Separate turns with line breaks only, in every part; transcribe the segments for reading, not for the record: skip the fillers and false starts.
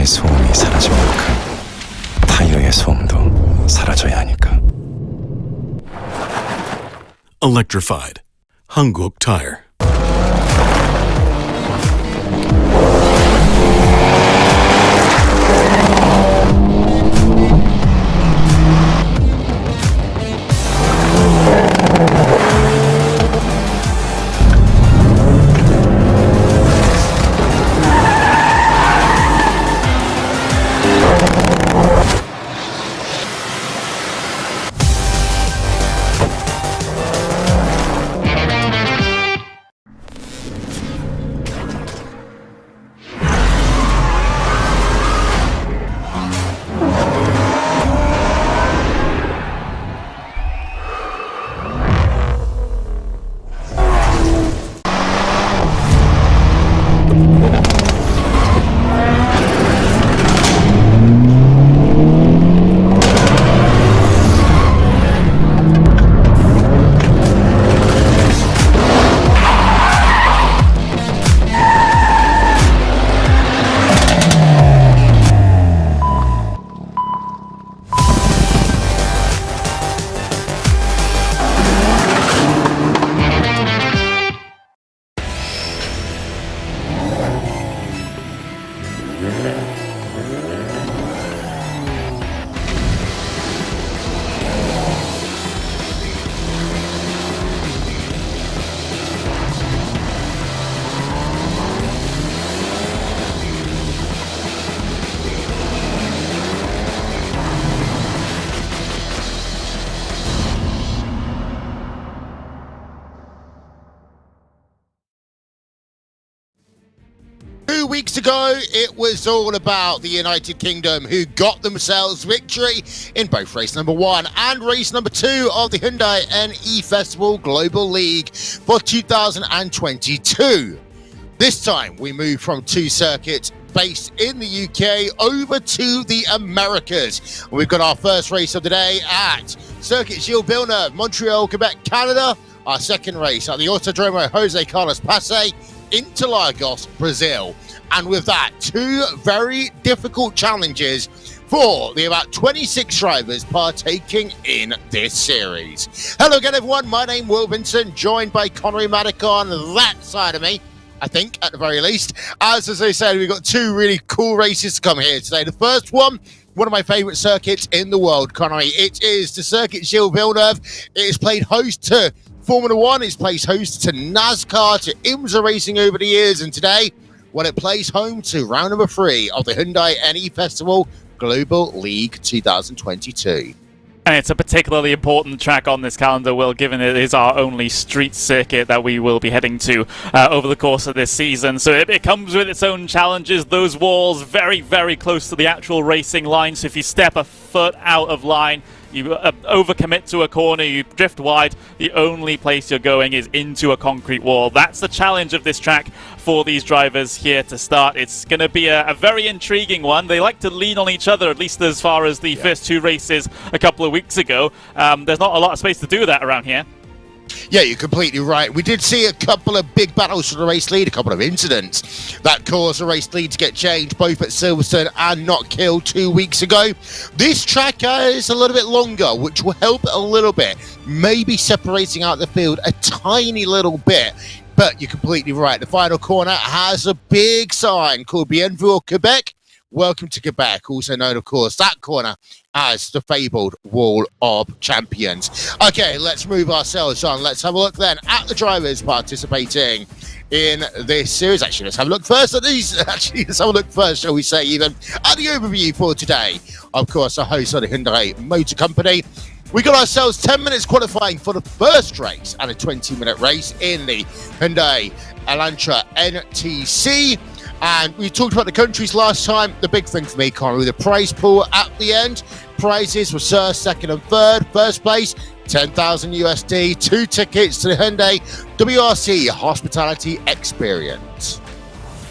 소음이 사라진 만큼 타이어의 소음도 사라져야 하니까.
Electrified. Hanguk Tire.
Weeks ago, it was all about the United Kingdom, who got themselves victory in both race number 1 and race number 2 of the Hyundai N Festival Global League for 2022. This time, we move from 2 circuits based in the UK over to the Americas. We've got our first race of the day at Circuit Gilles Villeneuve, Montreal, Quebec, Canada. Our second race at the Autodromo Jose Carlos Pace, Interlagos, Brazil. And with that, 2 very difficult challenges for the about 26 drivers partaking in this series. Hello again, everyone. My name is Will Vincent, joined by Connery Maddock on that side of me, I think, at the very least. As I said, we've got 2 really cool races to come here today. The first one of my favourite circuits in the world, Connery. It is the Circuit Gilles Villeneuve. It is played host to Formula 1. It's played host to NASCAR, to IMSA racing over the years. And today, well, it plays home to round number 3 of the Hyundai N Festival Global League 2022.
And it's a particularly important track on this calendar, Will, given it is our only street circuit that we will be heading to over the course of this season. So it comes with its own challenges. Those walls very, very close to the actual racing line. So if you step a foot out of line, you overcommit to a corner, you drift wide, the only place you're going is into a concrete wall. That's the challenge of this track for these drivers here to start. It's going to be a very intriguing one. They like to lean on each other, at least as far as the first 2 races a couple of weeks ago. There's not a lot of space to do that around here.
Yeah, you're completely right. We did see a couple of big battles for the race lead, a couple of incidents that caused the race lead to get changed, both at Silverstone and Knockhill 2 weeks ago. This track is a little bit longer, which will help a little bit, maybe separating out the field a tiny little bit. But you're completely right. The final corner has a big sign called Bienvenue Quebec. Welcome to Quebec, also known, of course, that corner as the fabled Wall of Champions. Okay, let's move ourselves on. Let's have a look then at the drivers participating in this series. Actually, let's have a look first at these. Actually, let's have a look first, shall we say, even at the overview for today. Of course, the host of the Hyundai Motor Company. We got ourselves 10 minutes qualifying for the first race and a 20-minute race in the Hyundai Elantra NTC. And we talked about the countries last time. The big thing for me, Conor, the prize pool at the end. Prizes for first, second and third. First place, 10,000 USD. 2 tickets to the Hyundai WRC Hospitality Experience.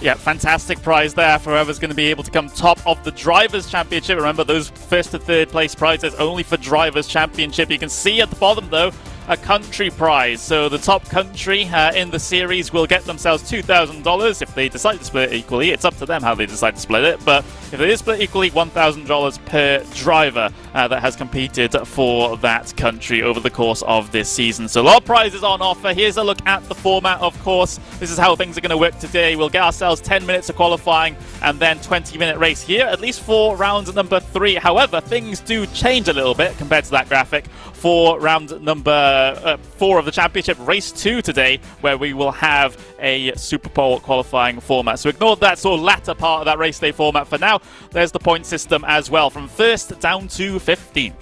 Yeah, fantastic prize there for whoever's going to be able to come top of the Drivers' Championship. Remember, those first to third place prizes only for Drivers' Championship. You can see at the bottom, though, a country prize. So the top country in the series will get themselves $2,000 if they decide to split it equally. It's up to them how they decide to split it, but if they split equally, $1,000 per driver that has competed for that country over the course of this season. So a lot of prizes on offer. Here's a look at the format, of course. This is how things are going to work today. We'll get ourselves 10 minutes of qualifying and then 20-minute race here, at least for round number 3. However, things do change a little bit compared to that graphic for round number 4 of the championship, race 2 today, where we will have a Super Pole qualifying format. So ignore that sort of latter part of that race day format for now. There's the point system as well, from 1st down to 15th.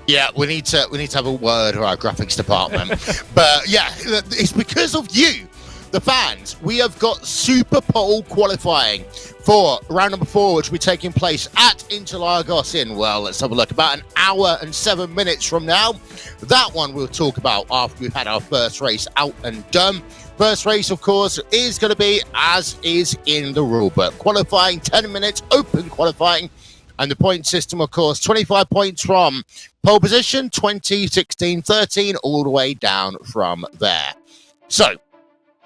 Yeah, we need to have a word with our graphics department. But yeah, it's because of you, the fans. We have got Super Pole qualifying for round number 4, which will be taking place at Interlagos in, well, let's have a look, about an hour and 7 minutes from now. That one we'll talk about after we've had our first race out and done. First race, of course, is going to be as is in the rulebook. Qualifying 10 minutes, open qualifying. And the point system, of course, 25 points from pole position, 20, 16, 13, all the way down from there. So,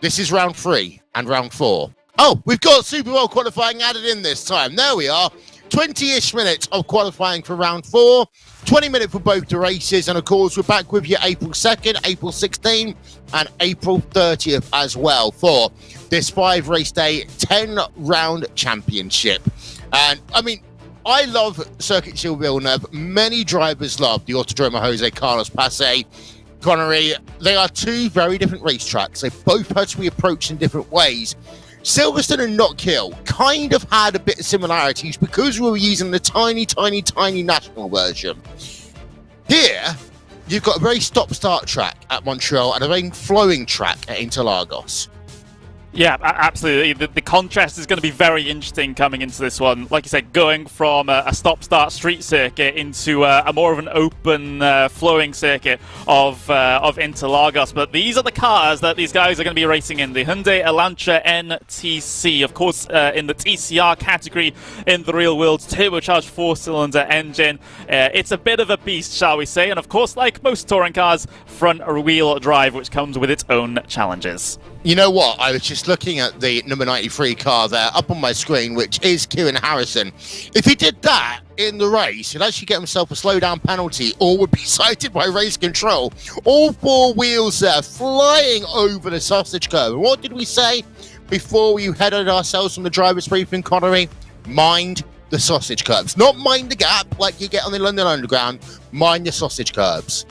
this is round 3 and round 4. Oh, we've got Super Bowl qualifying added in this time. There we are. 20-ish minutes of qualifying for round 4. 20 minutes for both the races. And, of course, we're back with you April 2nd, April 16th, and April 30th as well for this 5-race day, 10-round championship. And, I mean, I love Circuit Gilles Villeneuve. Many drivers love the Autodromo Jose Carlos Pace. Connery, they are 2 very different racetracks. They both have to be approached in different ways. Silverstone and Knock Hill kind of had a bit of similarities because we were using the tiny national version. Here, you've got a very stop-start track at Montreal and a very flowing track at Interlagos.
Yeah, absolutely. The contrast is going to be very interesting coming into this one. Like you said, going from a stop-start street circuit into a more of an open, flowing circuit of Interlagos. But these are the cars that these guys are going to be racing in. The Hyundai Elantra NTC, of course, in the TCR category in the real world, turbocharged 4-cylinder engine. It's a bit of a beast, shall we say. And of course, like most touring cars, front-wheel drive, which comes with its own challenges.
You know what? I was just looking at the number 93 car there up on my screen, which is Kieran Harrison. If he did that in the race, he'd actually get himself a slowdown penalty or would be cited by race control. All 4 wheels there flying over the sausage curve. And what did we say before we headed ourselves from the driver's briefing, Connery? Mind the sausage curbs. Not mind the gap like you get on the London Underground. Mind the sausage curbs.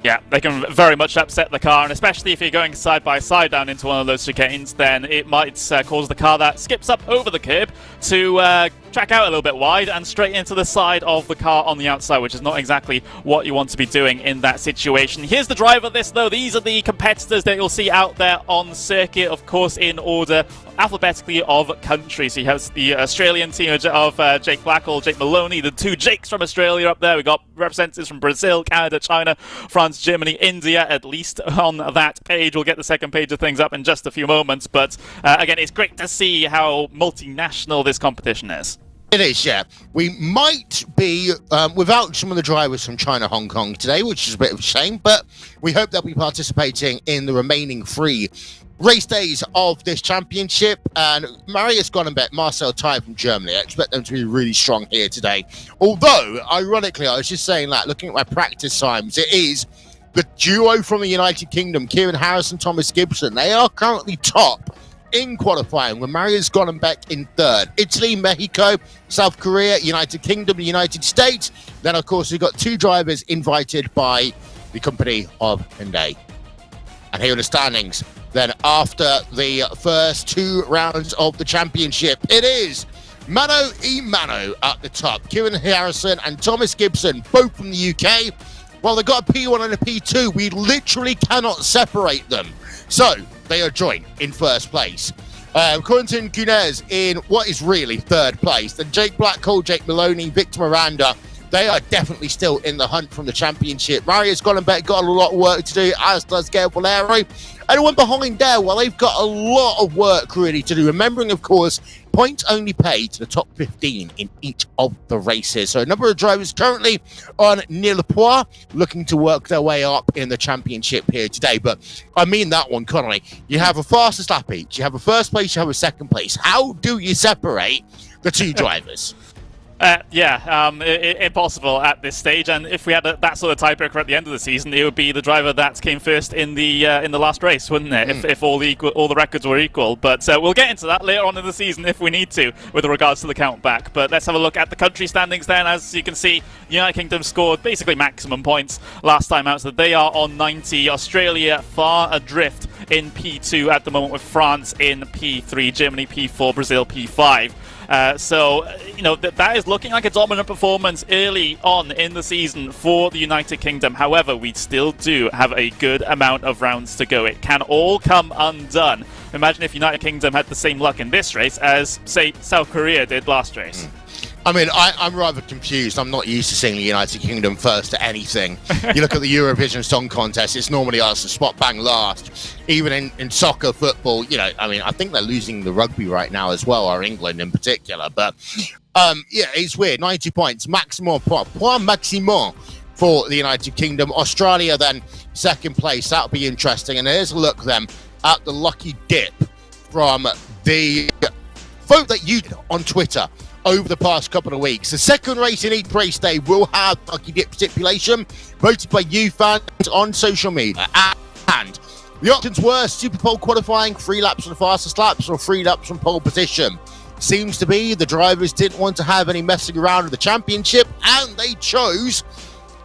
Yeah, they can very much upset the car, and especially if you're going side by side down into one of those chicanes, then it might cause the car that skips up over the curb to track out a little bit wide and straight into the side of the car on the outside, which is not exactly what you want to be doing in that situation. Here's the driver of this, though. These are the competitors that you'll see out there on circuit, of course, in order alphabetically of country. So you have the Australian team of Jake Blackall, Jake Maloney, the 2 Jakes from Australia up there. We've got representatives from Brazil, Canada, China, France, Germany, India, at least on that page. We'll get the second page of things up in just a few moments. But again, it's great to see how multinational this competition is.
It is, yeah. We might be without some of the drivers from China, Hong Kong today, which is a bit of a shame, but we hope they'll be participating in the remaining 3 race days of this championship. And Marius Gonenbeck, Marcel Ty from Germany, I expect them to be really strong here today. Although, ironically, I was just saying that, looking at my practice times, it is the duo from the United Kingdom, Kieran Harrison, Thomas Gibson. They are currently top in qualifying, with Marius Gonenbeck in 3rd. Italy, Mexico, South Korea, United Kingdom, the United States. Then, of course, we've got 2 drivers invited by the company of Hyundai. And here are the standings. Then, after the first 2 rounds of the championship, it is mano a mano at the top. Kieran Harrison and Thomas Gibson, both from the UK. Well, they've got a P1 and a P2. We literally cannot separate them. So, they are joint in 1st place. Quentin Gunez in what is really 3rd place. Then Jake Blackall, Jake Maloney, Victor Miranda, they are definitely still in the hunt from the championship. Marius Gonenbeck got a lot of work to do, as does Gail Valero. Anyone behind there, well, they've got a lot of work really to do. Remembering, of course, Points only paid to the top 15 in each of the races. So a number of drivers currently on near Le Poix looking to work their way up in the championship here today. But I mean that one, Connolly. You have a fastest lap each. You have a first place, you have a second place. How do you separate the two drivers?
Impossible at this stage. And if we had that sort of tiebreaker at the end of the season, it would be the driver that came first in the last race, wouldn't it? If all the records were equal. But we'll get into that later on in the season if we need to, with regards to the count back. But let's have a look at the country standings then. As you can see, the United Kingdom scored basically maximum points last time out, so they are on 90. Australia far adrift in P2 at the moment, with France in P3, Germany P4, Brazil P5. That is looking like a dominant performance early on in the season for the United Kingdom. However, we still do have a good amount of rounds to go. It can all come undone. Imagine if United Kingdom had the same luck in this race as, say, South Korea did last race.
I mean, I'm rather confused. I'm not used to seeing the United Kingdom first at anything. You look at the Eurovision Song Contest, it's normally us, spot bang last. Even in soccer, football, I think they're losing the rugby right now as well, or England in particular. But, it's weird. 90 points, maximum point maximum for the United Kingdom. Australia then, second place. That'll be interesting. And here's a look then at the lucky dip from the vote that you did on Twitter over the past couple of weeks. The second race in each race day will have lucky dip stipulation voted by you fans on social media. And the options were Super Pole qualifying, 3 laps from the fastest laps, or 3 laps from pole position. Seems to be the drivers didn't want to have any messing around with the championship, and they chose,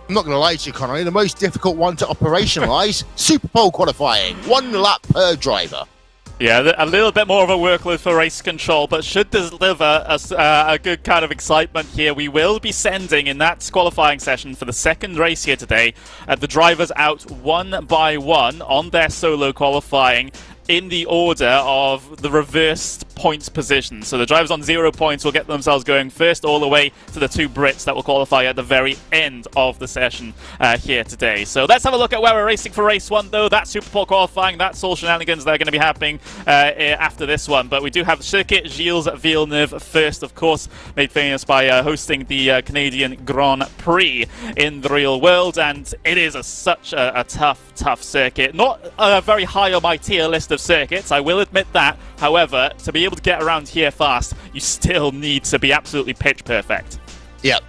I'm not going to lie to you, Connolly, the most difficult one to operationalise, Super Pole qualifying, 1 lap per driver.
Yeah, a little bit more of a workload for race control, but should deliver a good kind of excitement here. We will be sending, in that qualifying session for the second race here today, the drivers out one by one on their solo qualifying in the order of the reversed points position. So the drivers on 0 points will get themselves going first, all the way to the 2 Brits that will qualify at the very end of the session here today. So let's have a look at where we're racing for race 1, though. That's Super Pole qualifying, that's all shenanigans that are going to be happening after this one. But we do have Circuit Gilles Villeneuve first, of course, made famous by hosting the Canadian Grand Prix in the real world, and it is such a tough circuit. Not very high on my tier list of circuits, I will admit that. However, to be able to get around here fast, you still need to be absolutely pitch perfect. Yep.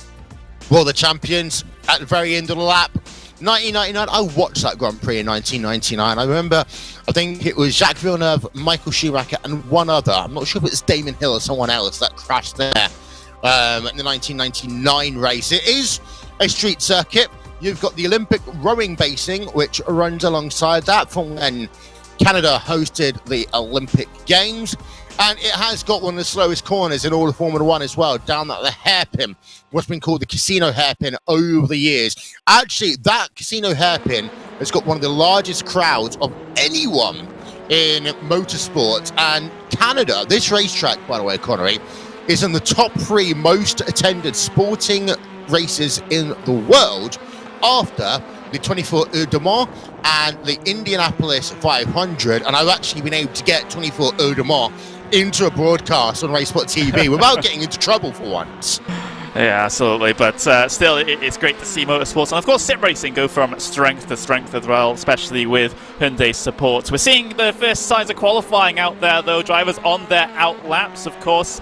Well, the champions at the very end of the lap, 1999. I watched that Grand Prix in 1999. I remember, I think it was Jacques Villeneuve, Michael Schumacher, and one other. I'm not sure if it's Damon Hill or someone else that crashed there in the 1999 race. It is a street circuit. You've got the Olympic rowing basing, which runs alongside that from when Canada hosted the Olympic Games, and it has got one of the slowest corners in all of Formula One as well, down at the hairpin, what's been called the casino hairpin over the years. Actually, that casino hairpin has got one of the largest crowds of anyone in motorsport, and Canada, this racetrack, by the way, Connery, is in the top 3 most attended sporting races in the world after the 24 Heures de Mans and the Indianapolis 500, and I've actually been able to get 24 Heures de Mans into a broadcast on RaceSpotTV without getting into trouble for once.
Yeah, absolutely, but still, it's great to see motorsports, and of course sim racing go from strength to strength as well, especially with Hyundai's support. We're seeing the first signs of qualifying out there, though. Drivers on their out laps, of course.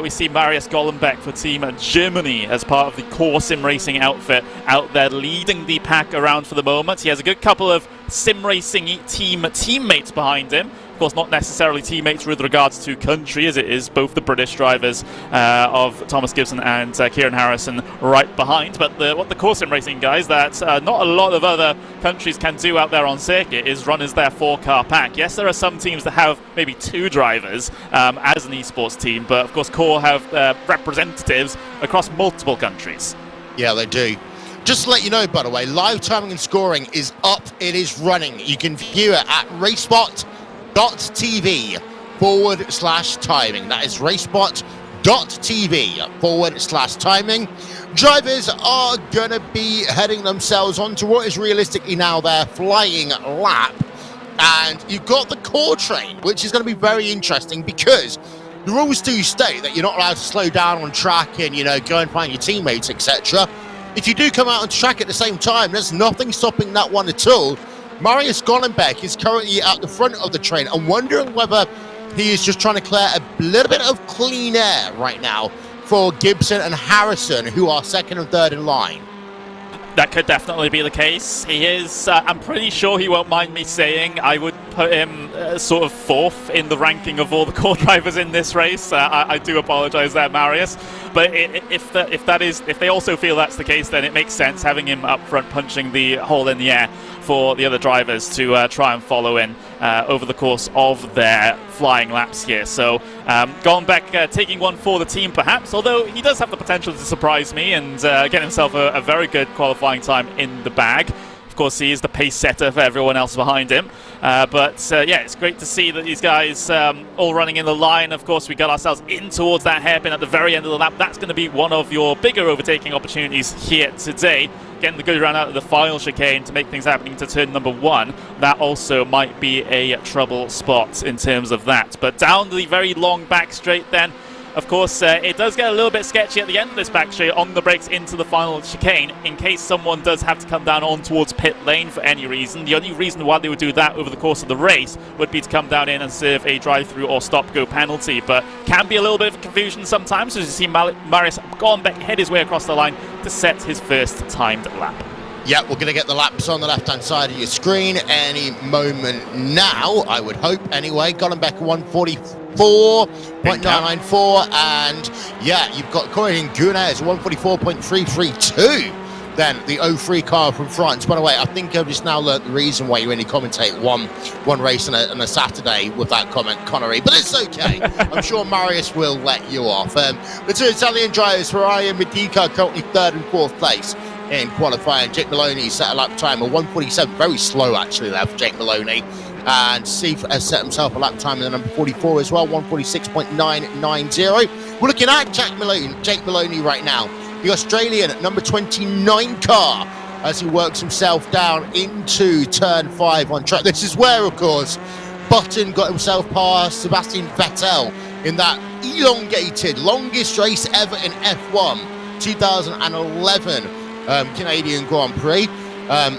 We see Marius Gollenbeck for Team Germany as part of the core sim racing outfit out there leading the pack around for the moment. He has a good couple of sim racing teammates behind him. Of course, not necessarily teammates with regards to country, as it is both the British drivers of Thomas Gibson and Kieran Harrison right behind. But what the core sim racing guys that not a lot of other countries can do out there on circuit is run as their 4-car pack. Yes, there are some teams that have maybe 2 drivers as an esports team, but of course core have representatives across multiple countries.
Yeah, they do. Just to let you know, by the way, live timing and scoring is up. It is running. You can view it at RaceSpot.tv/timing. That is RaceSpot.tv/timing. Drivers are going to be heading themselves onto what is realistically now their flying lap. And you've got the core train, which is going to be very interesting because the rules do state that you're not allowed to slow down on track and, you know, go and find your teammates, etc. If you do come out on track at the same time, there's nothing stopping that one at all. Marius Gollenbeck is currently at the front of the train. I'm wondering whether he is just trying to clear a little bit of clean air right now for Gibson and Harrison, who are second and third in line.
That could definitely be the case. He is, I'm pretty sure he won't mind me saying, I would put him sort of fourth in the ranking of all the core drivers in this race. I do apologise there, Marius. But if they also feel that's the case, then it makes sense having him up front punching the hole in the air for the other drivers to try and follow in over the course of their flying laps here. So Gollenbeck taking one for the team perhaps, although he does have the potential to surprise me and get himself a very good qualifying time in the bag. Of course, he is the pace setter for everyone else behind him. But yeah, it's great to see that these guys all running in the line. Of course, we got ourselves in towards that hairpin at the very end of the lap. That's going to be one of your bigger overtaking opportunities here today. Getting the good run out of the final chicane to make things happening to turn number 1. That also might be a trouble spot in terms of that. But down the very long back straight then, of course, it does get a little bit sketchy at the end of this back straight on the brakes into the final chicane in case someone does have to come down on towards pit lane for any reason. The only reason why they would do that over the course of the race would be to come down in and serve a drive-through or stop-go penalty, but can be a little bit of confusion sometimes, as you see Marius Gollenbeck head his way across the line to set his first timed lap.
Yeah, we're going to get the laps on the left-hand side of your screen any moment now, I would hope. Anyway, Gollenbeck 144.994, and yeah, you've got Corey Gunes 144.332. Then the 03 car from France. By the way, I think I've just now learnt the reason why you only commentate one race on a Saturday with that comment, Connery. But it's okay. I'm sure Marius will let you off. The two Italian drivers, Ferrari and Medica, currently third and fourth place in qualifying. Jake Maloney set a lap time of 1:47, very slow actually there for Jake Maloney. And Steve has set himself a lap time in the number 44 as well, 1:46.990. We're looking at Jake Maloney right now, the Australian number 29 car, as he works himself down into turn 5 on track. This is where, of course, Button got himself past Sebastian Vettel in that elongated, longest race ever in F1, 2011 Canadian Grand Prix.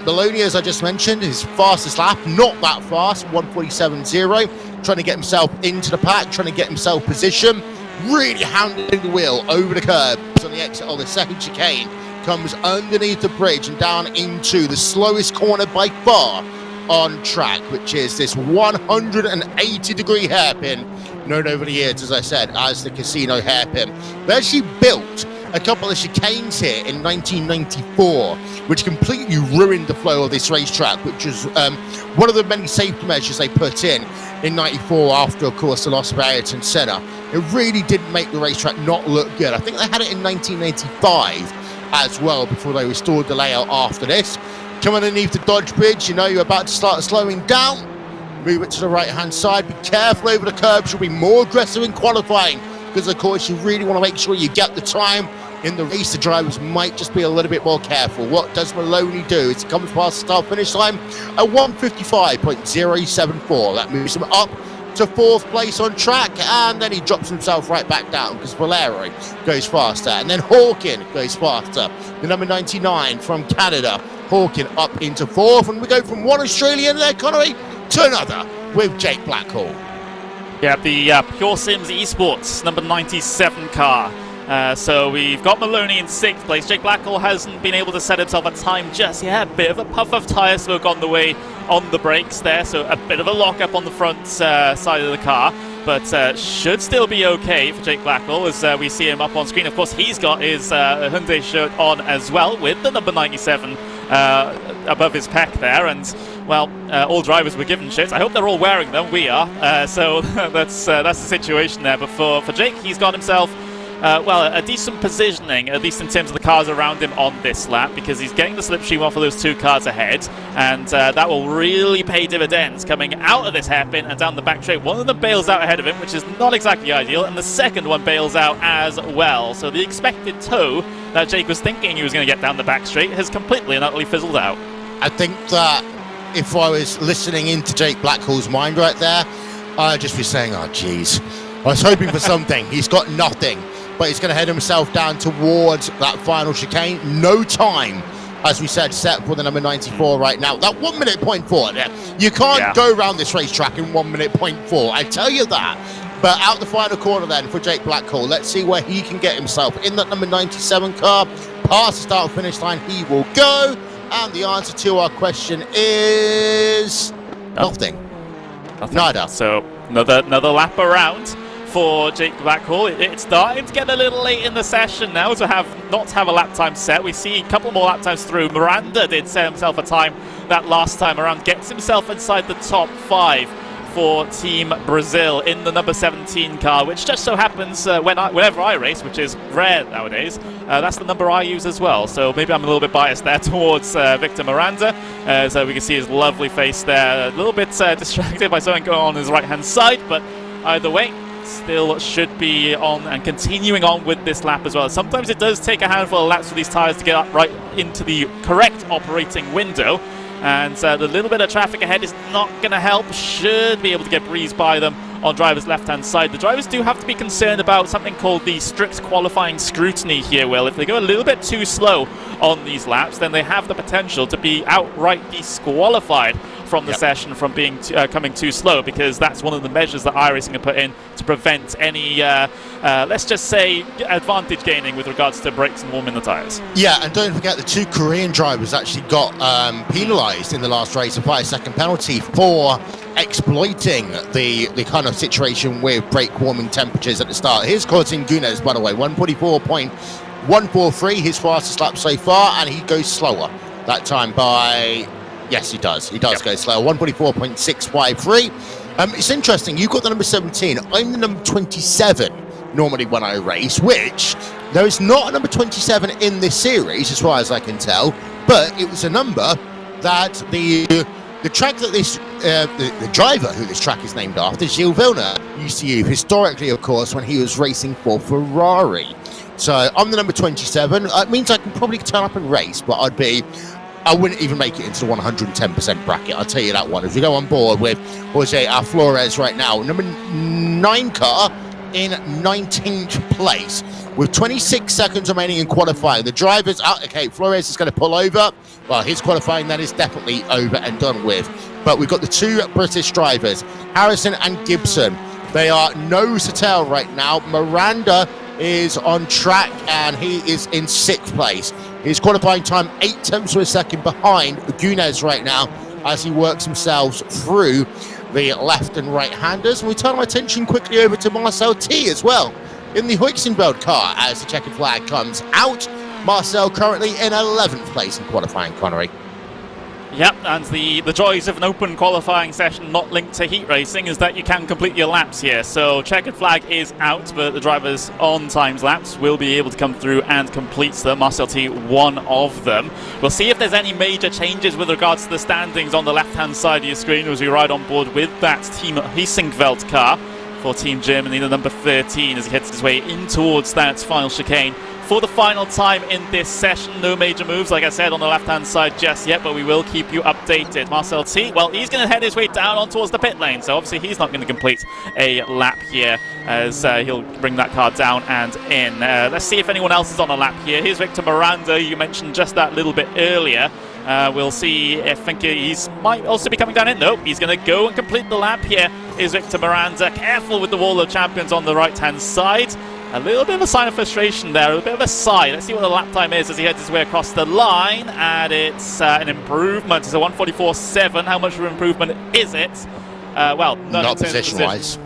Maloney, as I just mentioned, his fastest lap, not that fast, 1:47.0, trying to get himself into the pack, trying to get himself position, really handling the wheel over the curbs on the exit of the second chicane, comes underneath the bridge and down into the slowest corner by far on track, which is this 180-degree hairpin, known over the years, as I said, as the casino hairpin. They actually built a couple of chicanes here in 1994, which completely ruined the flow of this racetrack, which was one of the many safety measures they put in 94 after, of course, the loss of Ayrton Senna. It really didn't make the racetrack not look good. I think they had it in 1985 as well before they restored the layout after this. Come underneath the Dodge Bridge, you know you're about to start slowing down. Move it to the right-hand side. Be careful over the curbs. You'll be more aggressive in qualifying because, of course, you really want to make sure you get the time. In the race, the drivers might just be a little bit more careful. What does Maloney do? He comes past the start-finish line at 1:55.074. That moves him up to fourth place on track, and then he drops himself right back down because Valero goes faster, and then Hawkin goes faster. The number 99 from Canada, Hawkin up into fourth, and we go from one Australian there, Connery, to another with Jake Blackhall.
Yeah, the Pure Sims Esports number 97 car. So we've got Maloney in 6th place. Jake Blackhall hasn't been able to set himself a time just yet. A bit of a puff of tyre smoke on the way on the brakes there, so a bit of a lock-up on the front side of the car. But should still be okay for Jake Blackhall as we see him up on screen. Of course, he's got his Hyundai shirt on as well with the number 97 above his pec there. And, well, all drivers were given shirts. I hope they're all wearing them. We are. So that's the situation there. But for Jake, he's got himself well, a decent positioning, at least in terms of the cars around him on this lap, because he's getting the slipstream off of those two cars ahead, and that will really pay dividends coming out of this hairpin and down the back straight. One of them bails out ahead of him, which is not exactly ideal, and the second one bails out as well. So the expected tow that Jake was thinking he was going to get down the back straight has completely and utterly fizzled out.
I think that if I was listening into Jake Blackhall's mind right there, I'd just be saying, oh, geez. I was hoping for something. He's got nothing, but he's going to head himself down towards that final chicane. No time, as we said, set for the number 94 right now. That 1 minute point 4. You can't go around this racetrack in 1 minute point 4. I tell you that. But out the final corner then for Jake Blackhall. Let's see where he can get himself in that number 97 car. Past the start finish line, he will go. And the answer to our question is nothing. Nada.
So another lap around for Jake Blackhall. It's starting to get a little late in the session now to not have a lap time set. We see a couple more lap times through. Miranda did set himself a time that last time around, gets himself inside the top 5 for Team Brazil in the number 17 car, which just so happens whenever I race, which is rare nowadays, that's the number I use as well. So maybe I'm a little bit biased there towards Victor Miranda. So we can see his lovely face there, a little bit distracted by something going on his right-hand side, but either way, still should be on and continuing on with this lap as well. Sometimes it does take a handful of laps for these tyres to get up right into the correct operating window. And the little bit of traffic ahead is not going to help. Should be able to get breezed by them on driver's left-hand side. The drivers do have to be concerned about something called the strict qualifying scrutiny here, Will. If they go a little bit too slow on these laps, then they have the potential to be outright disqualified from the session from being coming too slow, because that's one of the measures that iRacing have put in to prevent any, let's just say, advantage gaining with regards to brakes and warming the tyres.
Yeah, and don't forget the 2 Korean drivers actually got penalised in the last race, a 5-second penalty for exploiting the kind of situation with brake warming temperatures at the start. Here's Cortin Gunes, by the way, 144.143, his fastest lap so far, and he goes slower that time by... Yes, he does. He does go slow. 144.653. It's interesting. You've got the number 17. I'm the number 27 normally when I race, which there is not a number 27 in this series, as far as I can tell. But it was a number that the track that this the driver who this track is named after, Gilles Villeneuve, used to use historically, of course, when he was racing for Ferrari. So I'm the number 27. It means I can probably turn up and race, but I wouldn't even make it into the 110% bracket. I'll tell you that one. If we go on board with Jose Flores right now, number 9 car in 19th place with 26 seconds remaining in qualifying. The driver's out. Okay, Flores is going to pull over. Well, his qualifying then is definitely over and done with. But we've got the 2 British drivers, Harrison and Gibson. They are nose to tail right now. Miranda is on track and he is in 6th place. His qualifying time 8 tenths of a second behind Gunes right now as he works himself through the left and right handers. And we turn our attention quickly over to Marcel T as well in the Huitzenbeld car as the checkered flag comes out. Marcel currently in 11th place in qualifying, Connery.
Yep, and the joys of an open qualifying session not linked to heat racing is that you can complete your laps here. So checkered flag is out, but the drivers on times laps will be able to come through and complete them. Marcel T, one of them. We'll see if there's any major changes with regards to the standings on the left-hand side of your screen as we ride on board with that Team Hyundai car for Team Germany, the number 13, as he heads his way in towards that final chicane for the final time in this session. No major moves, like I said, on the left-hand side just yet, but we will keep you updated. Marcel T, well, he's going to head his way down on towards the pit lane, so obviously he's not going to complete a lap here as he'll bring that car down and in. Let's see if anyone else is on a lap here. Here's Victor Miranda, you mentioned just that little bit earlier. We'll see if he might also be coming down in. Nope, he's going to go and complete the lap here. Is Victor Miranda. Careful with the wall of champions on the right-hand side. A little bit of a sign of frustration there, a bit of a sigh. Let's see what the lap time is as he heads his way across the line. And it's an improvement. It's a 1:44.7. How much of an improvement is it? Well,
not position-wise.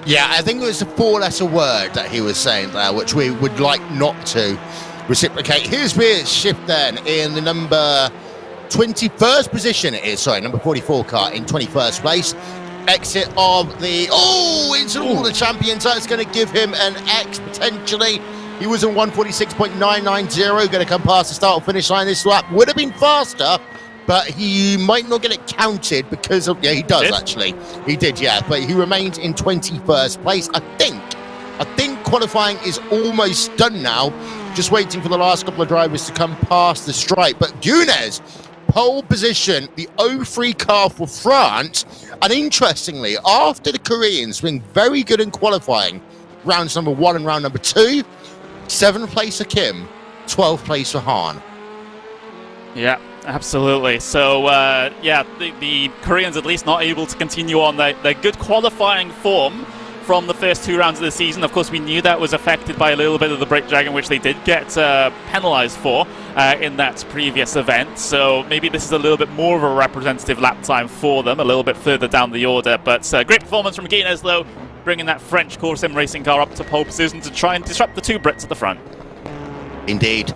Yeah, I think it was a 4-letter word that he was saying there, which we would like not to reciprocate. Here's where shift then in the number 21st position. It is, sorry, number 44 car in 21st place. Exit of the into all the champions. That's going to give him an X potentially. He was in 1:46.990. Going to come past the start or finish line. This lap would have been faster, but he might not get it counted because of he does actually. He did, yeah, but he remains in 21st place. I think qualifying is almost done now. Just waiting for the last couple of drivers to come past the stripe. But Gunes pole position, the 03 car for France. And interestingly, after the Koreans being very good in qualifying, rounds number 1 and round number 2, 7th place for Kim, 12th place for Han.
Yeah, absolutely. So, the Koreans at least not able to continue on their good qualifying form from the first 2 rounds of the season. Of course, we knew that was affected by a little bit of the brake drag, in which they did get penalized for in that previous event. So maybe this is a little bit more of a representative lap time for them, a little bit further down the order. But great performance from Guinness, though, bringing that French core sim racing car up to pole position to try and disrupt the 2 Brits at the front.
Indeed.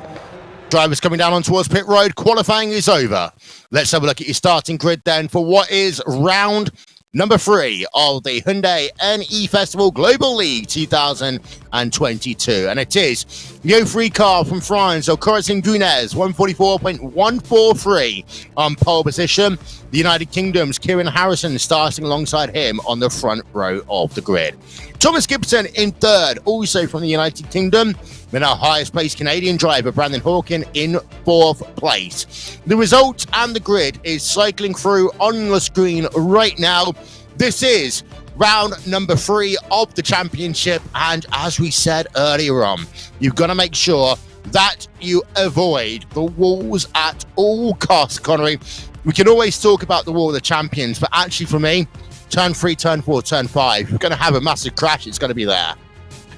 Drivers coming down on towards pit road. Qualifying is over. Let's have a look at your starting grid then for what is round number 3 of the Hyundai N Festival Global League 2022. And it is the 03 car from France, Corazon Gunes, 144.143 on pole position. The United Kingdom's Kieran Harrison starting alongside him on the front row of the grid. Thomas Gibson in 3rd, also from the United Kingdom. Then our highest placed Canadian driver, Brandon Hawkin, in 4th place. The result and the grid is cycling through on the screen right now. This is round number 3 of the championship. And as we said earlier on, you've got to make sure that you avoid the walls at all costs, Connery. We can always talk about the wall of the champions, but actually for me, turn 3, turn 4, turn 5, you're going to have a massive crash. It's going to be there.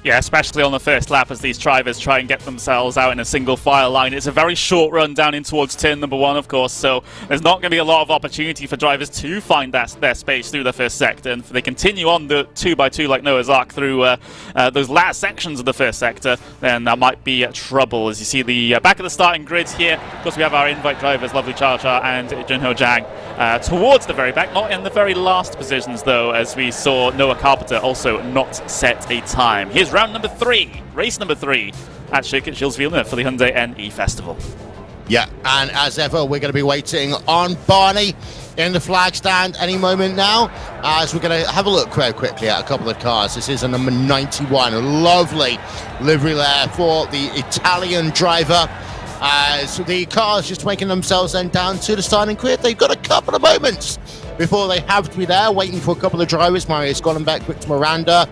Yeah, especially on the first lap as these drivers try and get themselves out in a single file line. It's a very short run down in towards turn number 1, of course, so there's not going to be a lot of opportunity for drivers to find their space through the first sector. And if they continue on the 2x2 like Noah's Ark through those last sections of the first sector, then that might be trouble. As you see the back of the starting grids here, of course we have our invite drivers, Lovely Cha and Junho Jang, towards the very back, not in the very last positions though, as we saw Noah Carpenter also not set a time. Here's round number 3, race number 3 at Circuit Gilles-Villeneuve for the Hyundai N Festival.
Yeah, and as ever, we're going to be waiting on Barney in the flag stand any moment now, as we're going to have a look very quickly at a couple of cars. This is a number 91, a lovely livery there for the Italian driver, as the cars just making themselves then down to the starting grid. They've got a couple of moments before they have to be there, waiting for a couple of drivers. Marius Gollenbeck, Victor Miranda,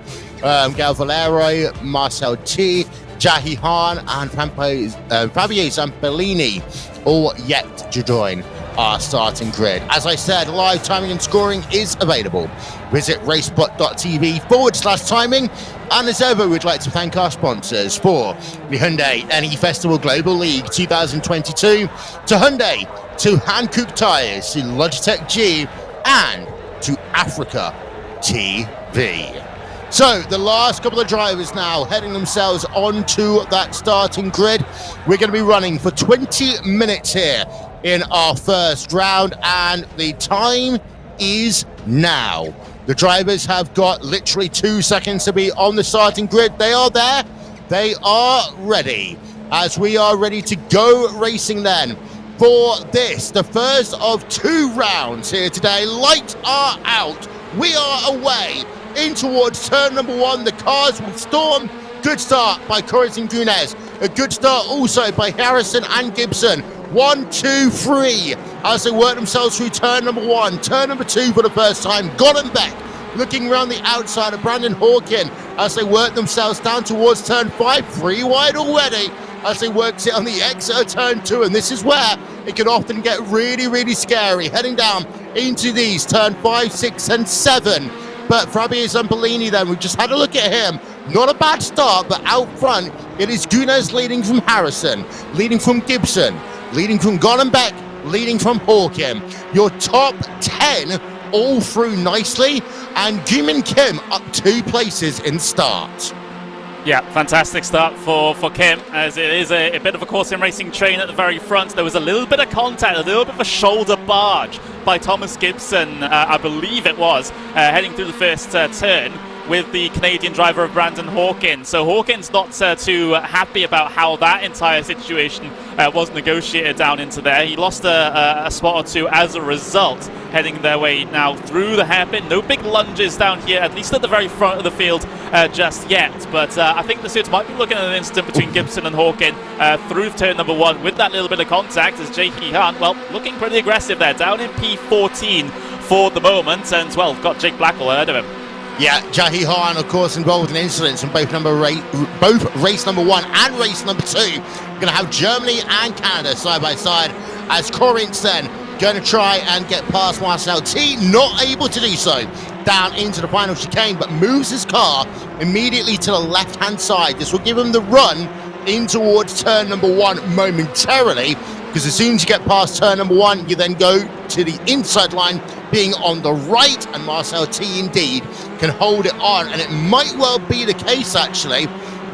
Gael Valero, Marcel T, Jahi Han, and Fabio Zampellini, all yet to join our starting grid. As I said, live timing and scoring is available. Visit RaceSpot.tv/timing. And as ever, we'd like to thank our sponsors for the Hyundai N Festival Global League 2022, to Hyundai, to Hankook Tires, to Logitech G, and to Africa TV. So the last couple of drivers now heading themselves onto that starting grid. We're going to be running for 20 minutes here in our first round, and the time is now. The drivers have got literally 2 seconds to be on the starting grid. They are there. They are ready, as we are ready to go racing then for this, the first of 2 rounds here today. Lights are out. We are away in towards turn number 1. The cars will storm. Good start by Corazon Gunes. A good start also by Harrison and Gibson. 1, 2, 3 as they work themselves through turn number 1. Turn number 2 for the first time. Gollenbeck looking around the outside of Brandon Hawkin as they work themselves down towards turn 5. 3 wide already as they work it on the exit of turn 2. And this is where it can often get really, really scary, heading down into these turn 5, 6, and 7. But Fabio Zampellini then, we've just had a look at him. Not a bad start, but out front, it is Gunes leading from Harrison, leading from Gibson, leading from Gollenbeck, leading from Hawkin. Your top 10 all through nicely, and Jimin Kim up 2 places in start.
Yeah, fantastic start for Kim, as it is a bit of a course in racing train at the very front. There was a little bit of contact, a little bit of a shoulder barge by Thomas Gibson, I believe it was, heading through the first turn with the Canadian driver of Brandon Hawkin. So Hawkin's not too happy about how that entire situation was negotiated down into there. He lost a spot or 2 as a result, heading their way now through the hairpin. No big lunges down here, at least at the very front of the field, just yet. But I think the suits might be looking at an incident between Gibson and Hawkin through turn number 1 with that little bit of contact as J.K. Hunt, well, looking pretty aggressive there, down in P14 for the moment, and, well, got Jake Blackwell ahead of him.
Yeah, Jahi Han, of course, involved in incidents in both race number 1 and race number 2. We're going to have Germany and Canada side by side as Corint's then going to try and get past Marcel T, not able to do so down into the final chicane, but moves his car immediately to the left-hand side. This will give him the run in towards turn number 1 momentarily, because as soon as you get past turn number 1, you then go to the inside line, being on the right, and Marcel T indeed can hold it on, and it might well be the case actually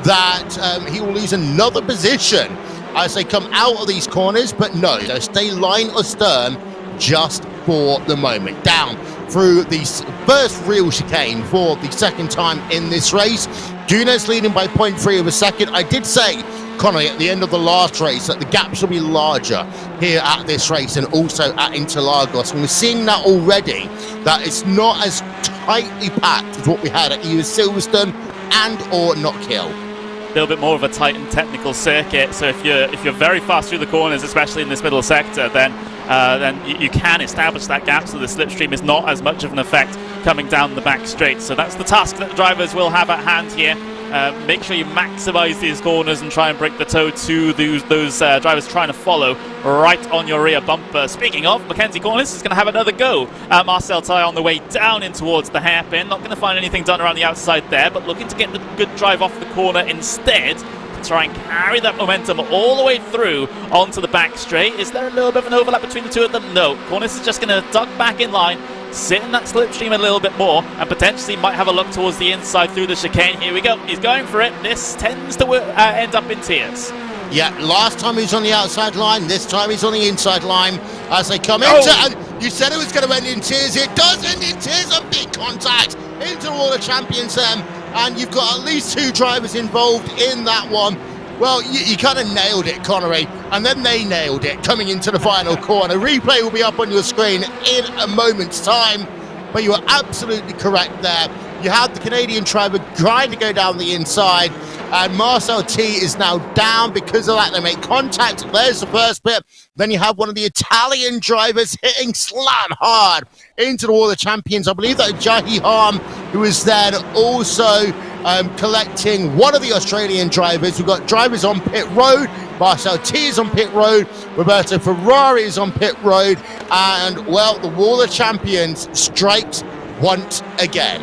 that he will lose another position as they come out of these corners, but no, they'll stay line astern just for the moment. Down through the first real chicane for the second time in this race. Gunes leading by 0.3 of a second. I did say, Connery, at the end of the last race that the gaps will be larger here at this race and also at Interlagos, and we're seeing that already, that it's not as tightly packed as what we had at either Silverstone and or Knockhill.
A little bit more of a tight and technical circuit, so if you're very fast through the corners, especially in this middle sector, then you can establish that gap so the slipstream is not as much of an effect coming down the back straight. So that's the task that the drivers will have at hand here. Make sure you maximize these corners and try and break the toe to those drivers trying to follow right on your rear bumper. Speaking of, Mackenzie Cornish is going to have another go at Marcel Ty on the way down in towards the hairpin. Not going to find anything done around the outside there, but looking to get the good drive off the corner instead to try and carry that momentum all the way through onto the back straight. Is there a little bit of an overlap between the two of them? No. Cornish is just going to duck back in line, sit in that slipstream a little bit more, and potentially might have a look towards the inside through the chicane. Here we go. He's going for it. This tends to end up in tears.
Yeah, last time he was on the outside line, this time he's on the inside line as they come into, and you said it was going to end in tears. It does end in tears, a big contact into all the champions then, and you've got at least 2 drivers involved in that one. Well, you kind of nailed it, Connery, and then they nailed it coming into the final corner. Replay will be up on your screen in a moment's time, but you are absolutely correct there. You had the Canadian driver trying to go down the inside, and Marcel T is now down because of that. They make contact. There's the first bit. Then you have one of the Italian drivers hitting slam hard into the wall of the champions. I believe that Jahi Harm, who is then also collecting one of the Australian drivers. We've got drivers on pit road. Marcel T is on pit road. Roberto Ferrari is on pit road. And, well, the wall of champions strikes once again.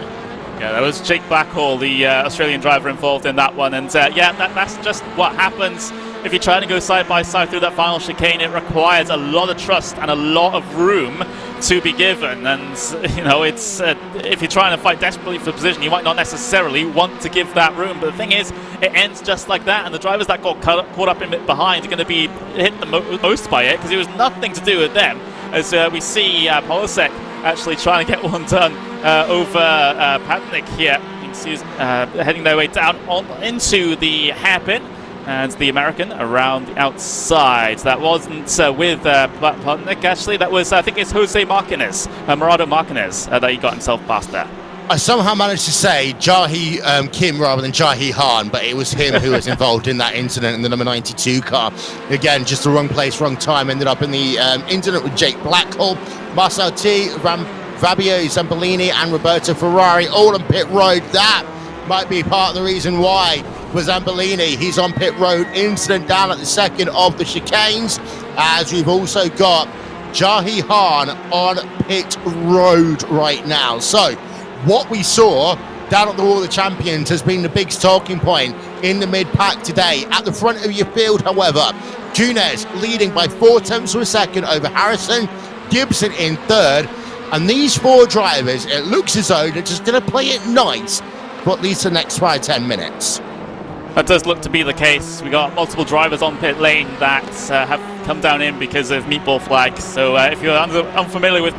Yeah, that was Jake Blackwell, the Australian driver involved in that one. And yeah, that's just what happens if you're trying to go side by side through that final chicane. It requires a lot of trust and a lot of room to be given. And, you know, it's if you're trying to fight desperately for position, you might not necessarily want to give that room. But the thing is, it ends just like that. And the drivers that got caught up in it behind are going to be hit the most by it, because it was nothing to do with them. As we see Polasek actually trying to get one done over Patnick here. You can see heading their way down into the hairpin, and the American around the outside. That wasn't with Patnick, actually. That was, I think it's Jose Martinez, Morado Martinez, that he got himself past there.
I somehow managed to say Jahi Kim rather than Jahi Han, but it was him who was involved in that incident in the number 92 car. Again, just the wrong place, wrong time. Ended up in the incident with Jake Blackwell, Marcel T, Fabio Zambolini, and Roberto Ferrari all on pit road. That might be part of the reason why for Zambolini. He's on pit road. Incident down at the second of the chicanes, as we've also got Jahi Han on pit road right now. So what we saw down at the Wall of the Champions has been the big talking point in the mid-pack today. At the front of your field, however, Gunes leading by 0.4 of a second over Harrison, Gibson in third, and these 4 drivers, it looks as though they're just going to play it nice for at least the next 5-10 minutes.
That does look to be the case. We got multiple drivers on pit lane that have come down in because of meatball flags. So if you're unfamiliar with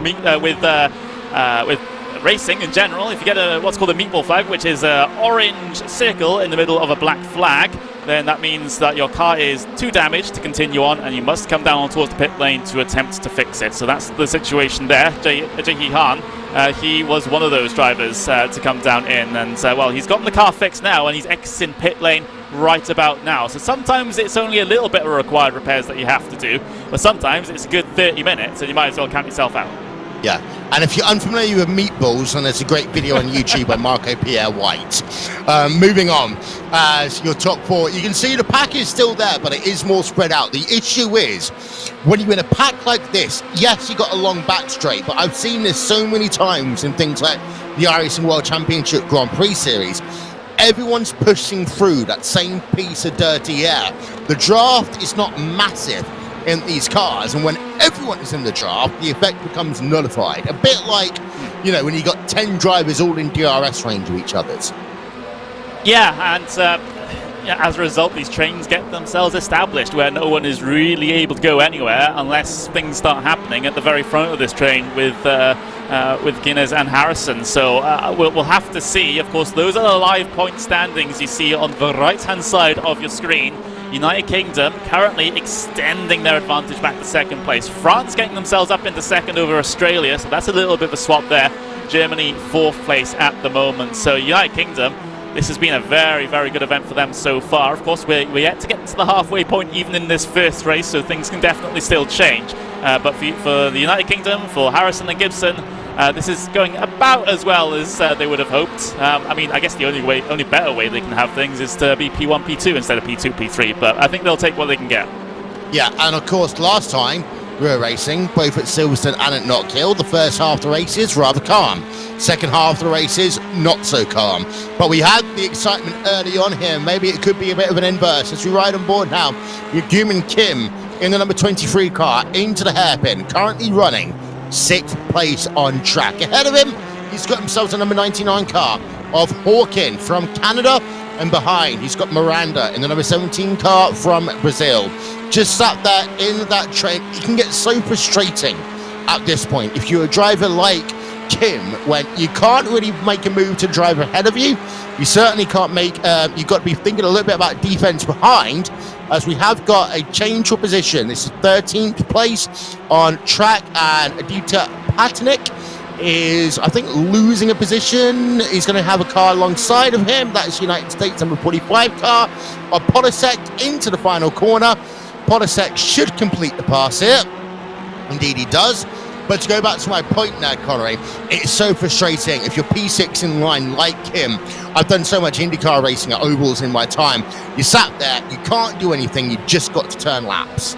racing in general, if you get what's called a meatball flag, which is an orange circle in the middle of a black flag, then that means that your car is too damaged to continue on, and you must come down towards the pit lane to attempt to fix it. So that's the situation there. Jae-hee Han, he was one of those drivers to come down in, and well, he's gotten the car fixed now, and he's exiting pit lane right about now. So sometimes it's only a little bit of required repairs that you have to do, but sometimes it's a good 30 minutes, and you might as well count yourself out.
Yeah, and if you're unfamiliar with meatballs, then there's a great video on YouTube by Marco Pierre White. Moving on, as your top 4, you can see the pack is still there, but it is more spread out. The issue is, when you're in a pack like this, yes, you got a long back straight, but I've seen this so many times in things like the iRacing World Championship Grand Prix Series. Everyone's pushing through that same piece of dirty air. The draft is not massive in these cars, and when everyone is in the draft, the effect becomes nullified. A bit like, you know, when you got 10 drivers all in DRS range of each other's.
Yeah, and as a result, these trains get themselves established where no one is really able to go anywhere unless things start happening at the very front of this train with Guinness and Harrison. So we'll have to see. Of course, those are the live point standings you see on the right-hand side of your screen. United Kingdom currently extending their advantage back to second place. France getting themselves up into second over Australia, so that's a little bit of a swap there. Germany fourth place at the moment. So United Kingdom, this has been a very, very good event for them so far. Of course, we're yet to get to the halfway point even in this first race, so things can definitely still change. But for the United Kingdom, for Harrison and Gibson, this is going about as well as they would have hoped. I mean, I guess the only better way they can have things is to be P1, P2 instead of P2, P3, but I think they'll take what they can get. Yeah, and of course, last time we were racing, both at Silverstone and at Knockhill, the first half of the races, rather calm. Second half of the races, not so calm. But we had the excitement early on here. Maybe it could be a bit of an inverse as we ride on board now with Gyumin Kim in the number 23 car into the hairpin, currently running 6th place on track. Ahead of him, he's got himself a number 99 car of Hawkin from Canada, and behind he's got Miranda in the number 17 car from Brazil. Just sat there in that train. It can get so frustrating at this point if you're a driver like Kim, when you can't really make a move to the driver ahead of you. You certainly can't make, you've got to be thinking a little bit about defense behind, as we have got a change of position. This is 13th place on track, and Aditya Patnaik is, I think, losing a position. He's going to have a car alongside of him. That is United States number 45 car of Polisek into the final corner. Polisek should complete the pass here. Indeed he does. But to go back to my point there, Connery, it's so frustrating if you're P6 in line like him. I've done so much IndyCar racing at ovals in my time. You sat there, you can't do anything, you just got to turn laps.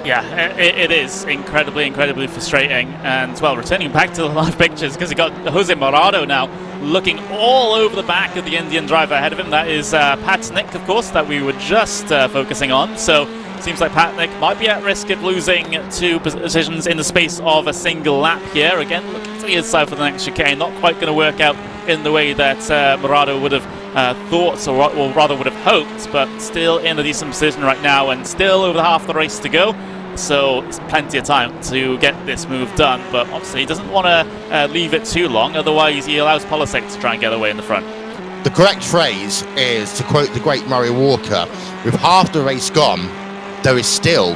Yeah, it is incredibly frustrating. And, well, returning back to the live pictures, because you got Jose Morado now looking all over the back of the Indian driver ahead of him. That is Patnaik, of course, that we were just focusing on. So seems like Patnaik might be at risk of losing 2 positions in the space of a single lap here. Again, looking to the inside for the next chicane. Not quite going to work out in the way that Morado would have thought, or rather would have hoped, but still in a decent position right now, and still over half the race to go. So it's plenty of time to get this move done, but obviously he doesn't want to leave it too long, otherwise he allows Polisek to try and get away in the front. The correct phrase is, to quote the great Murray Walker, with half the race gone, there is still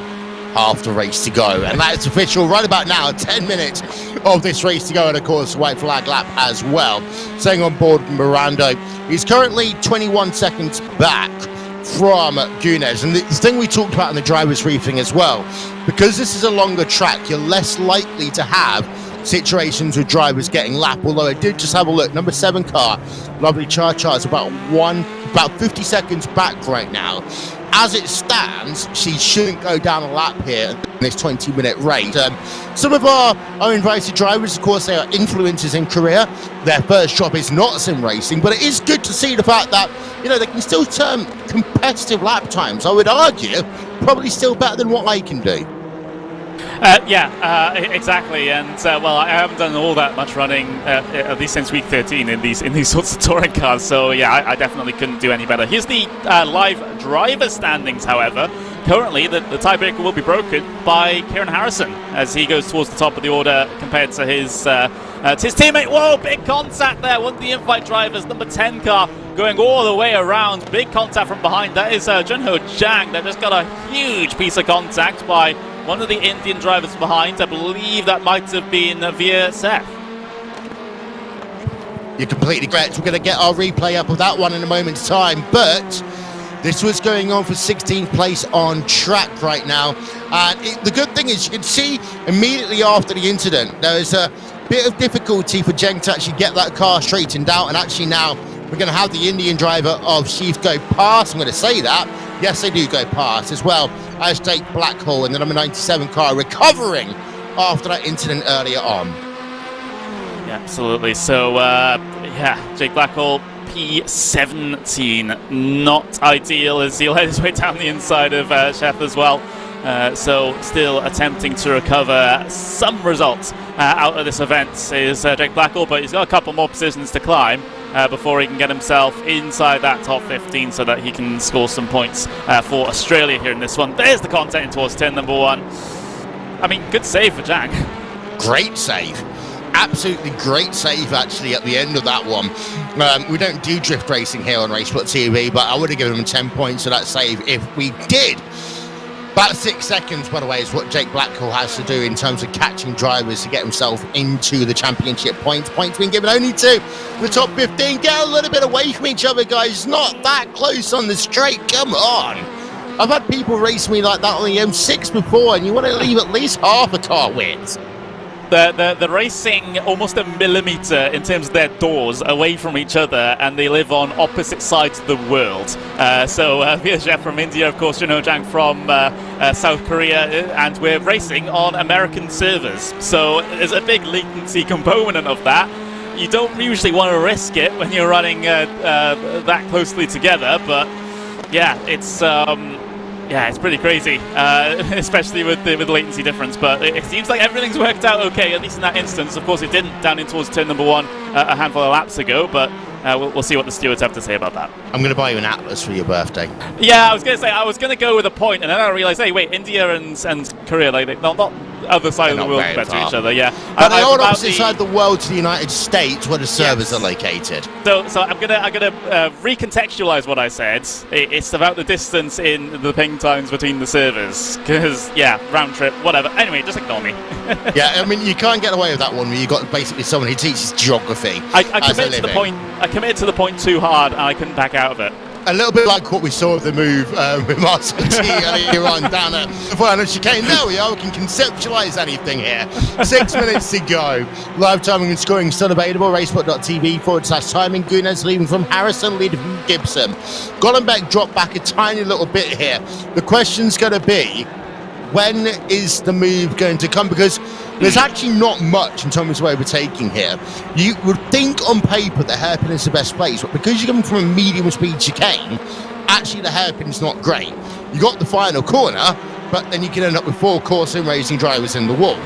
half the race to go. And that's official right about now, 10 minutes of this race to go, and of course white flag lap as well. Staying on board Miranda, he's currently 21 seconds back from Gunes. And the thing we talked about in the driver's briefing as well, because this is a longer track, you're less likely to have situations with drivers getting lapped. Although I did just have a look, number 7 car, lovely Cha-Cha, is about 50 seconds back right now. As it stands, she shouldn't go down a lap here in this 20-minute race. Some of our invited drivers, of course, they are influencers in Korea. Their first job is not sim racing, but it is good to see the fact that, you know, they can still turn competitive lap times. I would argue probably still better than what I can do. Exactly, and well, I haven't done all that much running, at least since week 13 in these sorts of touring cars. So yeah, I definitely couldn't do any better. Here's the live driver standings. However, currently the tiebreaker will be broken by Kieran Harrison as he goes towards the top of the order compared to his It's his teammate. Whoa, big contact there. One of the in-flight drivers, number 10 car, going all the way around. Big contact from behind. That is Junho Zhang. They've just got a huge piece of contact by one of the Indian drivers behind. I believe that might have been via Seth.
You're completely correct. We're going to get our replay up of that one in a moment's time, but this was going on for 16th place on track right now. And the good thing is you can see immediately after the incident, there is a bit of difficulty for Zheng to actually get that car straightened out. And actually now we're going to have the Indian driver of Sheaf go past. I'm going to say that. Yes, they do go past, as well as Jake Blackhall in the number 97 car, recovering after that incident earlier on.
Yeah, absolutely. So, yeah, Jake Blackhall, P17. Not ideal as he'll head his way down the inside of Chef as well. So, still attempting to recover some results out of this event is Jake Blackhall, but he's got a couple more positions to climb before he can get himself inside that top 15 so that he can score some points for Australia here in this one. There's the contact in towards turn number 1. I mean, good save for Zhang.
Great save. Absolutely great save, actually, at the end of that one. We don't do drift racing here on RaceSpotTV, but I would have given him 10 points for that save if we did. About 6 seconds, by the way, is what Jake Blackhall has to do in terms of catching drivers to get himself into the championship points. Points being given only to the top 15. Get a little bit away from each other, guys. Not that close on the straight. Come on. I've had people race me like that on the M6 before, and you want to leave at least half a car width.
They're racing almost a millimetre in terms of their doors away from each other, and they live on opposite sides of the world. So Vijay from India, of course, Junho Zhang from South Korea, and we're racing on American servers. So there's a big latency component of that. You don't usually want to risk it when you're running that closely together, but yeah, it's pretty crazy, especially with the latency difference. But it seems like everything's worked out okay, at least in that instance. Of course, it didn't down in towards turn number 1 a handful of laps ago, but we'll see what the stewards have to say about that.
I'm going to buy you an Atlas for your birthday.
Yeah, I was going to say, I was going to go with a point, and then I realised, hey, wait, India and Korea, like, not other side of the world compared to each other, yeah.
But they are on opposite side of the world to the United States, where the servers are located.
So I'm gonna recontextualize what I said. It's about the distance in the ping times between the servers, because round trip, whatever. Anyway, just ignore me.
Yeah, I mean, you can't get away with that one when you got basically someone who teaches geography.
I committed to the point. I committed to the point too hard, and I couldn't back out of it.
A little bit like what we saw of the move with Marcel T earlier on down at the final chicane. There we are, we can conceptualise anything here. 6 minutes to go. Live timing and scoring still available. RaceSpot.tv/timing. Gunes leading from Harrison, leading from Gibson. Gollenbeck dropped back a tiny little bit here. The question's going to be, when is the move going to come? Because there's actually not much in terms of overtaking here. You would think on paper the hairpin is the best place, but because you're coming from a medium speed chicane, actually the hairpin's not great. You got the final corner, but then you can end up with 4 course sim racing drivers in the wall.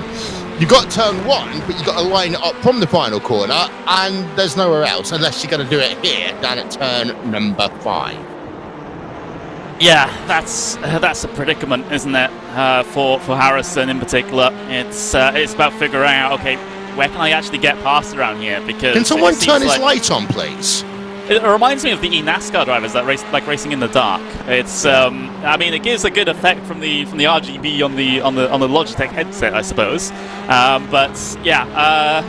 You've got turn 1, but you've got to line it up from the final corner, and there's nowhere else unless you're going to do it here down at turn number 5.
Yeah, that's a predicament, isn't it? For Harrison in particular, it's about figuring out, okay, where can I actually get past around here? Because
can someone turn his light on, please?
It reminds me of the NASCAR drivers that race like racing in the dark. It's I mean, it gives a good effect from the RGB on the Logitech headset, I suppose. But yeah.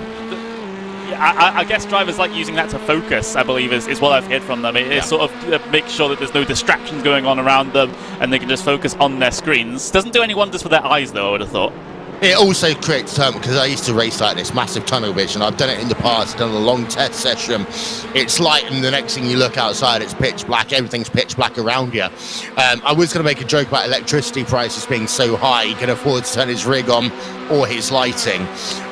I guess drivers like using that to focus, I believe, is what I've heard from them. It sort of makes sure that there's no distractions going on around them and they can just focus on their screens. Doesn't do any wonders for their eyes, though, I would have thought.
It also creates because I used to race like this, massive tunnel vision. I've done it in the past, done a long test session. It's light, and the next thing you look outside, it's pitch black. Everything's pitch black around you. I was going to make a joke about electricity prices being so high, he can afford to turn his rig on or his lighting.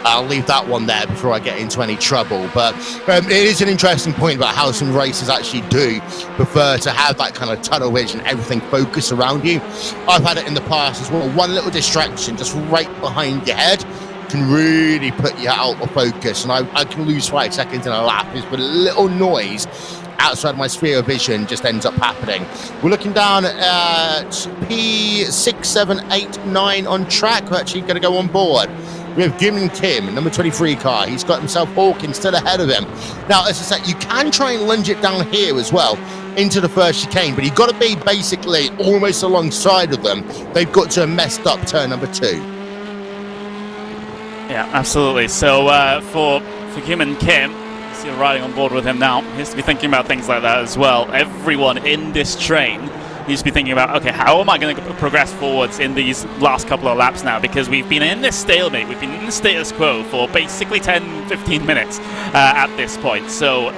I'll leave that one there before I get into any trouble. But it is an interesting point about how some racers actually do prefer to have that kind of tunnel vision, everything focused around you. I've had it in the past as well. One little distraction just right behind your head can really put you out of focus, and I can lose 5 seconds in a lap just with a little noise outside my sphere of vision just ends up happening. We're looking down at P6, 7, 8, 9 on track. We're actually going to go on board We have Gimlin Kim, number 23 car. He's got himself Hawkins still ahead of him. Now, as I said, you can try and lunge it down here as well into the first chicane, but you've got to be basically almost alongside of them. They've got to have messed up turn number 2.
Yeah, absolutely. So for Gimlin Kim, so you're riding on board with him now. He has to be thinking about things like that as well. Everyone in this train needs to be thinking about, okay, how am I going to progress forwards in these last couple of laps now? Because we've been in this stalemate, we've been in the status quo for basically 10-15 minutes at this point. So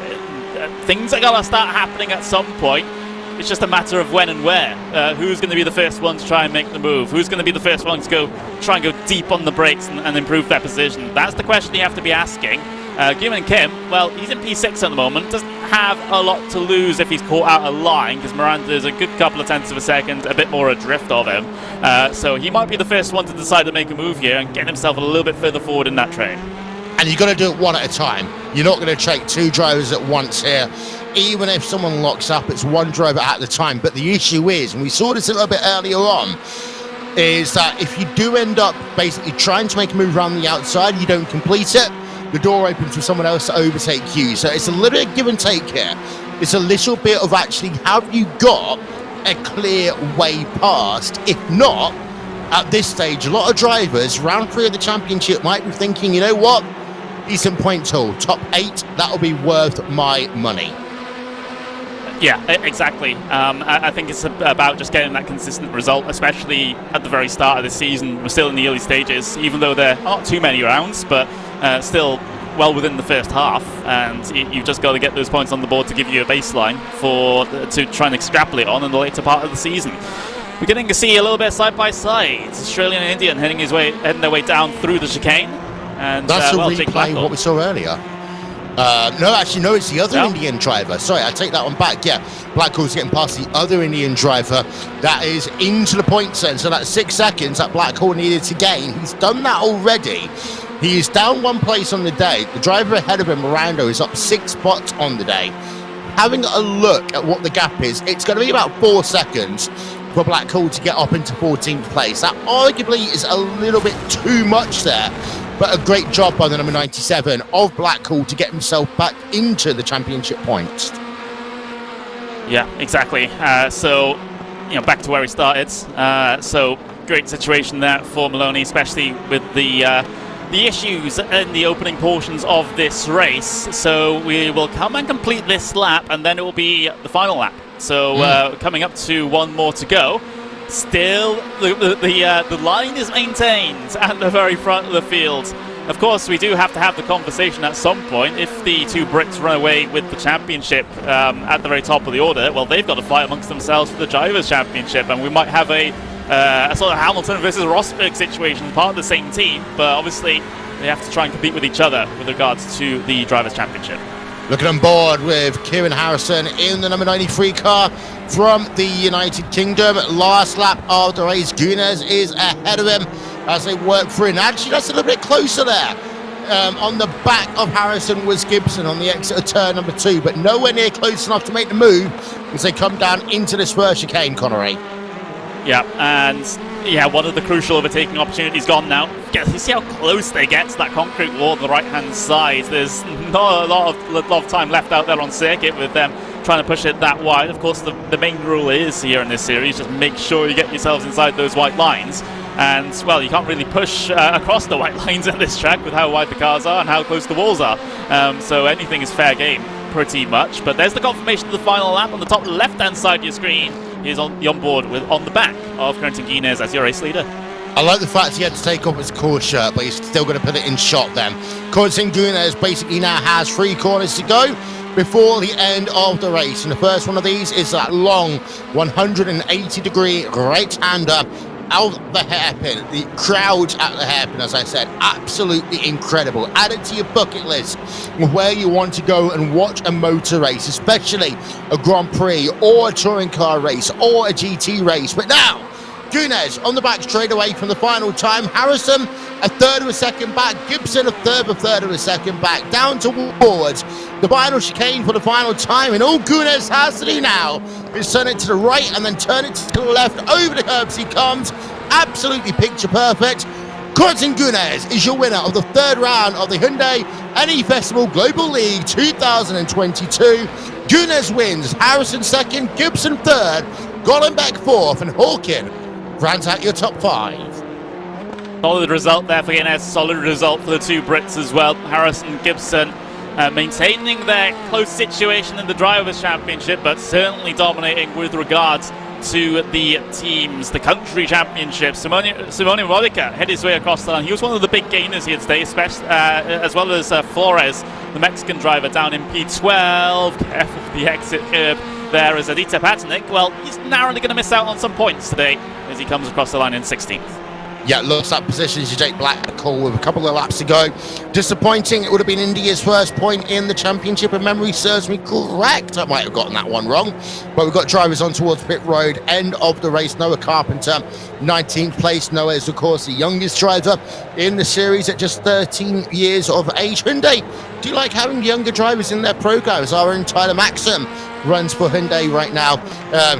things are going to start happening at some point. It's just a matter of when and where. Who's going to be the first one to try and make the move? Who's going to be the first one to try and go deep on the brakes and improve their position? That's the question you have to be asking. Gimlin Kim, well, he's in P6 at the moment, doesn't have a lot to lose if he's caught out of line, because Miranda's a good couple of tenths of a second, a bit more adrift of him. So he might be the first one to decide to make a move here and get himself a little bit further forward in that train.
And you've got to do it one at a time. You're not going to take 2 drivers at once here. Even if someone locks up, it's 1 driver at a time. But the issue is, and we saw this a little bit earlier on, is that if you do end up basically trying to make a move around the outside, you don't complete it, the door opens for someone else to overtake you. So it's a little bit give and take here. It's a little bit of actually, have you got a clear way past? If not, at this stage, a lot of drivers, round 3 of the championship, might be thinking, you know what? Decent point total, top 8, that'll be worth my money.
Yeah, exactly. I think it's about just getting that consistent result, especially at the very start of the season. We're still in the early stages, even though there aren't too many rounds, but still well within the first half, and you've just got to get those points on the board to give you a baseline to try and extrapolate on in the later part of the season. We're getting to see a little bit side by side. Australian and Indian heading their way down through the chicane. And
that's a replay of what we saw earlier. No, it's the other Indian driver. Sorry, I take that one back. Yeah, Blackhawk's getting past the other Indian driver. That is into the points then. So that's 6 seconds that Blackhawk needed to gain. He's done that already. He is down 1 place on the day. The driver ahead of him, Miranda, is up 6 spots on the day. Having a look at what the gap is, it's going to be about 4 seconds for Blackhawk to get up into 14th place. That arguably is a little bit too much there. But a great job by the number 97 of Blackhawk to get himself back into the championship points.
Yeah, exactly. So, back to where we started. So, great situation there for Maloney, especially with the issues in the opening portions of this race. So, we will come and complete this lap, and then it will be the final lap. So, coming up to 1 more to go. Still, the line is maintained at the very front of the field. Of course, we do have to have the conversation at some point. If the 2 Brits run away with the championship at the very top of the order, well, they've got to fight amongst themselves for the Drivers' Championship, and we might have a sort of Hamilton versus Rosberg situation, part of the same team, but obviously they have to try and compete with each other with regards to the Drivers' Championship.
Looking on board with Kieran Harrison in the number 93 car from the United Kingdom. Last lap of the race, Guinness is ahead of him as they work through. And actually, that's a little bit closer there. On the back of Harrison was Gibson on the exit of turn number 2, but nowhere near close enough to make the move as they come down into this first chicane, Connery.
Yeah, and one of the crucial overtaking opportunities gone now. You see how close they get to that concrete wall on the right-hand side. There's not a lot of time left out there on circuit with them trying to push it that wide. Of course, the main rule is here in this series, just make sure you get yourselves inside those white lines. And, well, you can't really push across the white lines at this track with how wide the cars are and how close the walls are. So anything is fair game, pretty much. But there's the confirmation of the final lap on the top left-hand side of your screen. He's on board on the back of Quentin Guinness as your race leader.
I like the fact he had to take off his core shirt, but he's still going to put it in shot then. Quentin Guinness basically now has 3 corners to go before the end of the race. And the first one of these is that long 180-degree right-hander out the hairpin. The crowd at the hairpin, as I said, absolutely incredible. Add it to your bucket list of where you want to go and watch a motor race, especially a Grand Prix or a touring car race or a GT race. But now, Guinness on the back straight away from the final time. Harrison a third of a second back. Gibson a third of a second back. Down towards the final chicane for the final time. And all Guinness has to do now is turn it to the right and then turn it to the left. Over the curbs he comes. Absolutely picture perfect. Quentin Gunes is your winner of the third round of the Hyundai N Festival Global League 2022. Gunes wins, Harrison second, Gibson third, Gollenbeck fourth, and Hawkin rounds out your top 5.
Solid result there for Guinness, solid result for the two Brits as well. Harrison and Gibson maintaining their close situation in the Drivers' Championship, but certainly dominating with regards to the teams, the country championship. Simone Modica headed his way across the line. He was one of the big gainers here today, especially, as well as Flores, the Mexican driver, down in P12. Careful for the exit curb there as Adita Patinick. Well, he's narrowly going to miss out on some points today as he comes across the line in 16th.
Yeah, looks like positions to Jake Blackhall with a couple of laps to go. Disappointing. It would have been India's first point in the championship, if memory serves me correct. I might have gotten that one wrong. But we've got drivers on towards pit road. End of the race. Noah Carpenter, 19th place. Noah is, of course, the youngest driver in the series at just 13 years of age. Hyundai, do you like having younger drivers in their programs? Our own Tyler Maxim runs for Hyundai right now.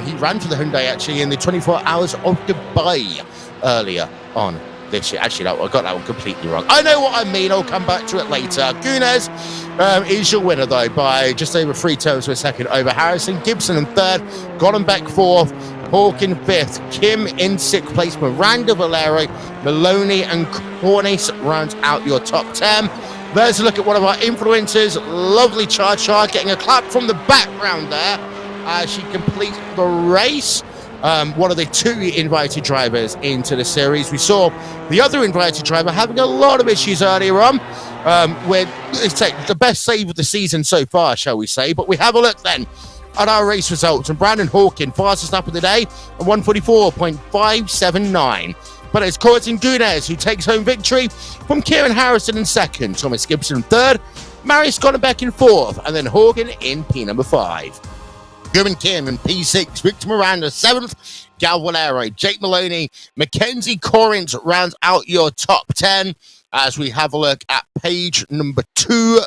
He ran for the Hyundai, actually, in the 24 Hours of Dubai earlier on this year. Actually, no, I got that one completely wrong. I know what I mean. I'll come back to it later. Gunes is your winner, though, by just over 3 turns to a second over Harrison. Gibson in third, Gollenbeck fourth, Hawk in fifth, Kim in 6th place, Miranda Valero, Maloney and Cornice rounds out your top 10. There's a look at one of our influencers. Lovely Cha getting a clap from the background there as she completes the race. One of the 2 invited drivers into the series. We saw the other invited driver having a lot of issues earlier on, with the best save of the season so far, shall we say. But we have a look then at our race results. And Brandon Hawkin, fastest lap of the day, at 1:44.579. But it's Quentin Gunes who takes home victory from Kieran Harrison in second, Thomas Gibson in third, Marius Gollenbeck in fourth, and then Hawkin in P number 5. Gavin Kim in P6, Victor Miranda 7th, Gal Valero, Jake Maloney, Mackenzie Corrins rounds out your top 10 as we have a look at page number 2.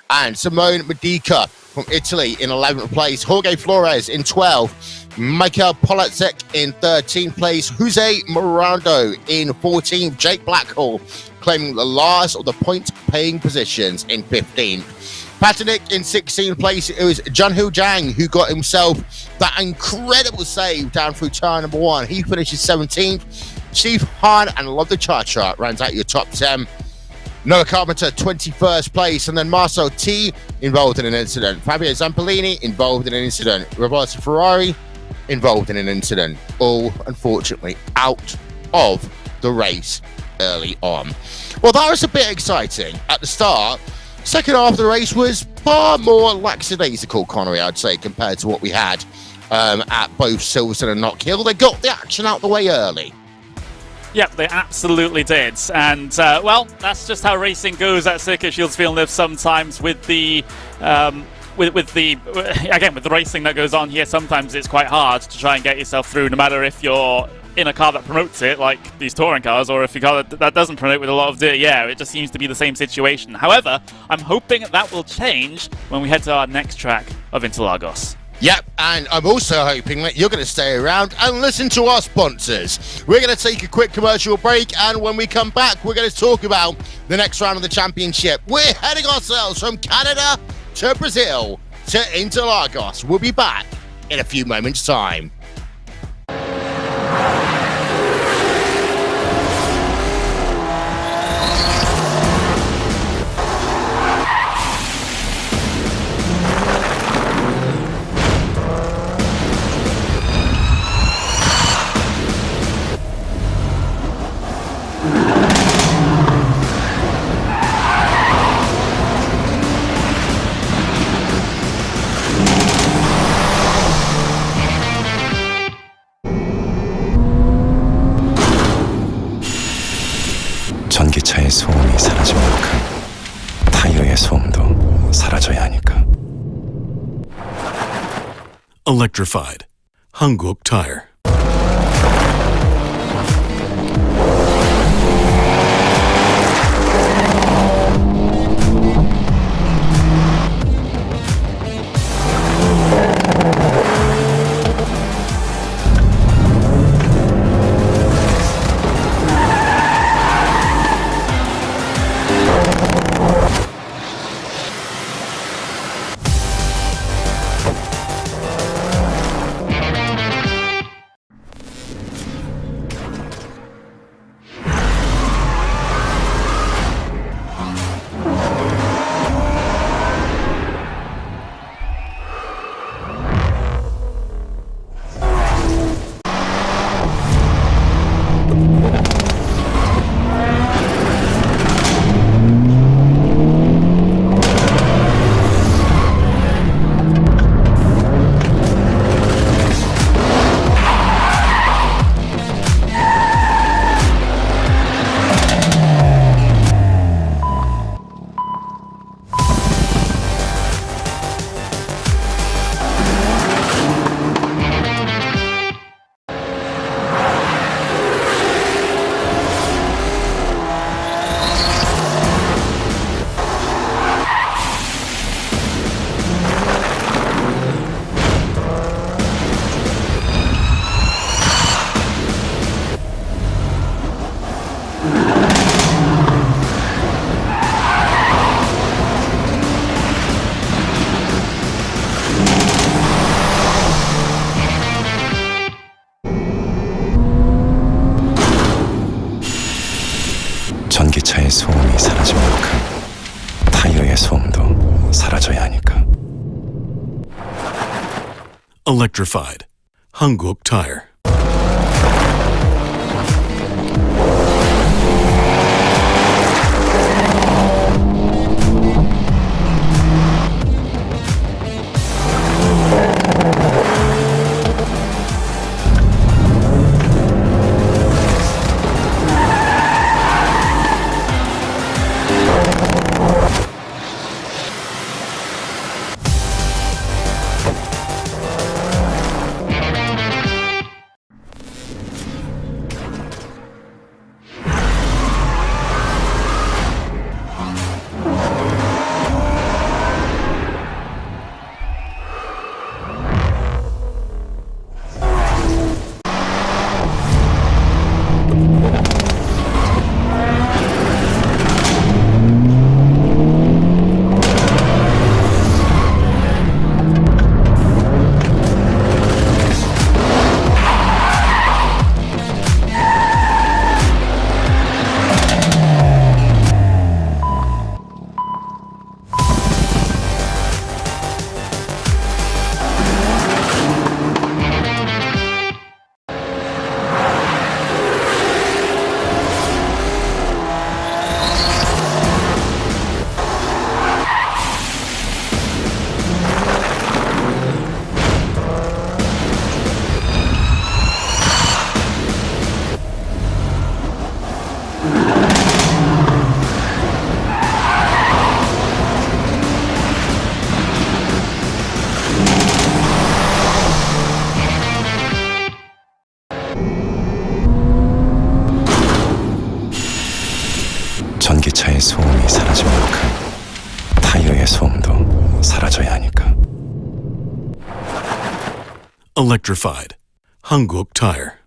And Simone Modica from Italy in 11th place, Jorge Flores in 12th, Michael Polacek in 13th place, Jose Morando in 14th, Jake Blackhall claiming the last of the point-paying positions in 15th. Patinick in 16th place. It was Junho Jang who got himself that incredible save down through turn number 1. He finishes 17th. Chief Han and Love the Chart rounds out your top 10. Noah Carpenter, 21st place. And then Marcel T involved in an incident. Fabio Zampolini involved in an incident. Roberto Ferrari involved in an incident. All, unfortunately, out of the race early on. Well, that was a bit exciting at the start. Second half of the race was far more lackadaisical, Connery, I'd say, compared to what we had at both Silverstone and Knockhill. They got the action out the way early.
Yep, they absolutely did. And, well, that's just how racing goes at Circuit Shields Villeneuve sometimes with the... with the racing that goes on here. Sometimes it's quite hard to try and get yourself through, no matter if you're in a car that promotes it, like these touring cars, or if your car that doesn't promote with a lot of dirty air. It just seems to be the same situation. However, I'm hoping that will change when we head to our next track of Interlagos.
Yep, and I'm also hoping that you're going to stay around and listen to our sponsors. We're going to take a quick commercial break, and when we come back, we're going to talk about the next round of the championship. We're heading ourselves from Canada to Brazil to Interlagos. We'll be back in a few moments' time.
전기차의 소음이 사라진 만큼 타이어의 소음도 사라져야 하니까.
Electrified. Hanguk Tire.
소음이 사라진 만큼 타이어의 소음도 사라져야 하니까.
Electrified. Hyundai Tire.
전기차의 소음이 사라진 만큼 타이어의 소음도 사라져야 하니까.
Electrified. Hyundai Tire.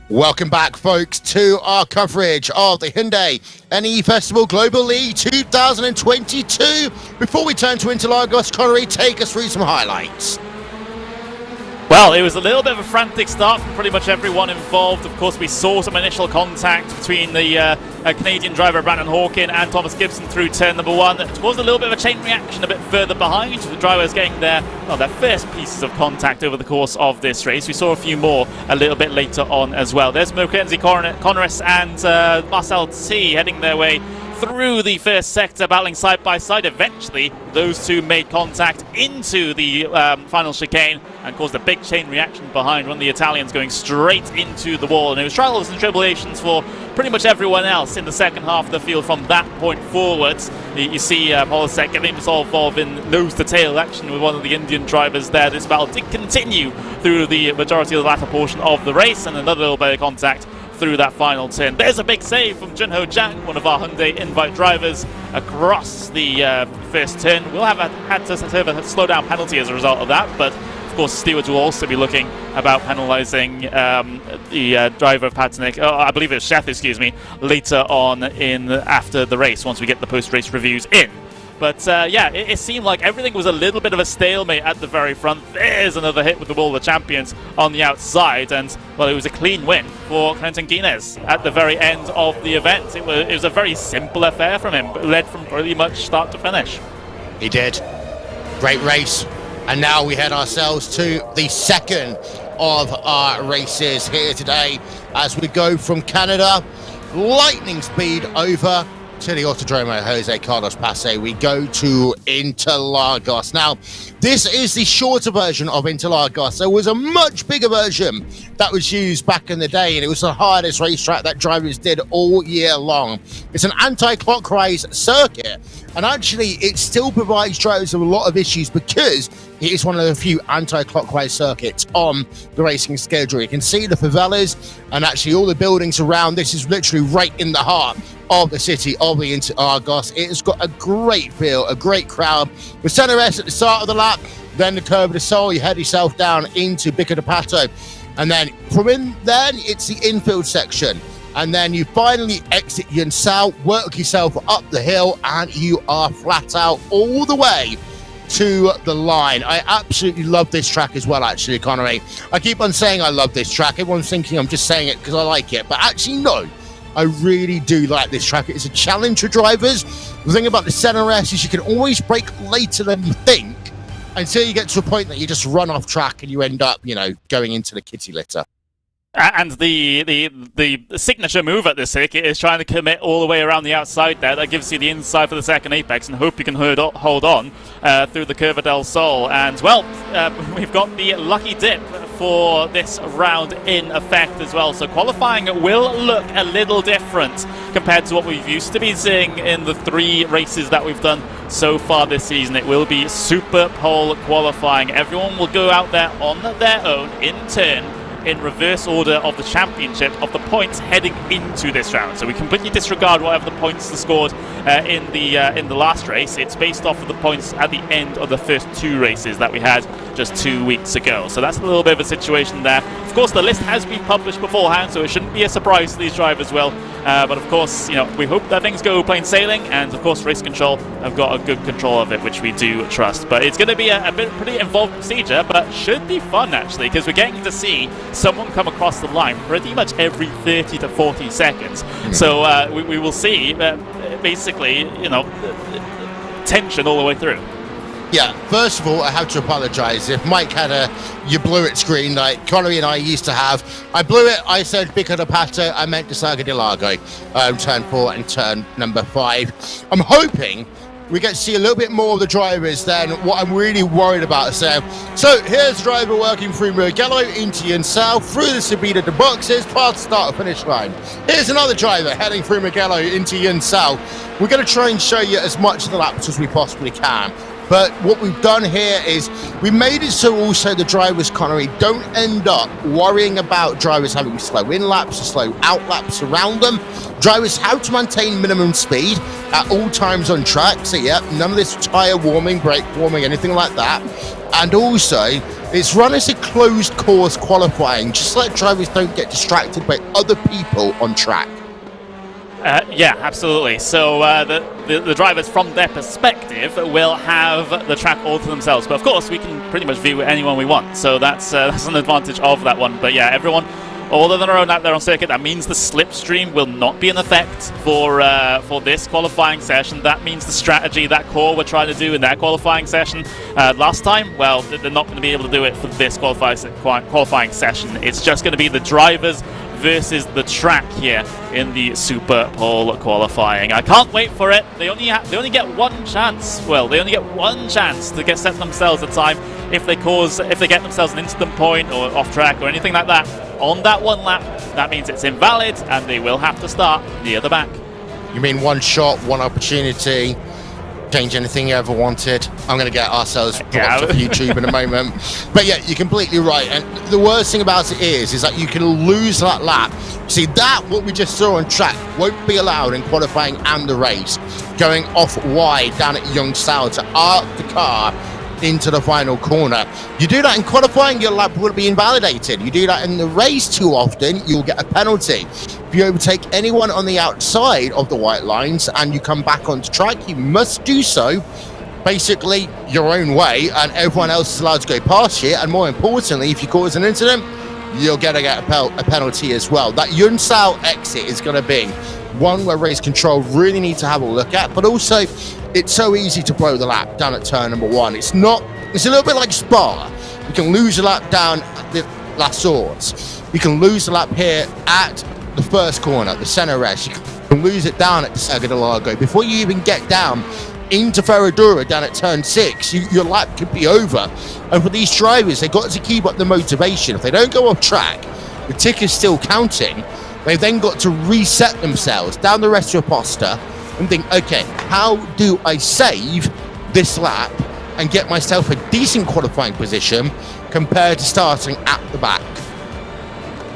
Welcome back, folks, to our coverage of the Hyundai N Festival Global League 2022. Before we turn to Interlagos, Connery, take us through some highlights.
Well, it was a little bit of a frantic start from pretty much everyone involved. Of course, we saw some initial contact between the Canadian driver Brandon Hawkin and Thomas Gibson through turn number one. It was a little bit of a chain reaction a bit further behind. The drivers getting their first pieces of contact over the course of this race. We saw a few more a little bit later on as well. There's Mackenzie Conneris and Marcel T heading their way through the first sector, battling side by side. Eventually, those two made contact into the final chicane and caused a big chain reaction behind, one of the Italians going straight into the wall. And it was trials and tribulations for pretty much everyone else in the second half of the field from that point forwards. You see Polisek getting himself involved in nose-to-tail action with one of the Indian drivers there. This battle did continue through the majority of the latter portion of the race, and another little bit of contact through that final turn. There's a big save from Junho Jang, one of our Hyundai Invite drivers, across the first turn. We'll have had to serve a slowdown penalty as a result of that, but of course stewards will also be looking about penalising the driver of Patinick, I believe it's Sheth, excuse me, later on after the race, once we get the post-race reviews in. But yeah, it seemed like everything was a little bit of a stalemate at the very front. There's another hit with the Wall of the Champions on the outside, and well, it was a clean win for Clinton Guinness at the very end of the event. It was a very simple affair from him, but led from pretty much start to finish.
He did. Great race. And now we head ourselves to the second of our races here today as we go from Canada, lightning speed over to the Autodromo Jose Carlos Pace. We go to Interlagos. Now, this is the shorter version of Interlagos. There was a much bigger version that was used back in the day, and it was the hardest racetrack that drivers did all year long. It's an anti-clockwise circuit, and actually it still provides drivers with a lot of issues because it is one of the few anti-clockwise circuits on the racing schedule. You can see the favelas and actually all the buildings around. This is literally right in the heart of the city of the Interlagos. It has got a great feel, a great crowd. The center S at the start of the lap, then the Curva del Sol. You head yourself down into Pico de Pato, and then from in then it's the infield section. And then you finally exit Yunsao, work yourself up the hill, and you are flat out all the way to the line. I absolutely love this track as well, actually, Connery. I keep on saying I love this track. Everyone's thinking I'm just saying it because I like it. But actually, no, I really do like this track. It's a challenge for drivers. The thing about the Center S is you can always brake later than you think until you get to a point that you just run off track and you end up, going into the kitty litter.
And the signature move at this circuit is trying to commit all the way around the outside there. That gives you the inside for the second apex and hope you can hold on through the Curva del Sol. And, well, we've got the lucky dip for this round in effect as well. So qualifying will look a little different compared to what we've used to be seeing in the 3 races that we've done so far this season. It will be super pole qualifying. Everyone will go out there on their own in turn, in reverse order of the championship of the points heading into this round. So we completely disregard whatever the points are scored in the last race. It's based off of the points at the end of the first 2 races that we had just 2 weeks ago. So that's a little bit of a situation there. Of course, the list has been published beforehand, so it shouldn't be a surprise to these drivers. Well, but of course, we hope that things go plain sailing, and of course, Race Control have got a good control of it, which we do trust. But it's going to be a pretty involved procedure, but should be fun actually, because we're getting to see someone come across the line pretty much every 30 to 40 seconds. So we will see basically, tension all the way through.
Yeah, first of all, I have to apologise. If Mike had you blew it screen like Connery and I used to have, I blew it. I said Pico de Pato, I meant Saga de Lago, turn 4 and turn number 5. I'm hoping we get to see a little bit more of the drivers than what I'm really worried about. So here's the driver working through Mugello into Yunsao, through the Subida to boxes, past the start and finish line. Here's another driver heading through Mugello into Yunsao. We're going to try and show you as much of the laps as we possibly can. But what we've done here is we made it so also the drivers, Connery, don't end up worrying about drivers having slow in laps or slow out laps around them. Drivers have to maintain minimum speed at all times on track. So yeah, none of this tyre warming, brake warming, anything like that. And also, it's run as a closed course qualifying, just like drivers don't get distracted by other people on track.
Yeah, absolutely. So the drivers, from their perspective, will have the track all to themselves. But of course, we can pretty much view anyone we want. So that's an advantage of that one. But yeah, everyone, all of them are out there on circuit. That means the slipstream will not be in effect for this qualifying session. That means the strategy, that core we're trying to do in that qualifying session last time, well, they're not going to be able to do it for this qualifying session. It's just going to be the drivers versus the track here in the Super Pole qualifying. I can't wait for it. They only get one chance. Well, they only get one chance to set themselves a time if they get themselves an instant point or off track or anything like that on that one lap. That means it's invalid and they will have to start near the back.
You mean one shot, one opportunity, change anything you ever wanted? I'm going to get ourselves blocked off YouTube in a moment. But yeah, you're completely right. And the worst thing about it is that you can lose that lap. See, that, what we just saw on track, won't be allowed in qualifying and the race. Going off wide down at Yunsao to arc the car into the final corner. You do that in qualifying, your lap will be invalidated. You do that in the race too often, you'll get a penalty. If you overtake anyone on the outside of the white lines and you come back onto track, you must do so basically your own way, and everyone else is allowed to go past you. And more importantly, if you cause an incident, you're going to get a penalty as well. That Yunsao exit is going to be one where Race Control really need to have a look at, but also it's so easy to blow the lap down at turn number 1. It's a little bit like Spa. You can lose a lap down at the La Source. You can lose the lap here at the first corner, the center S. You can lose it down at the Saga de Lago. Before you even get down into Ferradura down at turn 6, your lap could be over. And for these drivers, they've got to keep up the motivation. If they don't go off track, the tick is still counting. They've then got to reset themselves down the rest of your poster and think, okay, how do I save this lap and get myself a decent qualifying position compared to starting at the back.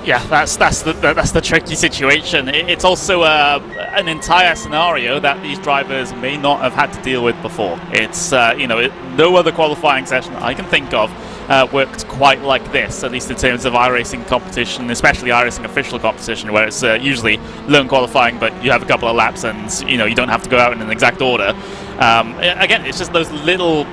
Yeah, that's the tricky situation. It's also an entire scenario that these drivers may not have had to deal with before. It's no other qualifying session I can think of worked quite like this, at least in terms of iRacing competition, especially iRacing official competition, where it's usually lone qualifying, but you have a couple of laps and you don't have to go out in an exact order. Again, it's just those little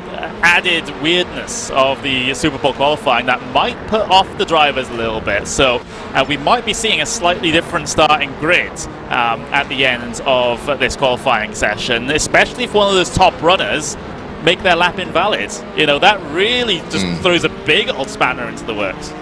added weirdness of the Super Bowl qualifying that might put off the drivers a little bit. So we might be seeing a slightly different starting grid at the end of this qualifying session, especially if one of those top runners make their lap invalid. That really just throws a big old spanner into the works.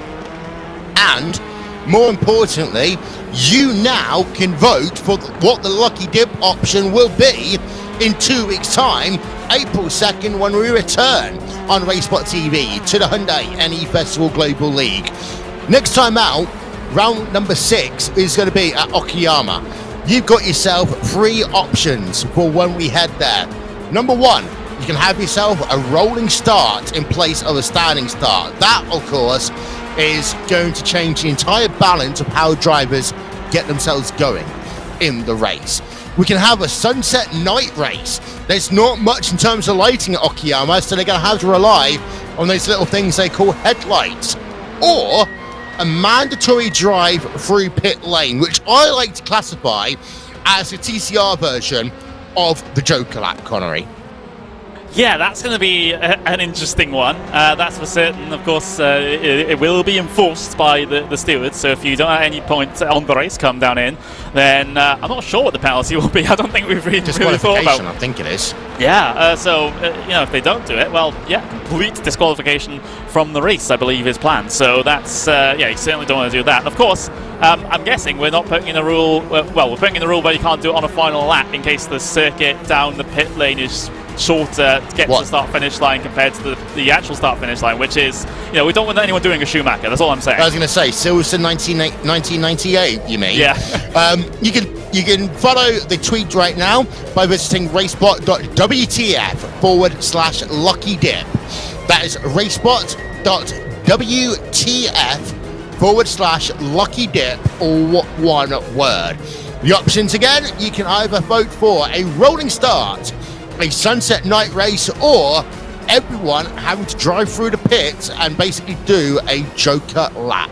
And more importantly, you now can vote for what the lucky dip option will be in 2 weeks' time, April 2nd, when we return on RaceSpotTV to the Hyundai N Festival Global League. Next time out, round number 6 is going to be at Okayama. You've got yourself 3 options for when we head there. Number 1, you can have yourself a rolling start in place of a standing start. That, of course, is going to change the entire balance of how drivers get themselves going in the race. We can have a sunset night race. There's not much in terms of lighting at Okayama, so they're going to have to rely on those little things they call headlights. Or a mandatory drive through pit lane, which I like to classify as the TCR version of the Joker lap, Connery.
Yeah, that's going to be an interesting one. That's for certain. Of course, it will be enforced by the stewards. So if you don't at any point on the race come down in, then I'm not sure what the penalty will be. I don't think we've really thought about.
I think it is.
Yeah. If they don't do it, well, yeah, complete disqualification from the race, I believe, is planned. So that's you certainly don't want to do that. Of course, I'm guessing we're not putting in a rule. We're putting in the rule where you can't do it on a final lap in case the circuit down the pit lane is shorter to get to the start-finish line compared to the actual start-finish line, which is, we don't want anyone doing a Schumacher. That's all I'm saying.
I was going to say, Silverstone 1998, you mean?
Yeah.
You can follow the tweet right now by visiting racespot.wtf/lucky dip. That is racespot.wtf/lucky dip, all one word. The options again, you can either vote for a rolling start, a sunset night race, or everyone having to drive through the pits and basically do a Joker lap.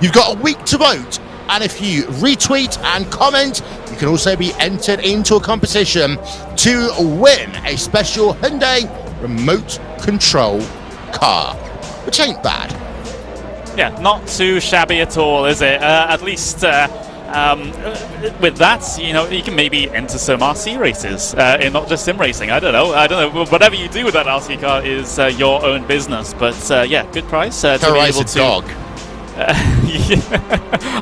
You've got a week to vote, and if you retweet and comment, you can also be entered into a competition to win a special Hyundai remote control car, which ain't bad.
Yeah, not too shabby at all, is it? At least with that, you can maybe enter some RC races, and not just sim racing. I don't know. Whatever you do with that RC car is your own business. But yeah, good price to be able to.
Dog.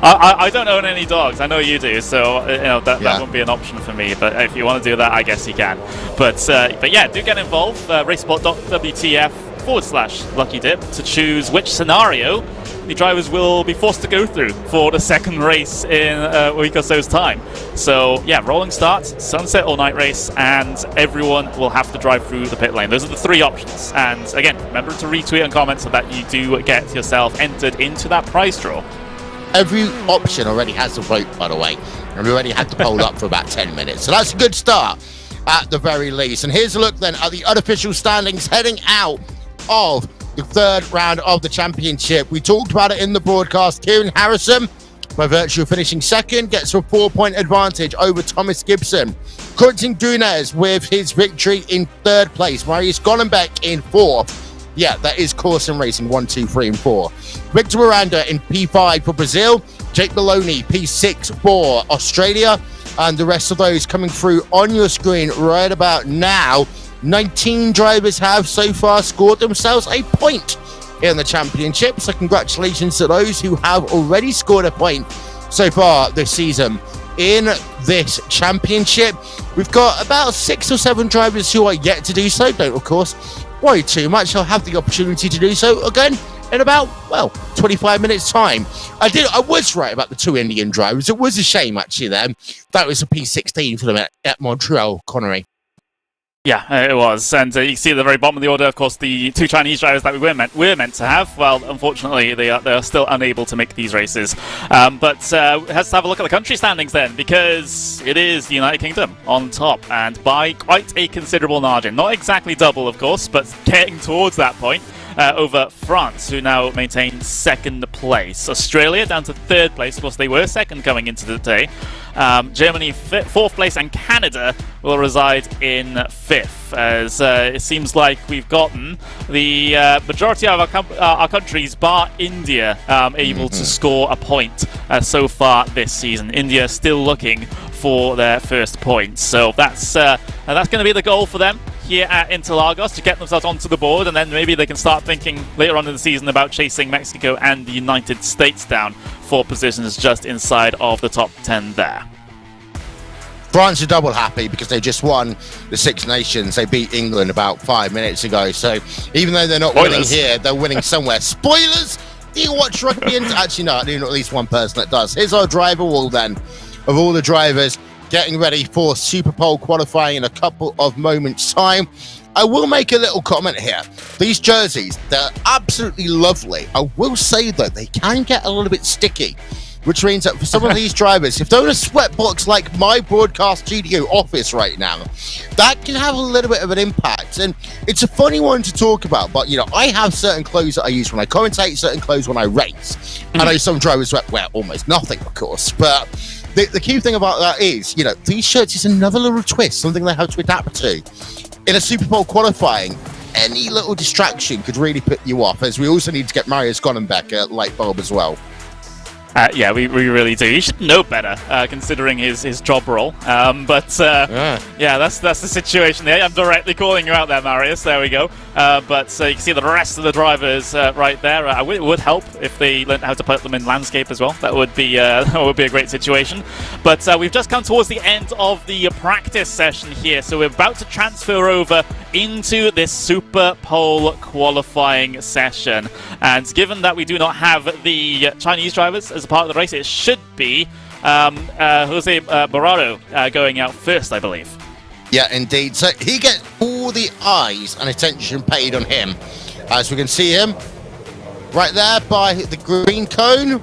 I don't own any dogs. I know you do, so that won't be an option for me. But if you want to do that, I guess you can. But yeah, do get involved. RaceSpot.wtf/lucky dip to choose which scenario the drivers will be forced to go through for the second race in a week or so's time. So yeah, rolling starts, sunset or night race, and everyone will have to drive through the pit lane. Those are the 3 options. And again, remember to retweet and comment so that you do get yourself entered into that prize draw.
Every option already has a vote, by the way, and we already had the poll up for about 10 minutes. So that's a good start at the very least. And here's a look then at the unofficial standings heading out of the 3rd round of the championship. We talked about it in the broadcast. Kieran Harrison, by virtue of finishing 2nd, gets a 4-point advantage over Thomas Gibson. Quentin Dunez with his victory in 3rd place. Marius Golombek in 4th. Yeah, that is Corson Racing 1, 2, 3, and 4. Victor Miranda in P5 for Brazil. Jake Maloney P6 for Australia. And the rest of those coming through on your screen right about now. 19 drivers have so far scored themselves a point in the championship. So congratulations to those who have already scored a point so far this season in this championship. We've got about 6 or 7 drivers who are yet to do so. Don't, of course, worry too much. I'll have the opportunity to do so again in about, 25 minutes time. I was right about the 2 Indian drivers. It was a shame, actually, then. That was a P16 for them at Montreal, Connery.
Yeah, it was, and you see at the very bottom of the order, of course, the two Chinese drivers that we were meant to have. Well, unfortunately, they are still unable to make these races. But let's have a look at the country standings then, because it is the United Kingdom on top, and by quite a considerable margin. Not exactly double, of course, but getting towards that point. Over France, who now maintain second place. Australia down to third place. Of course, they were second coming into the day. Germany fourth place, and Canada will reside in fifth, as it seems like we've gotten the majority of our countries, bar India, able to score a point so far this season. India still looking for their first point, so that's going to be the goal for them here at Interlagos, to get themselves onto the board, and then maybe they can start thinking later on in the season about chasing Mexico and the United States down for positions just inside of the top 10 there.
France are double happy because they just won the Six Nations. They beat England about 5 minutes ago. So even though they're not winning here, they're winning somewhere. Spoilers! Do you watch rugby? Actually, no, I know at least one person that does. Here's our driver wall then, of all the drivers getting ready for Super Pole qualifying in a couple of moments' time. I will make a little comment here. These jerseys, they're absolutely lovely. I will say, though, they can get a little bit sticky, which means that for some of these drivers, if they're in a sweatbox like my broadcast studio office right now, that can have a little bit of an impact. And it's a funny one to talk about, but, you know, I have certain clothes that I use when I commentate, certain clothes when I race. I know some drivers wear almost nothing, of course, but the key thing about that is, you know, these shirts is another little twist, something they have to adapt to. In a Super Bowl qualifying, any little distraction could really put you off, as we also need to get Marius Gonnenbeck a light bulb as well.
Yeah, we really do. He should know better, considering his job role. Yeah, that's the situation there. I'm directly calling you out there, Marius. There we go. But you can see the rest of the drivers right there. It would help if they learned how to put them in landscape as well. That would be a great situation. But we've just come towards the end of the practice session here, so we're about to transfer over into this Super Pole qualifying session. And given that we do not have the Chinese drivers as a part of the race, it should be Jose Barrado going out first, I believe.
Yeah, indeed. So he gets all the eyes and attention paid on him. As we can see him right there by the green cone.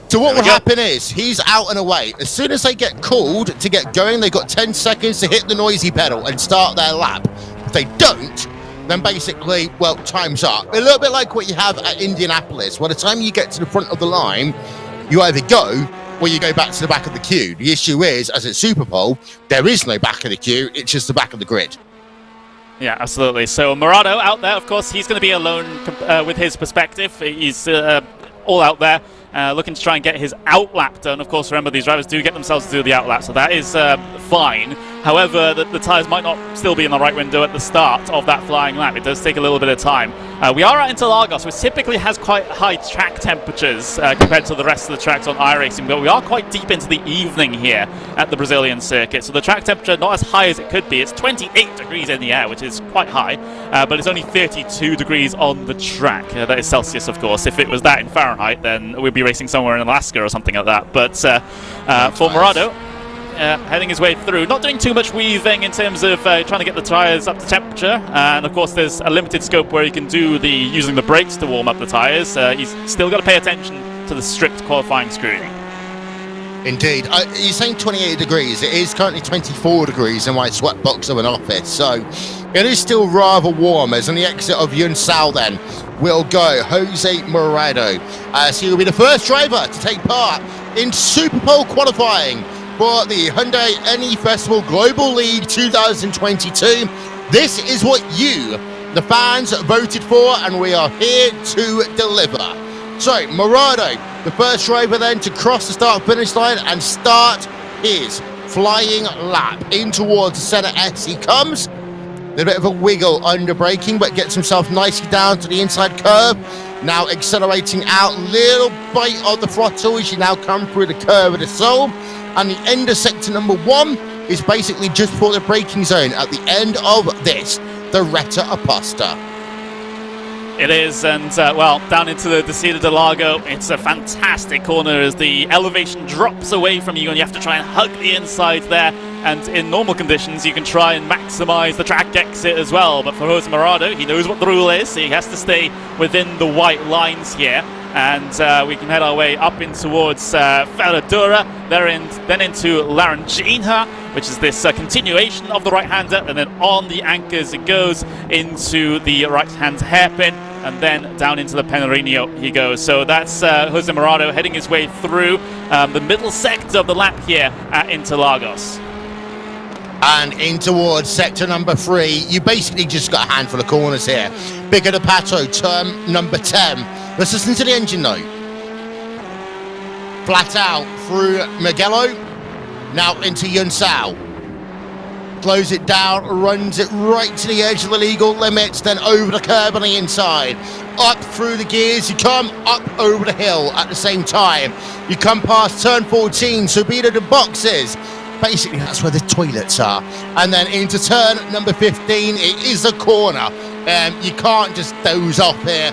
So what will happen is he's out and away. As soon as they get called to get going, they've got 10 seconds to hit the noisy pedal and start their lap. If they don't, then basically, well, time's up. A little bit like what you have at Indianapolis. By the time you get to the front of the line, you either go or you go back to the back of the queue. The issue is, as at Super Bowl, there is no back of the queue, it's just the back of the grid.
Yeah, absolutely. So Morado out there, of course, he's going to be alone with his perspective. He's all out there. Looking to try and get his outlap done. Of course, remember, these drivers do get themselves to do the outlap, so that is fine. However, the tyres might not still be in the right window at the start of that flying lap. It does take a little bit of time. We are at Interlagos, which typically has quite high track temperatures compared to the rest of the tracks on iRacing, but we are quite deep into the evening here at the Brazilian circuit, so the track temperature not as high as it could be. It's 28 degrees in the air, which is quite high, but it's only 32 degrees on the track. That is Celsius, of course. If it was that in Fahrenheit, then we'd be racing somewhere in Alaska or something like that. But for Morado, heading his way through, not doing too much weaving in terms of trying to get the tyres up to temperature, and of course there's a limited scope where you can do using the brakes to warm up the tyres. He's still got to pay attention to the strict qualifying scrutiny.
Indeed. You're saying 28 degrees. It is currently 24 degrees in my sweatbox of an office, so it is still rather warm. As on the exit of Yun Sao then will go Jose Morado. So he'll be the first driver to take part in Super Pole qualifying for the Hyundai N Festival Global League 2022. This is what you, the fans, voted for, and we are here to deliver. So, Morado, the first driver then to cross the start-finish line and start his flying lap in towards the Senna S. He comes, a little bit of a wiggle under braking, but gets himself nicely down to the inside curve. Now accelerating out, little bite of the throttle as you now come through the curve of the Sol. And the end of sector number 1 is basically just for the braking zone at the end of this, the Reta Aposta.
It is, and well, down into the Descida del Lago, it's a fantastic corner as the elevation drops away from you and you have to try and hug the inside there. and in normal conditions you can try and maximize the track exit as well, but for Jose Morado, he knows what the rule is, so he has to stay within the white lines here. And we can head our way up in towards Ferradura, then into Laranjinha, which is this continuation of the right-hander, and then on the anchors it goes into the right-hand hairpin, and then down into the Penarino he goes. So that's Jose Morado heading his way through the middle sector of the lap here at Interlagos.
And in towards sector number 3, you basically just got a handful of corners here. Big de Pato, turn number 10. Let's listen to the engine note. Flat out through Mugello, now into Yunsao. Slows it down, runs it right to the edge of the legal limits, then over the curb on the inside. Up through the gears, you come up over the hill at the same time. You come past turn 14, Subida de boxes. Basically, that's where the toilets are. And then into turn number 15, it is a corner. You can't just doze off here.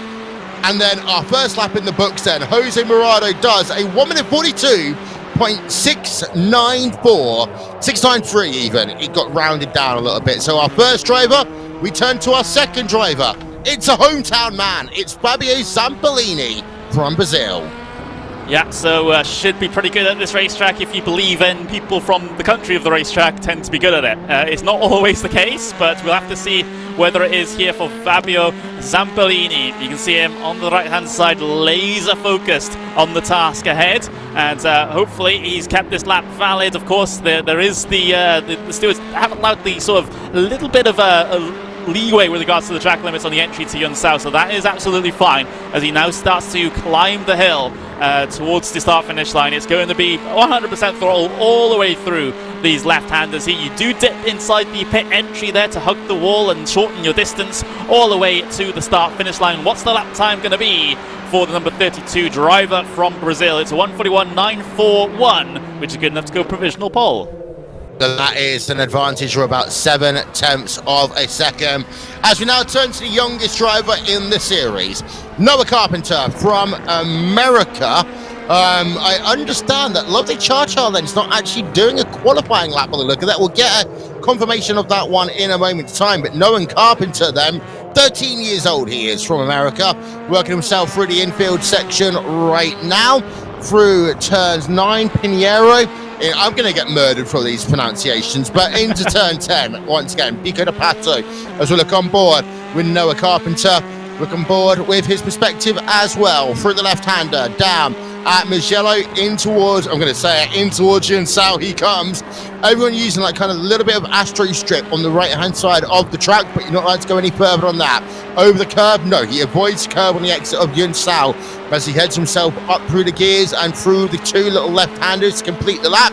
And then our first lap in the books then, Jose Morado does a 1 minute 42.694, 693 even. It got rounded down a little bit. So our first driver, we turn to our second driver. It's a hometown man. It's Fabio Zampolini from Brazil.
Yeah, so should be pretty good at this racetrack if you believe in people from the country of the racetrack tend to be good at it. It's not always the case, but we'll have to see whether it is here for Fabio Zampolini. You can see him on the right-hand side, laser focused on the task ahead, and hopefully he's kept this lap valid. Of course, there is the stewards haven't allowed the sort of little bit of a leeway with regards to the track limits on the entry to Yunsao, so that is absolutely fine as he now starts to climb the hill towards the start finish line. It's going to be 100% throttle all the way through these left-handers here. You do dip inside the pit entry there to hug the wall and shorten your distance all the way to the start finish line. What's the lap time going to be for the number 32 driver from Brazil? It's a 1:41.941, which is good enough to go provisional pole.
That is an advantage of about 0.7 of a second. As we now turn to the youngest driver in the series, Noah Carpenter from America. I understand that Lovely Cha-Cha then is not actually doing a qualifying lap by the look of that. We'll get a confirmation of that one in a moment's time. But Noah Carpenter then, 13 years old he is, from America, working himself through the infield section right now, through turns 9, Pinheiro. I'm going to get murdered for these pronunciations, but into turn 10, once again, Pico de Pato, as we look on board with Noah Carpenter, look on board with his perspective as well, through the left-hander, down at Mugello, in towards Yunsao he comes. Everyone using that kind of little bit of astro strip on the right-hand side of the track, but you're not allowed to go any further on that. Over the curb, no, he avoids the curb on the exit of Yunsao as he heads himself up through the gears and through the two little left-handers to complete the lap.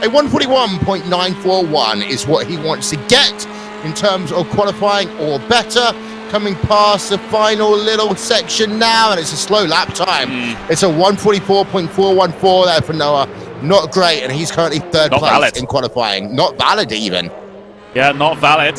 A 1:41.941 is what he wants to get in terms of qualifying or better. Coming past the final little section now, and it's a slow lap time. It's a 1:44.414 there for Noah. Not great, and he's currently third place in qualifying. Not valid even.
Yeah, not valid.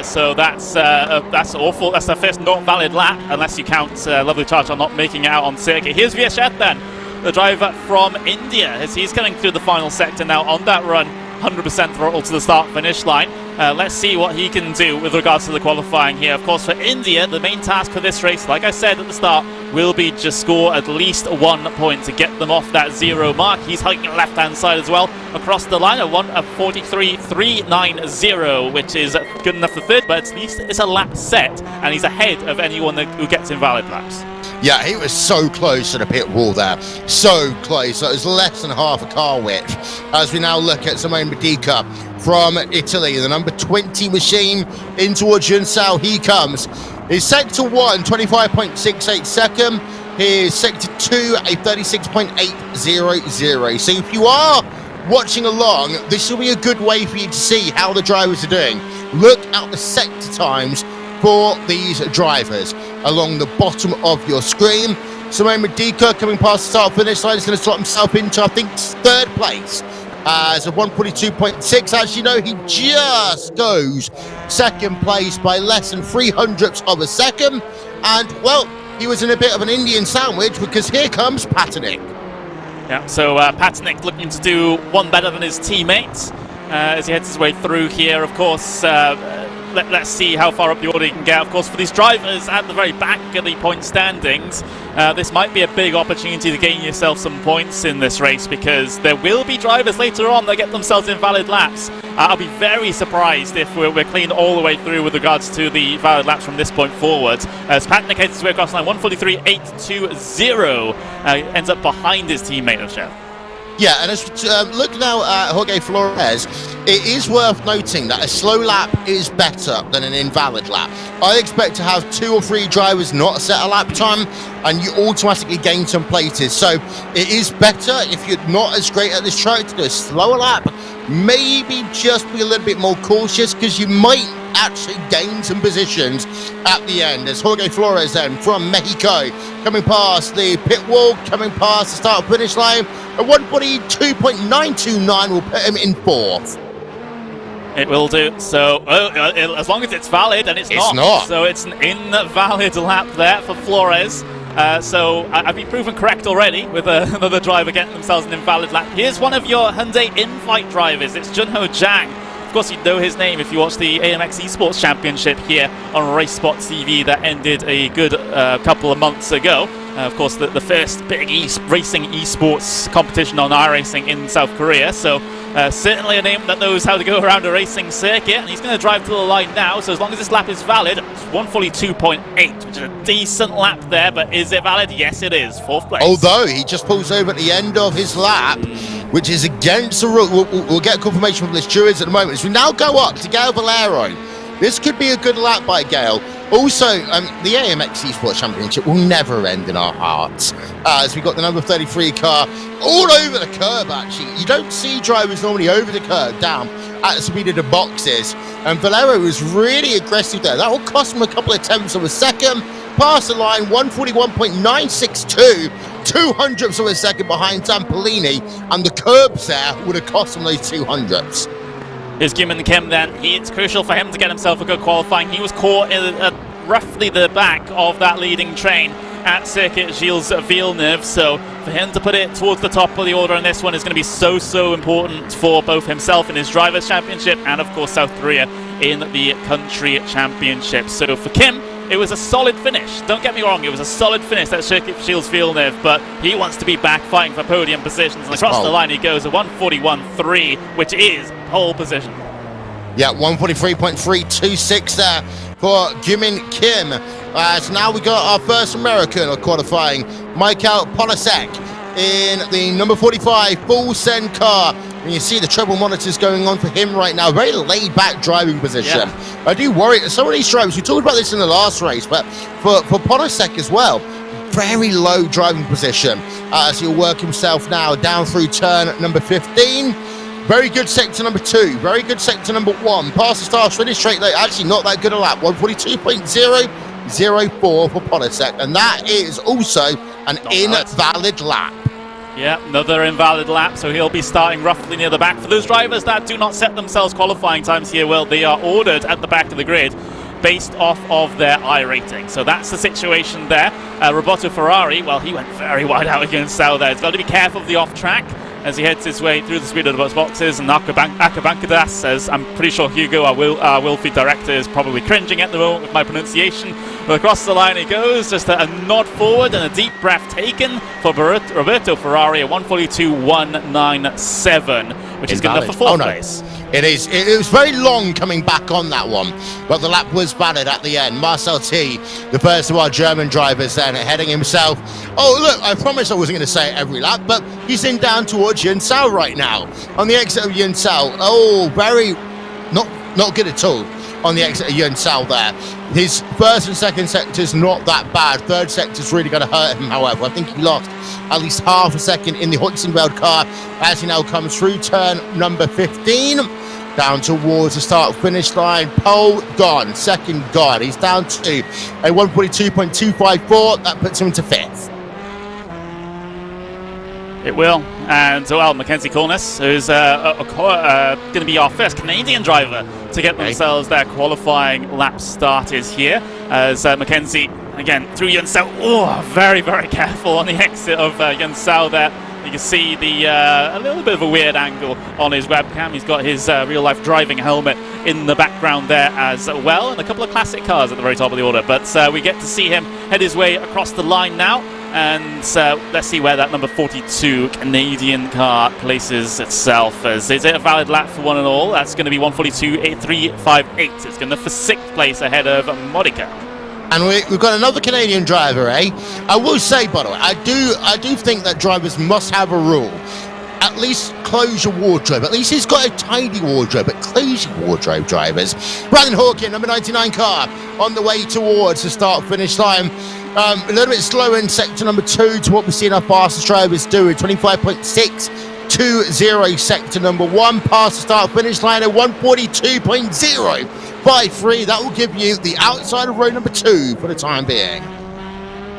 So that's awful. That's the first not valid lap, unless you count Lovely Cha-Cha not making it out on circuit. Here's Vieshet then, the driver from India, as he's coming through the final sector now on that run. 100% throttle to the start finish line. Let's see what he can do with regards to the qualifying here. Of course, for India, the main task for this race, like I said at the start, will be just score at least 1 point to get them off that 0 mark. He's hugging the left-hand side as well across the line, a 43.390, which is good enough for third, but at least it's a lap set, and he's ahead of anyone who gets invalid laps.
Yeah, he was so close to the pit wall there. So close. So it was less than half a car width. As we now look at Simone Medica from Italy, the number 20 machine in towards Yunsao. He comes. His sector 1, 25.68 second. His sector 2, a 36.800. So if you are watching along, this will be a good way for you to see how the drivers are doing. Look at the sector times for these drivers along the bottom of your screen. Simone Medica coming past the start finish line is going to slot himself into, I think, third place as a 1:42.6. As you know, he just goes second place by less than 0.03 of a second. And, well, he was in a bit of an Indian sandwich because here comes Patanik.
Yeah, so Patanik looking to do one better than his teammates. as he heads his way through here. Of course, let's see how far up the order he can get. Of course, for these drivers at the very back of the point standings, this might be a big opportunity to gain yourself some points in this race, because there will be drivers later on that get themselves invalid laps. I'll be very surprised if we're clean all the way through with regards to the valid laps from this point forward. As Patnick heads his way across the line, 1:43.820, ends up behind his teammate of Chef.
Yeah, and as look now at Jorge Flores, it is worth noting that a slow lap is better than an invalid lap. I expect to have 2 or 3 drivers not set a lap time, and you automatically gain some places. So it is better if you're not as great at this track to do a slower lap. Maybe just be a little bit more cautious, because you might actually gain some positions at the end. As Jorge Flores then from Mexico coming past the pit wall, coming past the start finish line, a 1:42.929 will put him in 4th.
It will do. So, as long as it's valid, and it's not. So it's an invalid lap there for Flores. So I've been proven correct already with another driver getting themselves an invalid lap. Here's one of your Hyundai N drivers. It's Junho Zhang. Of course, you'd know his name if you watch the AMX Esports Championship here on RaceSpotTV that ended a good couple of months ago. Of course, the first big racing esports competition on iRacing in South Korea. So certainly a name that knows how to go around a racing circuit, and he's going to drive to the line now. So as long as this lap is valid, it's 1:42.8, which is a decent lap there. But is it valid? Yes, it is. 4th place.
Although he just pulls over at the end of his lap, which is against the rule. We'll get confirmation from the stewards at the moment. As we now go up to Gail Valero. This could be a good lap by Gail. Also, the AMX Esports Championship will never end in our hearts, as we got the number 33 car all over the curb, actually. You don't see drivers normally over the curb down at the speed of the boxes, and Valero was really aggressive there. That will cost him a couple of tenths of a second. Past the line, 1:41.962, 200ths of a second behind Zampolini, and the curbs there would have cost him those 200ths.
Here's Kim Kim then. It's crucial for him to get himself a good qualifying. He was caught in roughly the back of that leading train at Circuit Gilles Villeneuve, so for him to put it towards the top of the order in this one is going to be so important for both himself in his Drivers' Championship and, of course, South Korea in the Country Championship. So for Kim, it was a solid finish. Don't get me wrong, it was a solid finish at Circuit Gilles Villeneuve, but he wants to be back fighting for podium positions, and across the line he goes, a 1:41.3, which is pole position.
Yeah, 1:43.326 there for Jimin Kim. So now we got our first American qualifying, Michael Polasek in the number 45 full send car. And you see the treble monitors going on for him right now. Very laid-back driving position. Yeah. I do worry that some of these drivers, we talked about this in the last race, but for Polasek as well, very low driving position as he'll work himself now down through turn number 15. Very good sector number 2, very good sector number 1. Past the start finish straight, actually not that good a lap. 1:42.004 for Polasek, and that is also an invalid lap.
Yeah, another invalid lap, so he'll be starting roughly near the back. For those drivers that do not set themselves qualifying times here, well, they are ordered at the back of the grid based off of their iRating. So that's the situation there. Roberto Ferrari, well, he went very wide out against Sal there. He's got to be careful of the off-track as he heads his way through the speed of the bus boxes, and Akabankadas says, I'm pretty sure Hugo, our Wilfie director, is probably cringing at the moment with my pronunciation. But across the line he goes, just a nod forward and a deep breath taken for Roberto Ferrari, a 1:42.197, which is good enough for 4th place.
It is. It was very long coming back on that one, but the lap was valid at the end. Marcel T, the first of our German drivers, then heading himself. Oh, look, I promised I wasn't going to say it every lap, but he's in down towards Yunsao right now. On the exit of Yunsao. Oh, very not good at all on the exit of Yunsao there. His first and second sector's not that bad. Third sector's really going to hurt him, however. I think he lost at least half a second in the Hutzenveld car as he now comes through turn number 15. Down towards the start finish line. Pole gone, second gone. He's down to a 1:42.254. That puts him into 5th.
It will. And well, Mackenzie Corniss, who's going to be our first Canadian driver to get themselves their qualifying lap started here. As Mackenzie, again, through Yunsao. Oh, very, very careful on the exit of Yunsao there. You can see the a little bit of a weird angle on his webcam. He's got his real-life driving helmet in the background there as well, and a couple of classic cars at the very top of the order. But we get to see him head his way across the line now, and let's see where that number 42 Canadian car places itself. Is it a valid lap for one and all? That's going to be 142.358. It's going to for 6th place ahead of Modica.
And we've got another Canadian driver, eh? I will say, by the way, I do think that drivers must have a rule. At least close your wardrobe. At least he's got a tidy wardrobe, but close your wardrobe, drivers. Brandon Hawkin, number 99 car, on the way towards the start-finish line. A little bit slower in sector number 2 to what we've seen our fastest drivers do at 25.620 sector number 1. Past the start-finish line at 142.053. That will give you the outside of row number 2 for the time being.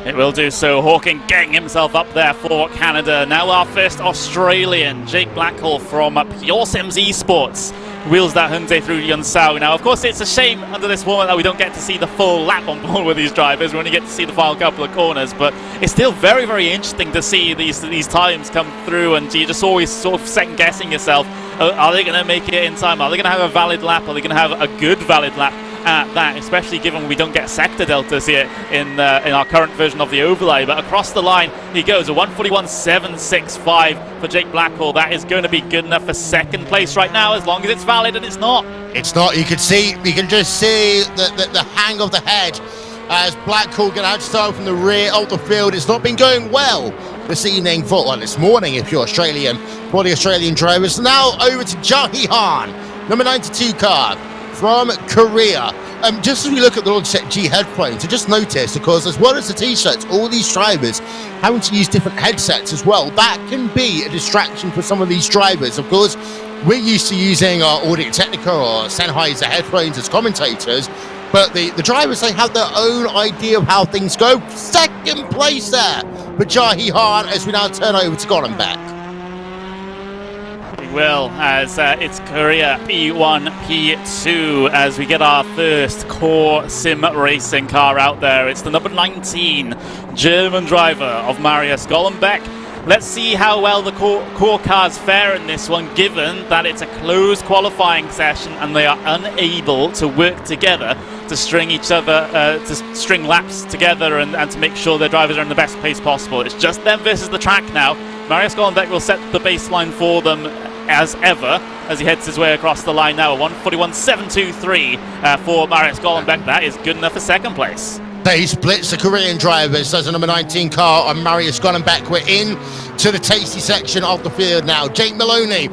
It will do so. Hawking getting himself up there for Canada. Now our first Australian, Jake Blackhall from Pure Sims Esports, wheels that Hyundai through Yunsao. Now, of course, it's a shame under this format that we don't get to see the full lap on board with these drivers. We only get to see the final couple of corners, but it's still very, very interesting to see these times come through, and you're just always sort of second-guessing yourself. Are they going to make it in time? Are they going to have a valid lap? Are they going to have a good valid lap at that, especially given we don't get sector deltas here in our current version of the overlay? But across the line he goes, a 141.765 for Jake Blackhall. That is going to be good enough for 2nd place right now, as long as it's valid, and it's not.
It's not. You can just see the hang of the head as Blackhall going to have to start from the rear of the field. It's not been going well this evening, this morning if you're Australian, for the Australian drivers. Now over to Jahi Han, number 92 car from Korea. Just as we look at the Logitech G headphones, I just noticed, because as well as the t-shirts, all these drivers having to use different headsets as well. That can be a distraction for some of these drivers. Of course, we're used to using our Audio Technica or Sennheiser headphones as commentators, but the drivers, they have their own idea of how things go. 2nd place there for Jahi Han as we now turn over to Gollenbeck.
Will, as it's Korea P1, P2, as we get our first core sim racing car out there. It's the number 19 German driver of Marius Gollenbeck. Let's see how well the core cars fare in this one, given that it's a closed qualifying session and they are unable to work together to string each other, to string laps together and to make sure their drivers are in the best place possible. It's just them versus the track now. Marius Gollenbeck will set the baseline for them as ever as he heads his way across the line now. 141.723 for Marius Gollenbeck. That is good enough for 2nd place.
He splits the Korean drivers. There's a number 19 car on Marius Gollenbeck. We're in to the tasty section of the field now. Jake Maloney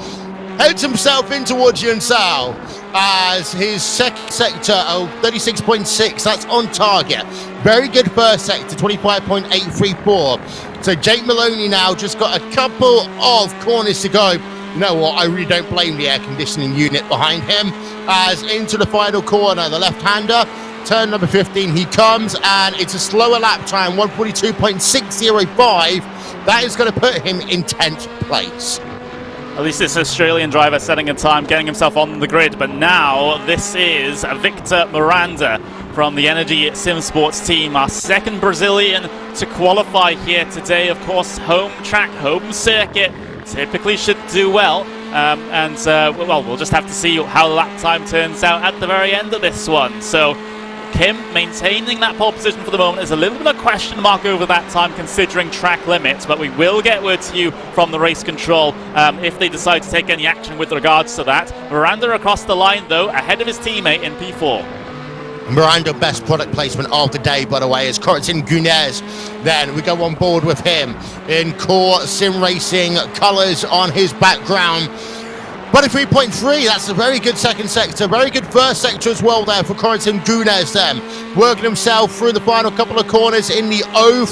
heads himself in towards Yunsao as his 2nd sector of 36.6. That's on target. Very good 1st sector, 25.834. So Jake Maloney now just got a couple of corners to go. You know what, I really don't blame the air conditioning unit behind him, as into the final corner, the left-hander, turn number 15, he comes, and it's a slower lap time, 142.605. That is going to put him in 10th place.
At least this Australian driver setting a time, getting himself on the grid, but now this is Victor Miranda from the Energy Sim Sports team, our 2nd Brazilian to qualify here today. Of course, home track, home circuit, typically should do well, well, we'll just have to see how the lap time turns out at the very end of this one. So Kim maintaining that pole position for the moment. There's a little bit of a question mark over that time considering track limits, but we will get word to you from the race control if they decide to take any action with regards to that. Miranda across the line though, ahead of his teammate in P4.
Miranda, best product placement of the day, by the way, is Corentin Gunez. Then we go on board with him in core sim racing colours on his background. 23.3, that's a very good 2nd sector, very good 1st sector as well there for Corentin Gunez then. Working himself through the final couple of corners in the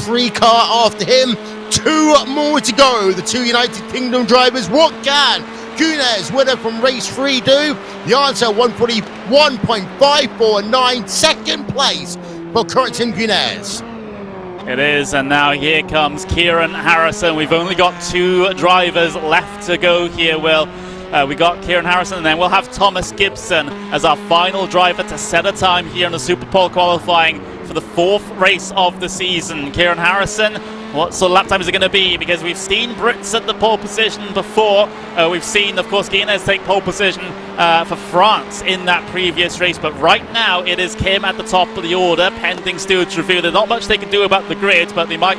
03 car after him. 2 more to go, the 2 United Kingdom drivers. What can Gunez, winner from race 3, do? The answer, 141.549, 2nd place for Corentin Gunez.
It is, and now here comes Kieran Harrison. We've only got 2 drivers left to go here, Will. We got Kieran Harrison, and then we'll have Thomas Gibson as our final driver to set a time here in the Super Pole qualifying for the 4th race of the season. Kieran Harrison What sort of lap time is it going to be? Because we've seen Brits at the pole position before. We've seen, of course, Guinness take pole position for France in that previous race. But right now, it is Kim at the top of the order, pending stewards review. There's not much they can do about the grid, but they might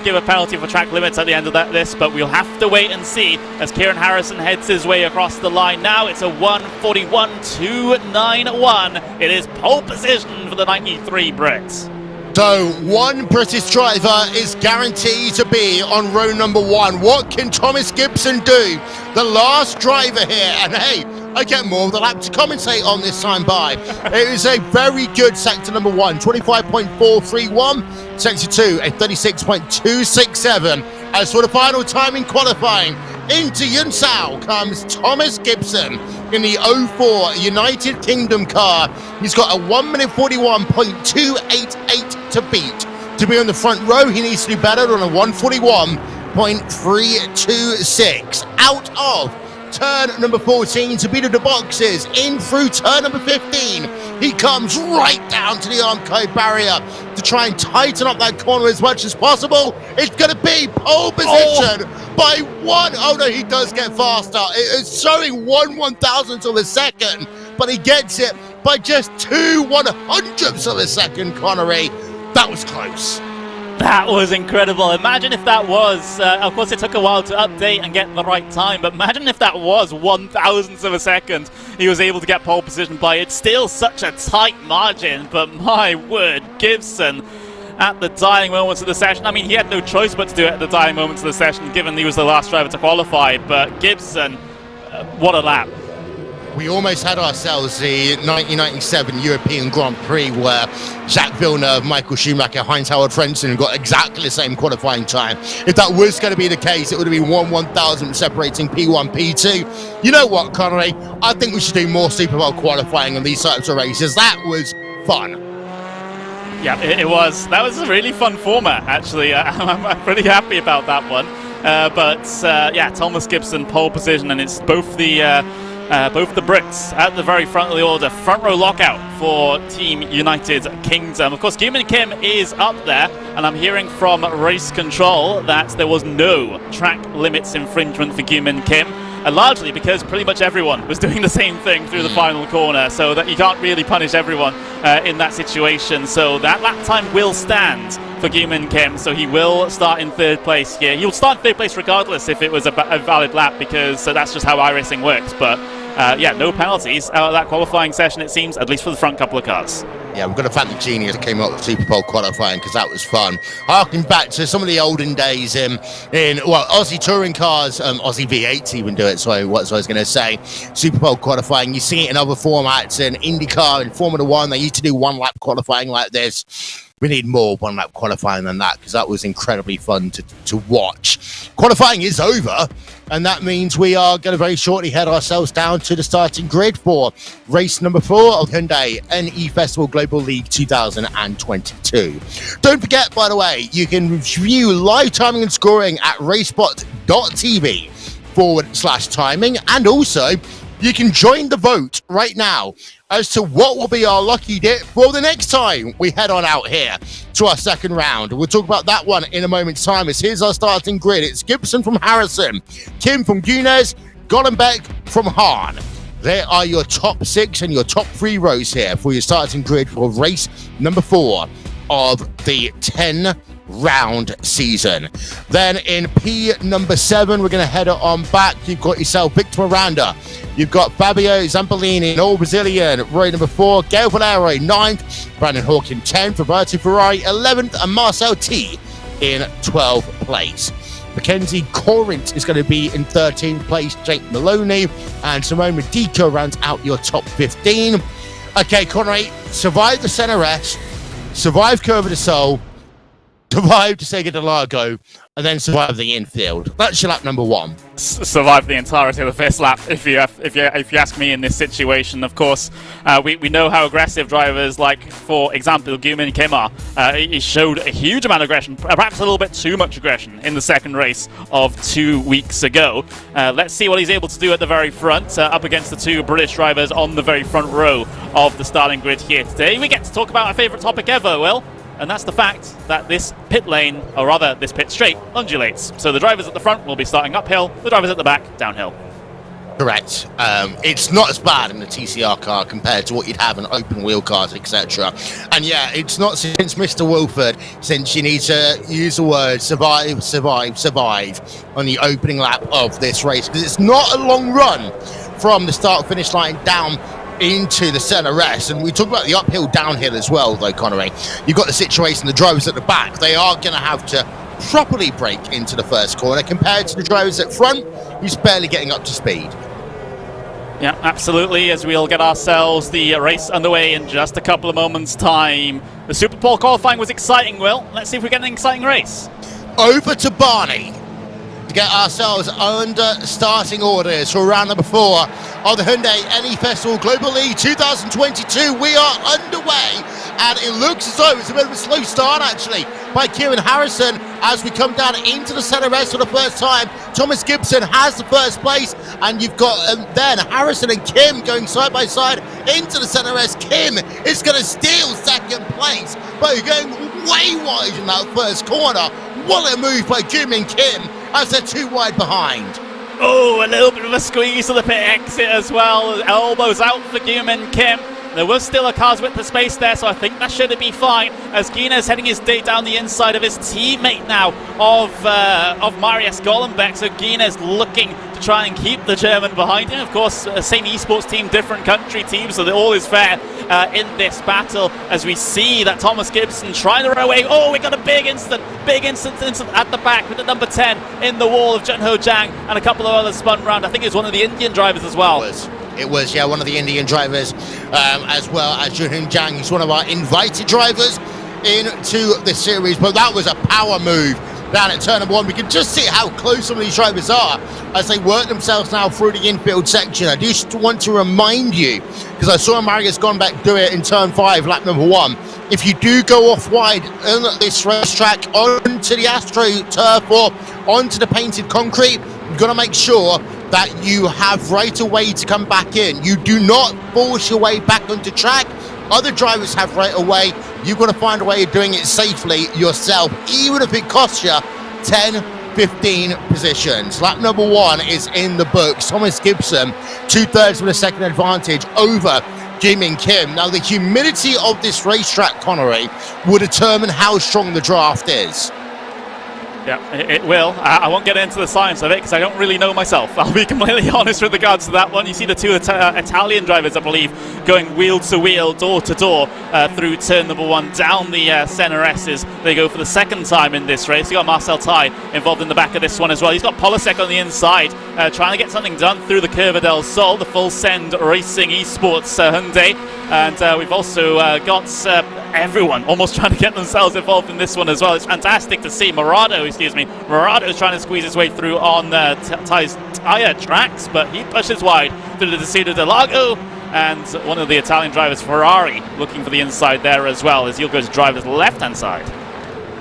give a penalty for track limits at the end of this. But we'll have to wait and see as Kieran Harrison heads his way across the line. Now it's a 1:41.291. It is pole position for the 93 Brits.
So one British driver is guaranteed to be on row number 1. What can Thomas Gibson do? The last driver here, and hey, I get more of the lap to commentate on this time by. It is a very good sector number 1, 25.431. Sector 2, a 36.267. As for the final time in qualifying, into Yunsao comes Thomas Gibson in the 04 United Kingdom car. He's got a 1:41.288 to beat. To be on the front row, he needs to do better than a 1:41.326. Out of turn number 14 to beat of the boxes, in through turn number 15. He comes right down to the arm code barrier to try and tighten up that corner as much as possible. It's going to be pole position by one. Oh no, he does get faster. It's showing 1/1000th of a second, but he gets it by just 2/100ths of a second, Connery. That was close.
That was incredible. Imagine if that was, of course it took a while to update and get the right time, but imagine if that was 1/1000th of a second he was able to get pole position by. It's still such a tight margin, but my word, Gibson at the dying moments of the session. I mean, he had no choice but to do it at the dying moments of the session, given he was the last driver to qualify, but Gibson, what a lap.
We almost had ourselves the 1997 European Grand Prix where Jacques Villeneuve, Michael Schumacher, Heinz Howard Frentzen got exactly the same qualifying time. If that was going to be the case, it would have been 1/1000 separating P1, P2. You know what, Connery? I think we should do more Super Bowl qualifying on these types of races. That was fun.
Yeah, it was. That was a really fun format, actually. I'm pretty happy about that one. Yeah, Thomas Gibson, pole position, and it's both the Brits at the very front of the order. Front row lockout for Team United Kingdom. Of course, Kim is up there, and I'm hearing from race control that there was no track limits infringement for Kim, largely because pretty much everyone was doing the same thing through the final corner, so that you can't really punish everyone in that situation. So that lap time will stand for Kim, so he will start in third place here. He'll start in third place regardless if it was a valid lap, because that's just how iRacing works. But yeah, no penalties out of that qualifying session, it seems, at least for the front couple of cars.
Yeah, we've got to thank the genius that came up with Super Bowl qualifying, because that was fun. Harking back to some of the olden days in Aussie touring cars, Aussie V8s even do it, so what I was going to say. Super Bowl qualifying, you see it in other formats, in IndyCar, in Formula One, they used to do one lap qualifying like this. We need more one lap qualifying than that, because that was incredibly fun to watch. Qualifying is over, and that means we are going to very shortly head ourselves down to the starting grid for race number 4 of Hyundai N Festival Global League 2022. Don't forget, by the way, you can view live timing and scoring at RaceSpotTV/timing, and also you can join the vote right now as to what will be our lucky dip for the next time we head on out here to our second round. We'll talk about that one in a moment's time, as here's our starting grid. It's Gibson from Harrison, Kim from Gunes, Gollenbeck from Hahn. There are your top 6 and your top 3 rows here for your starting grid for race number 4 of the 10-round season. Then in P number 7, we're going to head it on back. You've got yourself Victor Miranda. You've got Fabio Zampolini, all Brazilian, row number 4. Gail Valero, 9th. Brandon Hawkin, 10th. Roberto Ferrari, 11th. And Marcel T in 12th place. Mackenzie Corinth is going to be in 13th place. Jake Maloney and Simone Medico rounds out your top 15. Okay, Connery, survive the center rest, survive Curva de Sol, survive to Sega de Largo, and then survive the infield. That's your lap number 1.
Survive the entirety of the first lap, if you ask me in this situation. Of course, we know how aggressive drivers like, for example, Gumin Kim are. He showed a huge amount of aggression, perhaps a little bit too much aggression in the second race of 2 weeks ago. Let's see what he's able to do at the very front, up against the 2 British drivers on the very front row of the starting grid here today. We get to talk about our favourite topic ever, Will. and that's the fact that this pit lane, or rather this pit straight, undulates. So the drivers at the front will be starting uphill, the drivers at the back downhill.
Correct. It's not as bad in the TCR car compared to what you'd have in open wheel cars, etc. And yeah, it's not since Mr. Wilford, since you need to use the word survive, survive, survive on the opening lap of this race, because it's not a long run from the start-finish line down into the center rest. And we talk about the uphill downhill as well, though, Connery. You've got the situation, the drivers at the back, they are going to have to properly brake into the first corner compared to the drivers at front, who's barely getting up to speed.
Yeah, absolutely, as we'll get ourselves the race underway in just a couple of moments' time. The Super Bowl qualifying was exciting, Will. Let's see if we get an exciting race.
Over to Barney to get ourselves under starting orders for round number 4 of the Hyundai N Festival Global League 2022. We are underway, and it looks as though it's a bit of a slow start, actually, by Kieran Harrison as we come down into the center rest for the first time. Thomas Gibson has the first place, and you've got then Harrison and Kim going side by side into the center rest. Kim is going to steal second place, but going way wide in that first corner. What a move by Kim and Kim as they're too wide behind.
Oh, a little bit of a squeeze to the pit exit as well. Elbows out for Guillaume and Kim. There was still a car's width of space there, so I think that should be fine. As Guinness heading his day down the inside of his teammate now of Marius Gollenbeck. So Guinness looking to try and keep the German behind him. Of course, same esports team, different country team, so all is fair in this battle. As we see that Thomas Gibson trying to run away. Oh, we got a big incident at the back with the number 10 in the wall of Junho Zhang, and a couple of others spun round. I think it was one of the Indian drivers as well.
It was, yeah, one of the Indian drivers, as well as Junho Zhang. He's one of our invited drivers into the series, but that was a power move down at turn number 1. We can just see how close some of these drivers are as they work themselves now through the infield section. I do just want to remind you, because I saw Marius Gollenbeck do it in turn 5, lap number 1. If you do go off wide on this racetrack onto the Astro turf or onto the painted concrete, you've got to make sure that you have right of way to come back in. You do not force your way back onto track. Other drivers have right of way. You've got to find a way of doing it safely yourself, even if it costs you 10, 15 positions. Lap number 1 is in the books. Thomas Gibson, 2/3 with a second advantage over Jim and Kim. Now, the humidity of this racetrack, Connery, will determine how strong the draft is.
Yeah, it will. I won't get into the science of it because I don't really know myself. I'll be completely honest with regards to that one. You see the two Italian drivers, I believe, going wheel to wheel, door to door through turn number 1 down the center S's. They go for the second time in this race. You got Marcel Tai involved in the back of this one as well. He's got Polasek on the inside, trying to get something done through the Curva del Sol, the full send racing esports Hyundai. And we've also got everyone almost trying to get themselves involved in this one as well. It's fantastic to see Morado is trying to squeeze his way through on Tai's tire tracks, but he pushes wide through the Decido del Lago, and one of the Italian drivers, Ferrari, looking for the inside there as well, as he'll go to driver's left-hand side.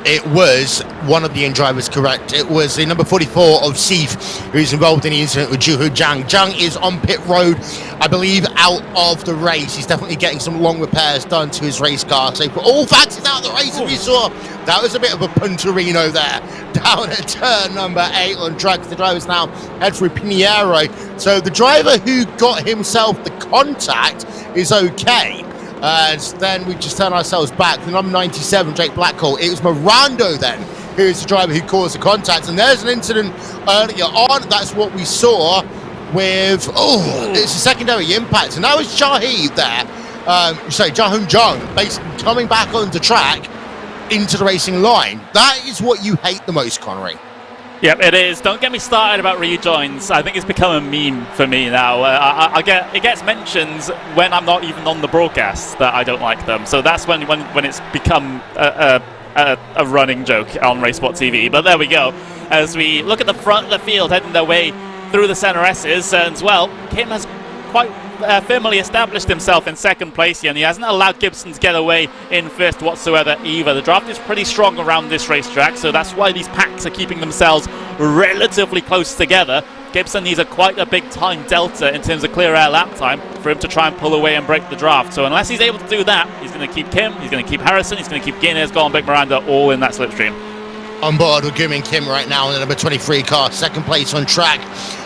It was one of the in drivers, correct. It was the number 44 of Sif who's involved in the incident with Junho Zhang. Zhang is on pit road, I believe, out of the race. He's definitely getting some long repairs done to his race car. So for all facts, he's out of the race. If you saw, that was a bit of a punterino there. Down at turn number 8 on track. The drivers now head for Pinheiro. So the driver who got himself the contact is okay. And then we just turn ourselves back. The number 97, Jake Blackhall. It was Mirando then, who is the driver who caused the contact. And there's an incident earlier on. That's what we saw with, it's a secondary impact. And that was Shahid there. Jahun Jung, basically coming back onto track into the racing line. That is what you hate the most, Connery.
Yep, it is. Don't get me started about rejoins. I think it's become a meme for me now. It gets mentioned when I'm not even on the broadcast that I don't like them. So that's when it's become a running joke on RaceSpotTV. But there we go. As we look at the front of the field, heading their way through the center S's, and well, Kim has quite firmly established himself in second place here, and he hasn't allowed Gibson to get away in first whatsoever either. The draft is pretty strong around this racetrack, so that's why these packs are keeping themselves relatively close together. Gibson needs quite a big time delta in terms of clear air lap time for him to try and pull away and break the draft. So unless he's able to do that, he's going to keep Kim, he's going to keep Harrison, he's going to keep Guinness, Golombek, Miranda all in that slipstream.
On board with Gumi and Kim right now in the number 23 car. Second place on track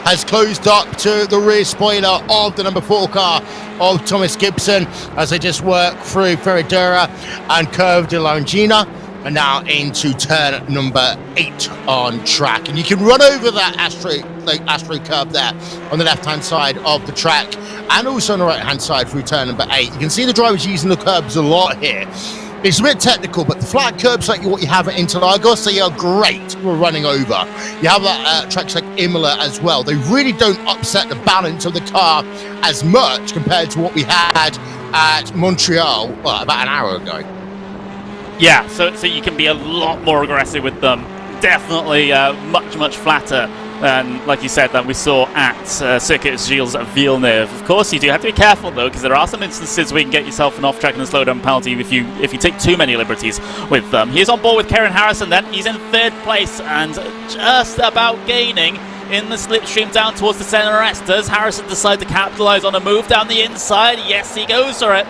has closed up to the rear spoiler of the number 4 car of Thomas Gibson as they just work through Ferradura and Curve de Longina and now into turn number 8 on track. And you can run over that Astro curve there on the left-hand side of the track and also on the right-hand side through turn number 8. You can see the drivers using the curbs a lot here. It's a bit technical, but the flat curbs like what you have at Interlagos, they are great for running over. You have that tracks like Imola as well. They really don't upset the balance of the car as much compared to what we had at Montreal about an hour ago.
Yeah, so you can be a lot more aggressive with them. Definitely much flatter than, like you said, that we saw at Circuit Gilles Villeneuve. Of course, you do have to be careful though, because there are some instances where you can get yourself an off-track and a slowdown penalty if you take too many liberties with them. He's on board with Karen Harrison. Then he's in 3rd place and just about gaining in the slipstream down towards the center rest. Does Harrison decide to capitalize on a move down the inside? Yes, he goes for it.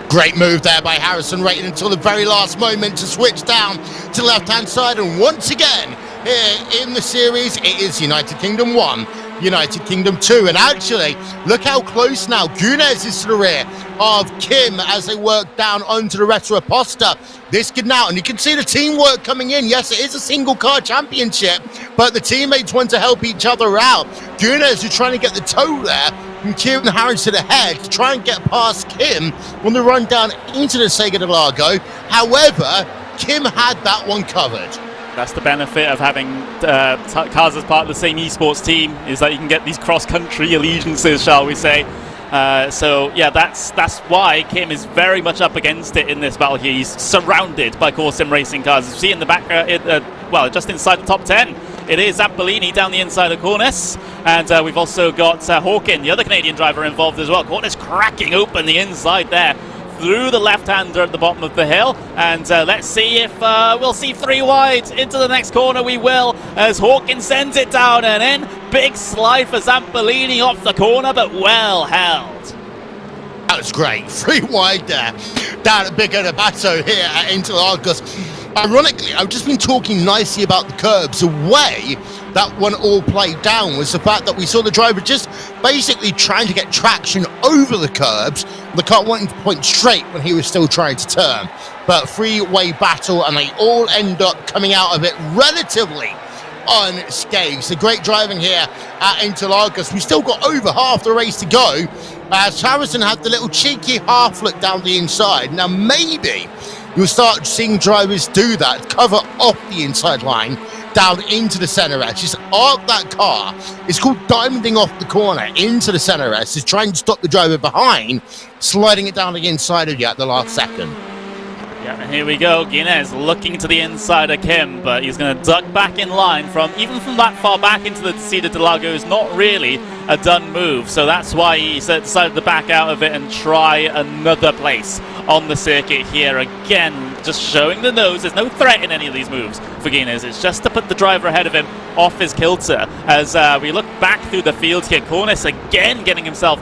Great move there by Harrison, waiting until the very last moment to switch down to the left-hand side. And once again, here in the series, it is United Kingdom 1, United Kingdom 2. And actually, look how close now Gunes is to the rear of Kim as they work down onto the Retro Aposta. This could now, and you can see the teamwork coming in. Yes, it is a single-car championship, but the teammates want to help each other out. Gunes is trying to get the toe there from Kim and Harrison ahead to try and get past Kim on the run down into the Sega de Largo. However, Kim had that one covered.
That's the benefit of having cars as part of the same esports team, is that you can get these cross-country allegiances, shall we say. So yeah, that's why Kim is very much up against it in this battle here. He's surrounded by core sim racing cars. You see in the back, well, just inside the top 10, it is Zampolini down the inside of Cornice, and we've also got Hawkin, the other Canadian driver, involved as well. Cornice cracking open the inside there through the left-hander at the bottom of the hill, and let's see if we'll see 3 wide into the next corner. We will, as Hawkins sends it down and in. Big slide for Zampolini off the corner, but well held.
That was great. 3 wide there down at Big Bato here at Interlagos. Ironically, I've just been talking nicely about the curbs. The way that one all played down was the fact that we saw the driver just basically trying to get traction over the curbs. The car wanting to point straight when he was still trying to turn. But 3-way battle, and they all end up coming out of it relatively unscathed. So great driving here at Interlagos. We still got over half the race to go, as Harrison had the little cheeky half look down the inside. Now maybe you'll start seeing drivers do that, cover off the inside line down into the center edge. Just arc that car. It's called diamonding off the corner into the center edge. Just trying to stop the driver behind, sliding it down the inside of you at the last second.
Yeah, and here we go. Guinness looking to the inside of Kim, but he's going to duck back in line from that far back into the Cedar de Lago is not really a done move. So that's why he decided to back out of it and try another place on the circuit here. Again, just showing the nose. There's no threat in any of these moves for Guinness. It's just to put the driver ahead of him off his kilter. As we look back through the field here, Cornice again getting himself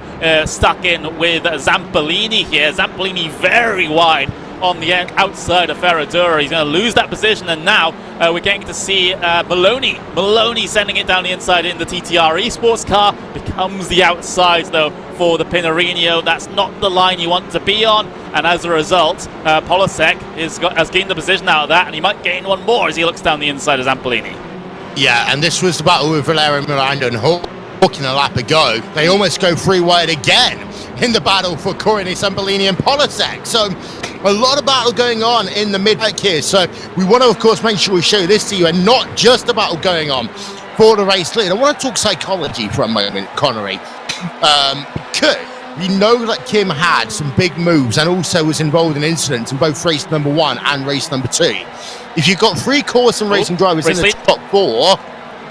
stuck in with Zampolini here. Zampolini very wide on the outside of Ferradura. He's going to lose that position, and now we're getting to see Maloney sending it down the inside in the TTR Esports car. Becomes the outside though for the Pinarino. That's not the line you want to be on, and as a result Polasek has gained the position out of that, and he might gain one more as he looks down the inside of Zampolini.
Yeah, and this was the battle with Valero Miranda and Hawking a lap ago. They almost go 3 wide again in the battle for Cornice, Zampolini and Polasek. So a lot of battle going on in the mid-pack here. So we want to, of course, make sure we show this to you, and not just a battle going on for the race lead. I want to talk psychology for a moment, Connery. Because we know that Kim had some big moves and also was involved in incidents in both race number 1 and race number 2. If you've got 3 course and racing drivers in the top 4,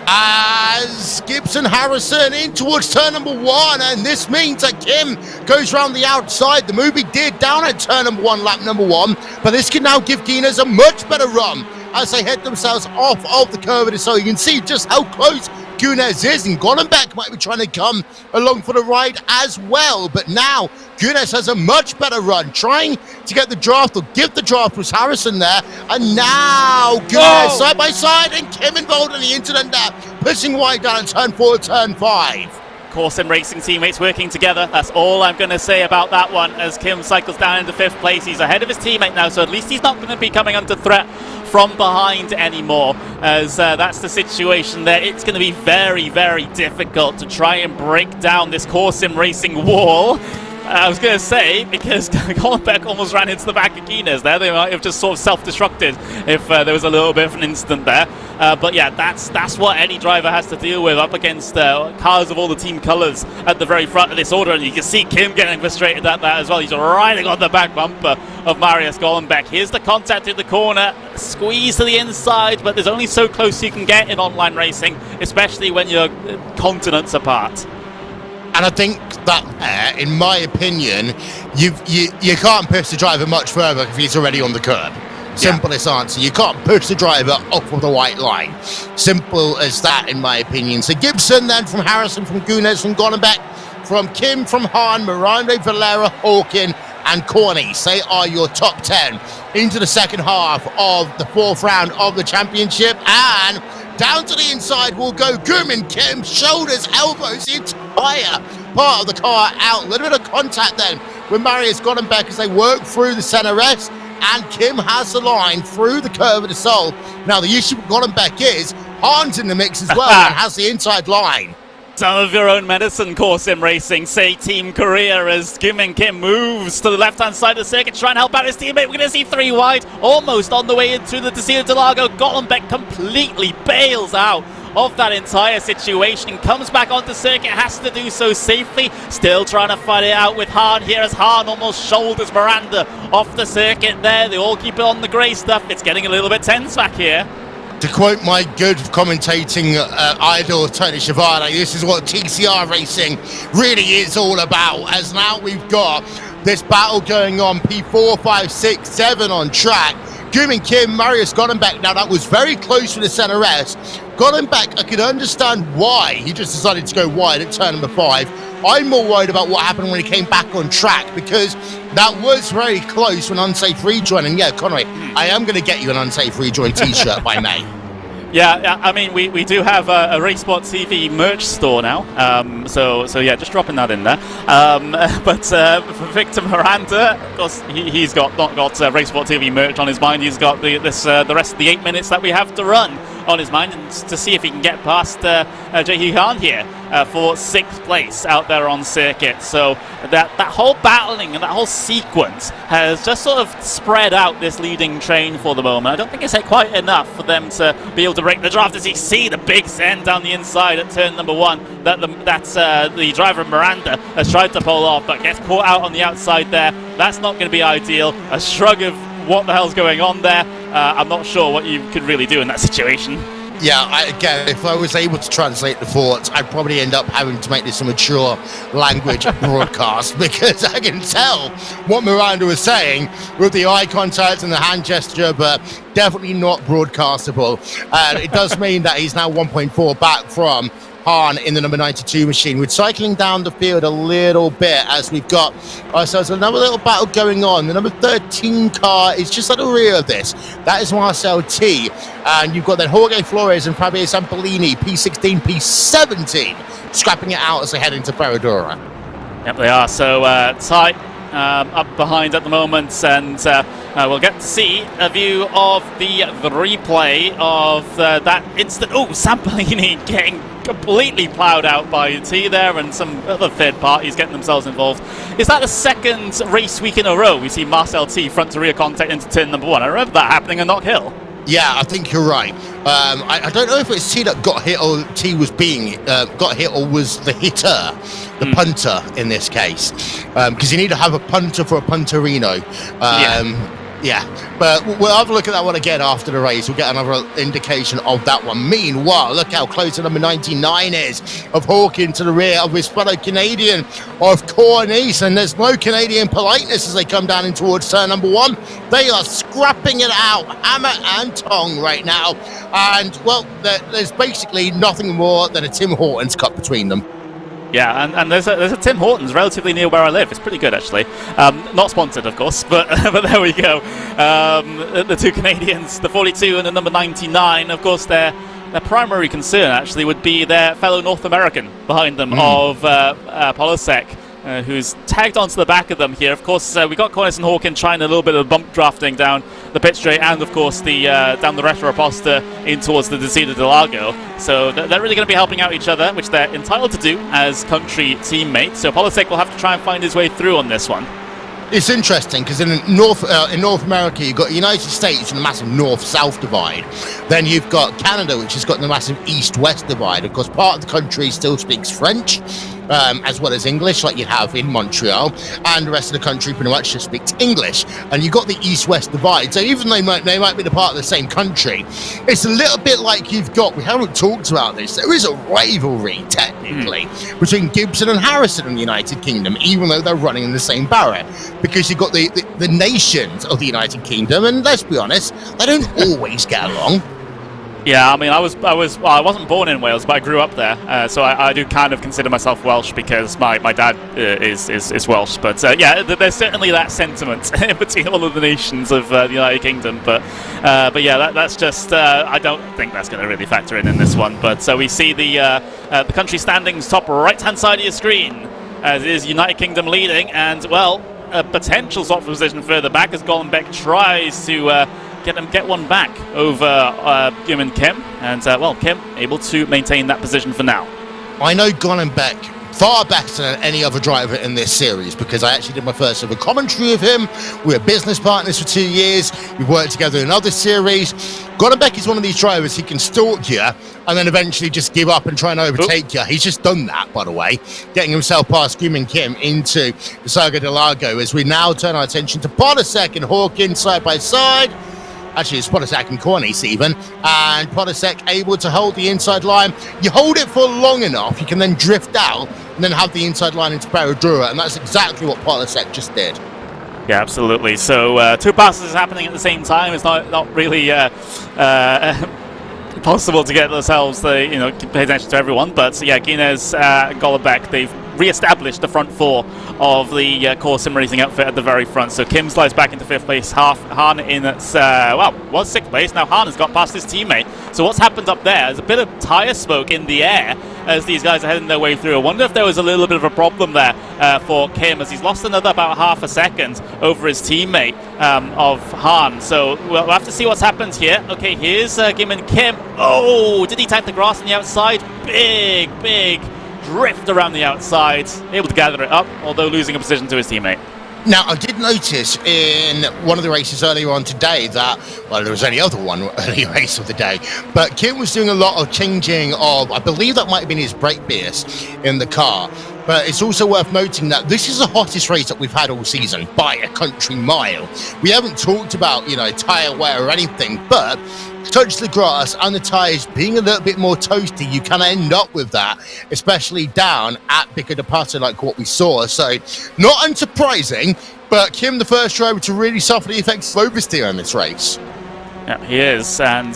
as Gibson Harrison in towards turn number 1, and this means that Kim goes around the outside. The move he did down at turn number 1, lap number 1, but this can now give Guinness a much better run as they head themselves off of the curve. So you can see just how close Gunes is, and Gollenbeck might be trying to come along for the ride as well. But now Gunes has a much better run, trying to get the draft or give the draft was Harrison there. And now Gunes side by side, and Kim involved in the incident there, pushing wide down in turn 4, turn 5.
Course Sim Racing teammates working together. That's all I'm going to say about that one, as Kim cycles down into 5th place. He's ahead of his teammate now, so at least he's not going to be coming under threat from behind anymore, as that's the situation there. It's going to be very, very difficult to try and break down this Course Sim Racing wall. I was going to say, because Gollenbeck almost ran into the back of Gunes there. They might have just sort of self-destructed if there was a little bit of an incident there. But yeah, that's what any driver has to deal with up against cars of all the team colours at the very front of this order. And you can see Kim getting frustrated at that as well. He's riding on the back bumper of Marius Gollenbeck. Here's the contact in the corner, squeeze to the inside, but there's only so close you can get in online racing, especially when you're continents apart.
And I think that, in my opinion, you can't push the driver much further if he's already on the curb. Simplest answer. You can't push the driver off of the white line. Simple as that, in my opinion. So Gibson then from Harrison, from Gunes, from Gollenbeck, from Kim, from Hahn, Miranda, Valera, Hawkin, and Corny. They are your top 10 into the second half of the 4th round of the championship. And down to the inside will go Gurman, Kim, shoulders, elbows, the entire part of the car out. A little bit of contact then with Marius Gollenbeck as they work through the center rest. And Kim has the line through the curve of the soul. Now, the issue with Gollenbeck is Hahn's in the mix as well and has the inside line.
Some of your own medicine, Course Sim Racing, say Team Korea, as Gurman Kim moves to the left-hand side of the circuit, trying to help out his teammate. We're going to see 3 wide, almost on the way into the Interlagos. Gollenbeck completely bails out of that entire situation and comes back onto circuit, has to do so safely. Still trying to fight it out with Hahn here, as Hahn almost shoulders Miranda off the circuit there. They all keep it on the grey stuff. It's getting a little bit tense back here.
To quote my good commentating idol, Tony Schiavone, this is what TCR racing really is all about, as now we've got this battle going on, P4, 5, 6, 7 on track. Gurman Kim, Marius Gollenbeck. Now that was very close to the center S. Gollenbeck, I could understand why he just decided to go wide at turn number 5. I'm more worried about what happened when he came back on track, because that was very close to an unsafe rejoin. And yeah, Conway, I am going to get you an unsafe rejoin t-shirt by May.
Yeah, I mean, we do have a RaceSpotTV merch store now, so yeah, just dropping that in there. But for Victor Miranda, of course, he's not got RaceSpotTV merch on his mind. He's got the rest of the 8 minutes that we have to run on his mind, and to see if he can get past Jae Hee-han here for 6th place out there on circuit. So that whole battling and that whole sequence has just sort of spread out this leading train for the moment. I don't think it's quite enough for them to be able to break the draft, as you see the big send down the inside at turn number 1 that the driver Miranda has tried to pull off, but gets caught out on the outside there. That's not going to be ideal. A shrug of what the hell's going on there. I'm not sure what you could really do in that situation.
Yeah, again, if I was able to translate the thoughts, I'd probably end up having to make this a mature language broadcast, because I can tell what Miranda was saying with the eye contact and the hand gesture, but definitely not broadcastable. And it does mean that he's now 1.4 back from Hahn in the number 92 machine. We're cycling down the field a little bit as we've got ourselves another little battle going on. The number 13 car is just at the rear of this. That is Marcel T. And you've got then Jorge Flores and Fabio Sampolini, P16, P17, scrapping it out as they head into Ferradura.
Yep, they are. So tight up behind at the moment, and we'll get to see a view of the replay of that instant. Oh, Sampolini getting completely ploughed out by T there, and some other third parties getting themselves involved. Is that the second race week in a row we see Marcel T front to rear contact into turn number 1? I remember that happening at Knock Hill.
Yeah, I think you're right. I don't know if it's T that got hit or T was being got hit, or was the hitter, the punter in this case, because you need to have a punter for a punterino. Yeah, but we'll have a look at that one again after the race. We'll get another indication of that one. Meanwhile, look how close to number 99 is of Hawkin to the rear of his fellow Canadian of Cornice. And there's no Canadian politeness as they come down in towards turn number 1. They are scrapping it out, hammer and tong right now. And, well, there's basically nothing more than a Tim Hortons cut between them.
Yeah, and there's a Tim Hortons relatively near where I live. It's pretty good, actually. Not sponsored, of course, but there we go. The two Canadians, the 42 and the number 99, of course, their primary concern, actually, would be their fellow North American behind them of Polasek, who's tagged onto the back of them here. Of course, we got Cornice and Hawkin trying a little bit of bump drafting down the pit straight, and of course the down the Retro Aposta in towards the Desida de Lago. So they're really going to be helping out each other, which they're entitled to do as country teammates. So Polasek will have to try and find his way through on this one.
It's interesting because in North America, you've got the United States and the massive north-south divide. Then you've got Canada, which has got the massive east-west divide. Of course, part of the country still speaks French, as well as English, like you have in Montreal, and the rest of the country pretty much just speaks English. And you've got the east-west divide. So even though they might be the part of the same country, it's a little bit like we haven't talked about this, there is a rivalry, technically, between Gibson and Harrison in the United Kingdom, even though they're running in the same barrier. Because you've got the nations of the United Kingdom, and let's be honest, they don't always get along.
Yeah, I mean, I wasn't born in Wales, but I grew up there, so I do kind of consider myself Welsh because my dad is Welsh. But yeah, there's certainly that sentiment between all of the nations of the United Kingdom. But yeah, that's just I don't think that's going to really factor in this one. But so we see the country standings top right-hand side of your screen. As it is United Kingdom leading, and well, a potential sort of position further back as Golombek tries to get one back over Kim and Kim, and well, Kim able to maintain that position for now.
I know Golombek far better than any other driver in this series because I actually did my first ever commentary of him. We were business partners for 2 years. We've worked together in other series. Golombek is one of these drivers, he can stalk you and then eventually just give up and try and overtake you. He's just done that, by the way, getting himself past Kim and Kim into the Saga de Lago as we now turn our attention to Polasek and Hawkin side by side. Actually, it's Polasek and Cornice even, and Polasek able to hold the inside line. You hold it for long enough, you can then drift out and then have the inside line into Paradura, and that's exactly what Polasek just did.
Yeah, absolutely. So two passes happening at the same time. It's not really possible to get themselves pay attention to everyone. But yeah, Guinness and Golombek, they've re-established the front four of the core sim racing outfit at the very front. So Kim slides back into 5th place, Hahn in was 6th place. Now Hahn has got past his teammate. So what's happened up there? There's a bit of tyre smoke in the air as these guys are heading their way through. I wonder if there was a little bit of a problem there for Kim as he's lost another about half a second over his teammate of Hahn. So we'll have to see what's happened here. Okay, here's Kim and Kim. Oh, did he tag the grass on the outside? Big drift around the outside, able to gather it up, although losing a position to his teammate.
Now, I did notice in one of the races earlier on today that, well, there was only other one early race of the day, but Kim was doing a lot of changing of, I believe that might have been his brake beers in the car. But it's also worth noting that this is the hottest race that we've had all season by a country mile. We haven't talked about, tyre wear or anything, but touch the grass and the tyres being a little bit more toasty, you can end up with that, especially down at Pico de Pato like what we saw. So not unsurprising, but Kim, the first driver to really suffer the effects of oversteer in this race.
Yeah, he is, and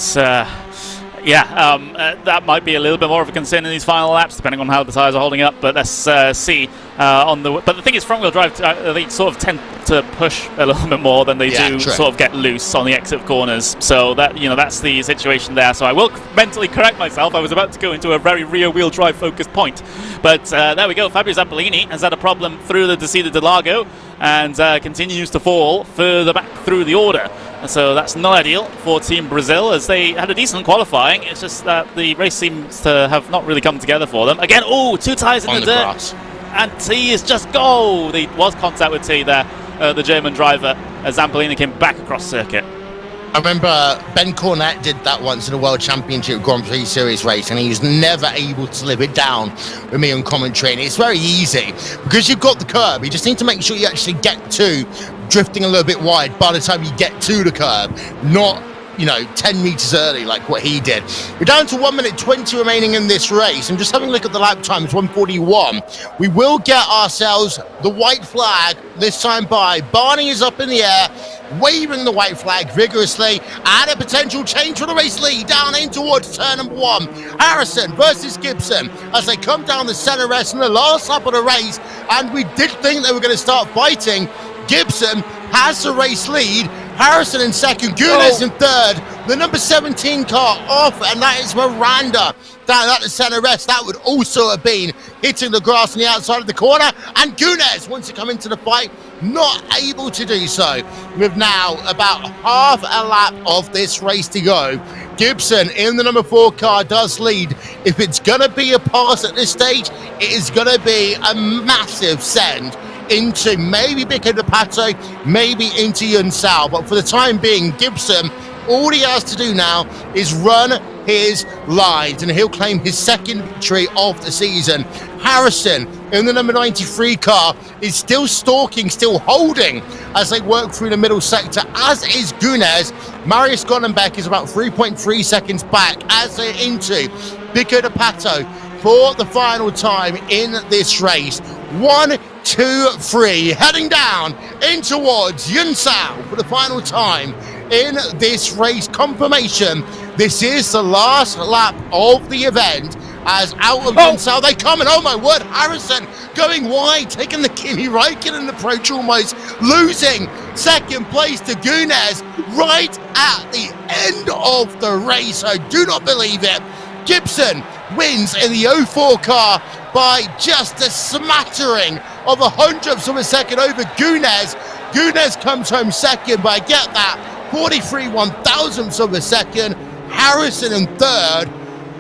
that might be a little bit more of a concern in these final laps, depending on how the tyres are holding up. But let's see But the thing is, front-wheel drive, they sort of tend to push a little bit more than they do sort of get loose on the exit of corners. So that that's the situation there. So I will mentally correct myself. I was about to go into a very rear-wheel drive focused point, but there we go. Fabio Zampolini has had a problem through the Desida de Lago and continues to fall further back through the order. So that's not ideal for Team Brazil, as they had a decent qualifying. It's just that the race seems to have not really come together for them. Again, two tyres in the dirt. Grass. And T is just go. There was contact with T there, the German driver, as Zampolini came back across circuit.
I remember Ben Cornette did that once in a World Championship Grand Prix Series race, and he was never able to live it down with me on commentary. And it's very easy because you've got the curb. You just need to make sure you actually get to drifting a little bit wide by the time you get to the curb, not 10 meters early like what he did. We're down to 1 minute 20 remaining in this race. I'm just having a look at the lap time. It's 1:41. We will get ourselves the white flag this time by. Barney is up in the air, waving the white flag vigorously, and a potential change for the race lead down in towards turn number 1. Harrison versus Gibson as they come down the center rest in the last lap of the race, and we did think they were going to start fighting. Gibson has the race lead. Harrison in second, Gunas in third. The number 17 car off, and that is Miranda down at the center rest. That would also have been hitting the grass on the outside of the corner. And Gunas wants to come into the fight, not able to do so. With now about half a lap of this race to go. Gibson in the number 4 car does lead. If it's going to be a pass at this stage, it is going to be a massive send into maybe Bico de Pato, maybe into Yunsao. But for the time being, Gibson, all he has to do now is run his lines, and he'll claim his second victory of the season. Harrison in the number 93 car is still stalking, still holding as they work through the middle sector, as is Gunes. Marius Gonnenbeck is about 3.3 seconds back as they're into Bico de Pato for the final time in this race. 1, 2, 3, heading down in towards Yunsao for the final time in this race. Confirmation, this is the last lap of the event, as out of Yunsao they come, and oh my word, Harrison going wide, taking the Kimi Räikkönen approach, almost losing second place to Gunes right at the end of the race. I do not believe it. Gibson wins in the 04 car by just a smattering of a hundredths of a second over Gunes. Gunes comes home second, but I get that, 43 one-thousandths of a second. Harrison in third.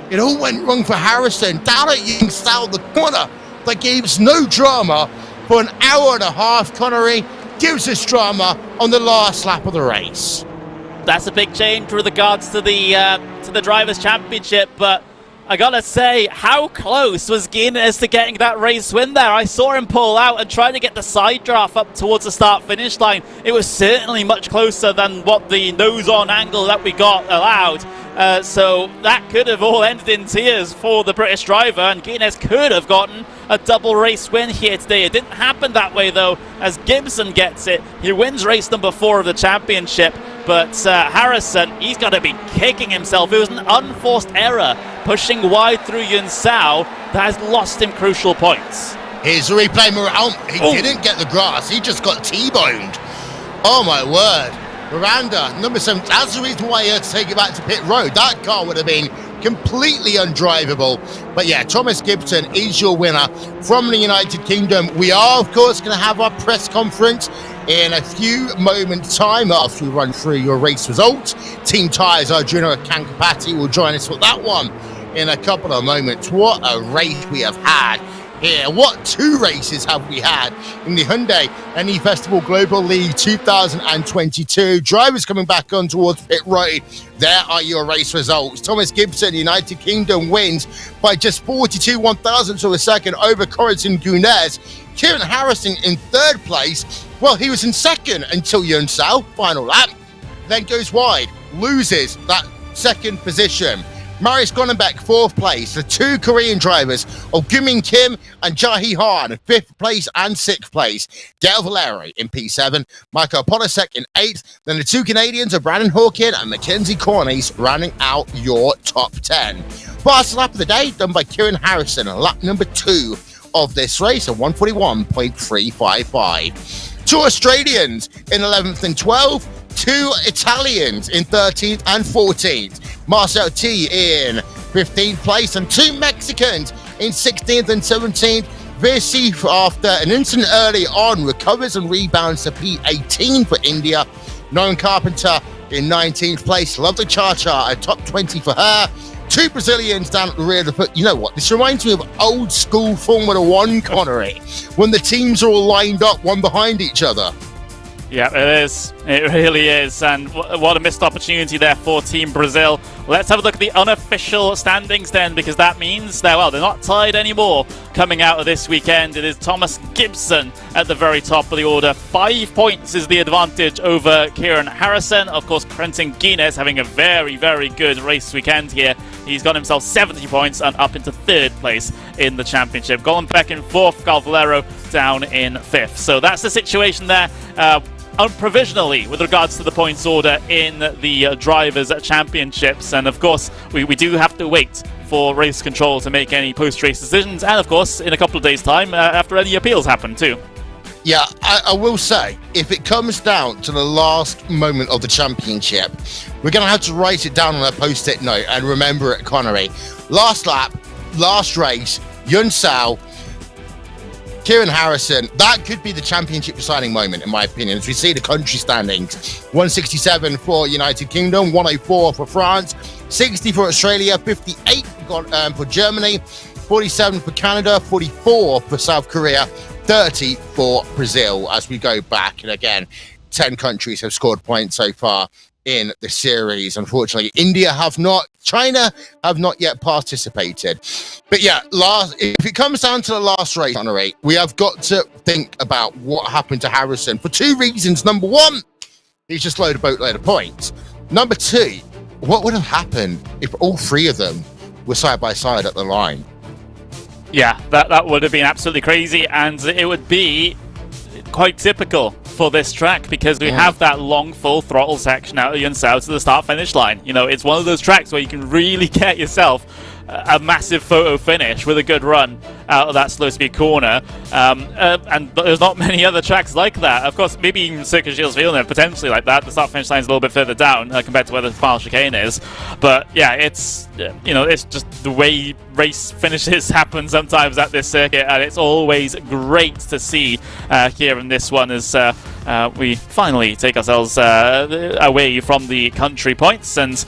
It all went wrong for Harrison down at Yunsao, the corner that gave us no drama for an hour and a half. Connery gives us drama on the last lap of the race.
That's a big change with regards to the Drivers' Championship, but I gotta say, how close was Guinness to getting that race win there? I saw him pull out and try to get the side draft up towards the start-finish line. It was certainly much closer than what the nose-on angle that we got allowed. So that could have all ended in tears for the British driver, and Guinness could have gotten a double race win here today. It didn't happen that way though, as Gibson gets it. He wins race number 4 of the championship, but Harrison, he's got to be kicking himself. It was an unforced error, pushing wide through Yunsao, that has lost him crucial points.
Here's the replay. He didn't get the grass, he just got T-boned. Oh my word. Miranda, number 7, that's the reason why he had to take it back to pit road. That car would have been completely undrivable. But yeah, Thomas Gibson is your winner from the United Kingdom. We are, of course, going to have our press conference in a few moments' time after we run through your race results. Team Tyres, our junior Kankapati, will join us for that one in a couple of moments. What a race we have had here. What 2 races have we had in the Hyundai N Festival Global League 2022? Drivers coming back on towards pit road. There are your race results. Thomas Gibson, United Kingdom, wins by just 42 one-thousandths of a second over Corentin Gunes. Kieran Harrison in third place. Well, he was in second until Yunsao, final lap, then goes wide, loses that second position. Marius Gonnenbeck, 4th place. The 2 Korean drivers of Gumin Kim and Jae Han, 5th place and 6th place. Gail Valeri in P7, Michael Polisek in 8th. Then the 2 Canadians of Brandon Hawkin and Mackenzie Cornies rounding out your top 10. Fastest lap of the day done by Kieran Harrison, lap number 2 of this race at 141.355. 2 Australians in 11th and 12th. 2 Italians in 13th and 14th. Marcel T in 15th place, and 2 Mexicans in 16th and 17th. Virsi, after an incident early on, recovers and rebounds to P18 for India. Nolan Carpenter in 19th place. Love the Cha-Cha, a top 20 for her. 2 Brazilians down at the rear of the foot. You know what? This reminds me of old school Formula 1, Connery, when the teams are all lined up one behind each other.
Yeah, it is. It really is. And what a missed opportunity there for Team Brazil. let's have a look at the unofficial standings then, because that means that, well, they're not tied anymore coming out of this weekend. It is Thomas Gibson at the very top of the order. 5 points is the advantage over Kieran Harrison. Of course, Quentin Guinness having a very, very good race weekend here. He's got himself 70 points and up into 3rd place in the championship. Golombek in 4th, Galvalero down in 5th. So that's the situation there. Unprovisionally with regards to the points order in the Drivers' Championships. And of course, we do have to wait for race control to make any post-race decisions. And of course, in a couple of days' time, after any appeals happen too.
Yeah, I will say, if it comes down to the last moment of the championship, we're going to have to write it down on a post-it note and remember it, Connery. Last lap, last race, Yun Sao, Kieran Harrison, that could be the championship deciding moment, in my opinion, as we see the country standings. 167 for United Kingdom, 104 for France, 60 for Australia, 58 for Germany, 47 for Canada, 44 for South Korea, 30 for Brazil, as we go back. And again, 10 countries have scored points so far in the series. Unfortunately, India have not, China have not yet participated. But yeah, if it comes down to the last race, we have got to think about what happened to Harrison for 2 reasons. Number 1, he's just loaded a boatload of points. Number 2, what would have happened if all 3 of them were side by side at the line?
Yeah, that would have been absolutely crazy, and it would be quite typical for this track, because we have that long full throttle section out of Yun Sao to the start finish line. You know, it's one of those tracks where you can really get yourself a massive photo finish with a good run out of that slow speed corner, and there's not many other tracks like that. Of course, maybe even Circuit Gilles Villeneuve potentially like that. The start finish line is a little bit further down compared to where the final chicane is, but yeah, it's it's just the way race finishes happen sometimes at this circuit, and it's always great to see here in this one as we finally take ourselves away from the country points. And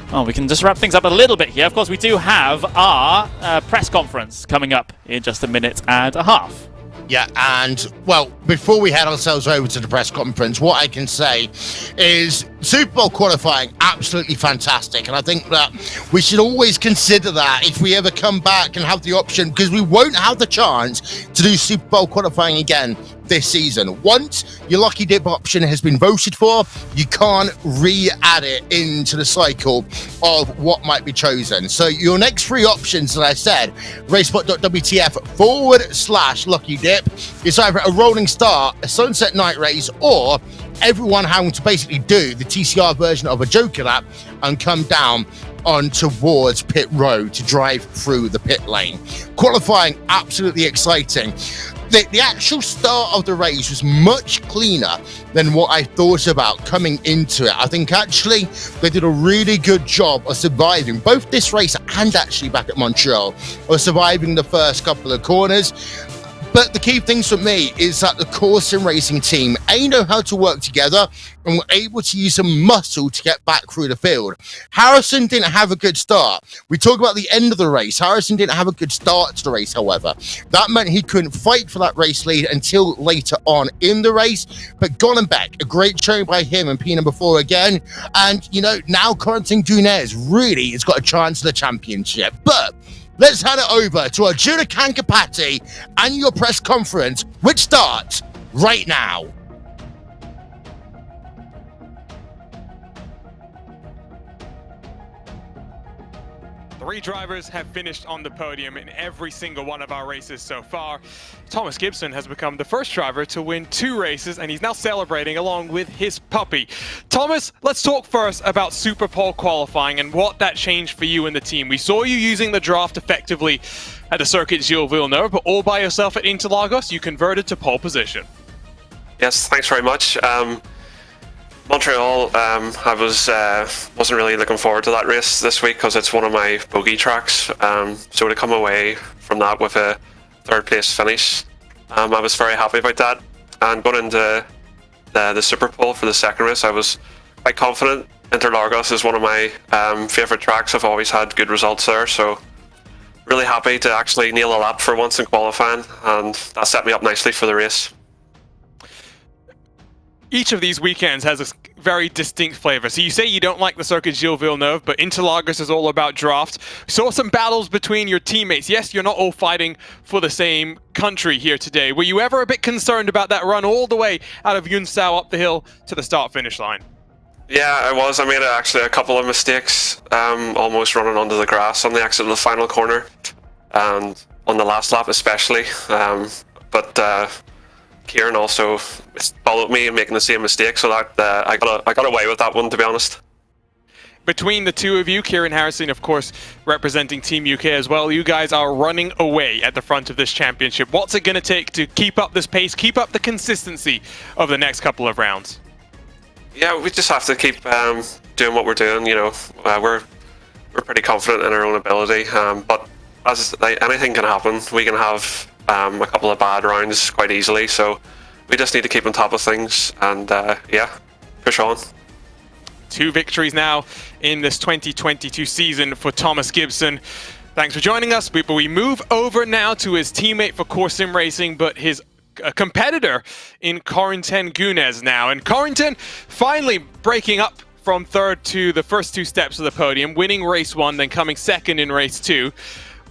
well, we can just wrap things up a little bit here. Of course, we do have our press conference coming up in just a minute and a half.
Yeah, and, well, before we head ourselves over to the press conference, what I can say is Super Bowl qualifying, absolutely fantastic. And I think that we should always consider that if we ever come back and have the option, because we won't have the chance to do Super Bowl qualifying again this season. Once your lucky dip option has been voted for, you can't re-add it into the cycle of what might be chosen. So your next 3 options, as I said, RaceSpot.wtf/lucky dip, is either a rolling start, a sunset night race, or everyone having to basically do the TCR version of a Joker lap and come down on towards pit road to drive through the pit lane. Qualifying, absolutely exciting. The actual start of the race was much cleaner than what I thought about coming into it. I think actually they did a really good job of surviving both this race and actually back at Montreal, of surviving the first couple of corners. But the key things for me is that the course and racing team, know how to work together and were able to use some muscle to get back through the field. Harrison didn't have a good start. We talk about the end of the race. Harrison didn't have a good start to the race, however. That meant he couldn't fight for that race lead until later on in the race. But Golombek, a great showing by him and P number 4 again. And, now Quentin Guinness really has got a chance at the championship. But let's hand it over to Arjuna Kankapati and your press conference, which starts right now.
3 drivers have finished on the podium in every single one of our races so far. Thomas Gibson has become the first driver to win 2 races, and he's now celebrating along with his puppy. Thomas, let's talk first about Super Pole qualifying and what that changed for you and the team. We saw you using the draft effectively at the Circuit Gilles Villeneuve, but all by yourself at Interlagos, you converted to pole position.
Yes, thanks very much. Montreal, I wasn't really looking forward to that race this week because it's one of my bogey tracks. So to come away from that with a 3rd place finish, I was very happy about that. And going into the Super Pole for the 2nd race, I was quite confident. Interlagos is one of my favourite tracks. I've always had good results there, so really happy to actually nail a lap for once in qualifying, and that set me up nicely for the race.
each of these weekends has a very distinct flavor. So you say you don't like the circuit Gilles Villeneuve, but Interlagos is all about draft. We saw some battles between your teammates. Yes, you're not all fighting for the same country here today. Were you ever a bit concerned about that run all the way out of Yunsao up the hill to the start-finish line?
Yeah, I was. I made actually a couple of mistakes, almost running onto the grass on the exit of the final corner, and on the last lap especially. But Kieran also followed me in making the same mistake, so that I got away with that one, to be honest.
Between the two of you, Kieran Harrison, of course, representing Team UK as well, you guys are running away at the front of this championship. What's it going to take to keep up this pace, keep up the consistency of the next couple of rounds?
Yeah, we just have to keep doing what we're doing. You know, we're pretty confident in our own ability, but as anything can happen, we can have a couple of bad rounds quite easily. So we just need to keep on top of things and yeah, push on.
2 victories now in this 2022 season for Thomas Gibson. Thanks for joining us. But we move over now to his teammate for Core Sim Racing, but his competitor in Corentin Gunes now. And Corentin finally breaking up from third to the first 2 steps of the podium, winning race 1, then coming second in race 2.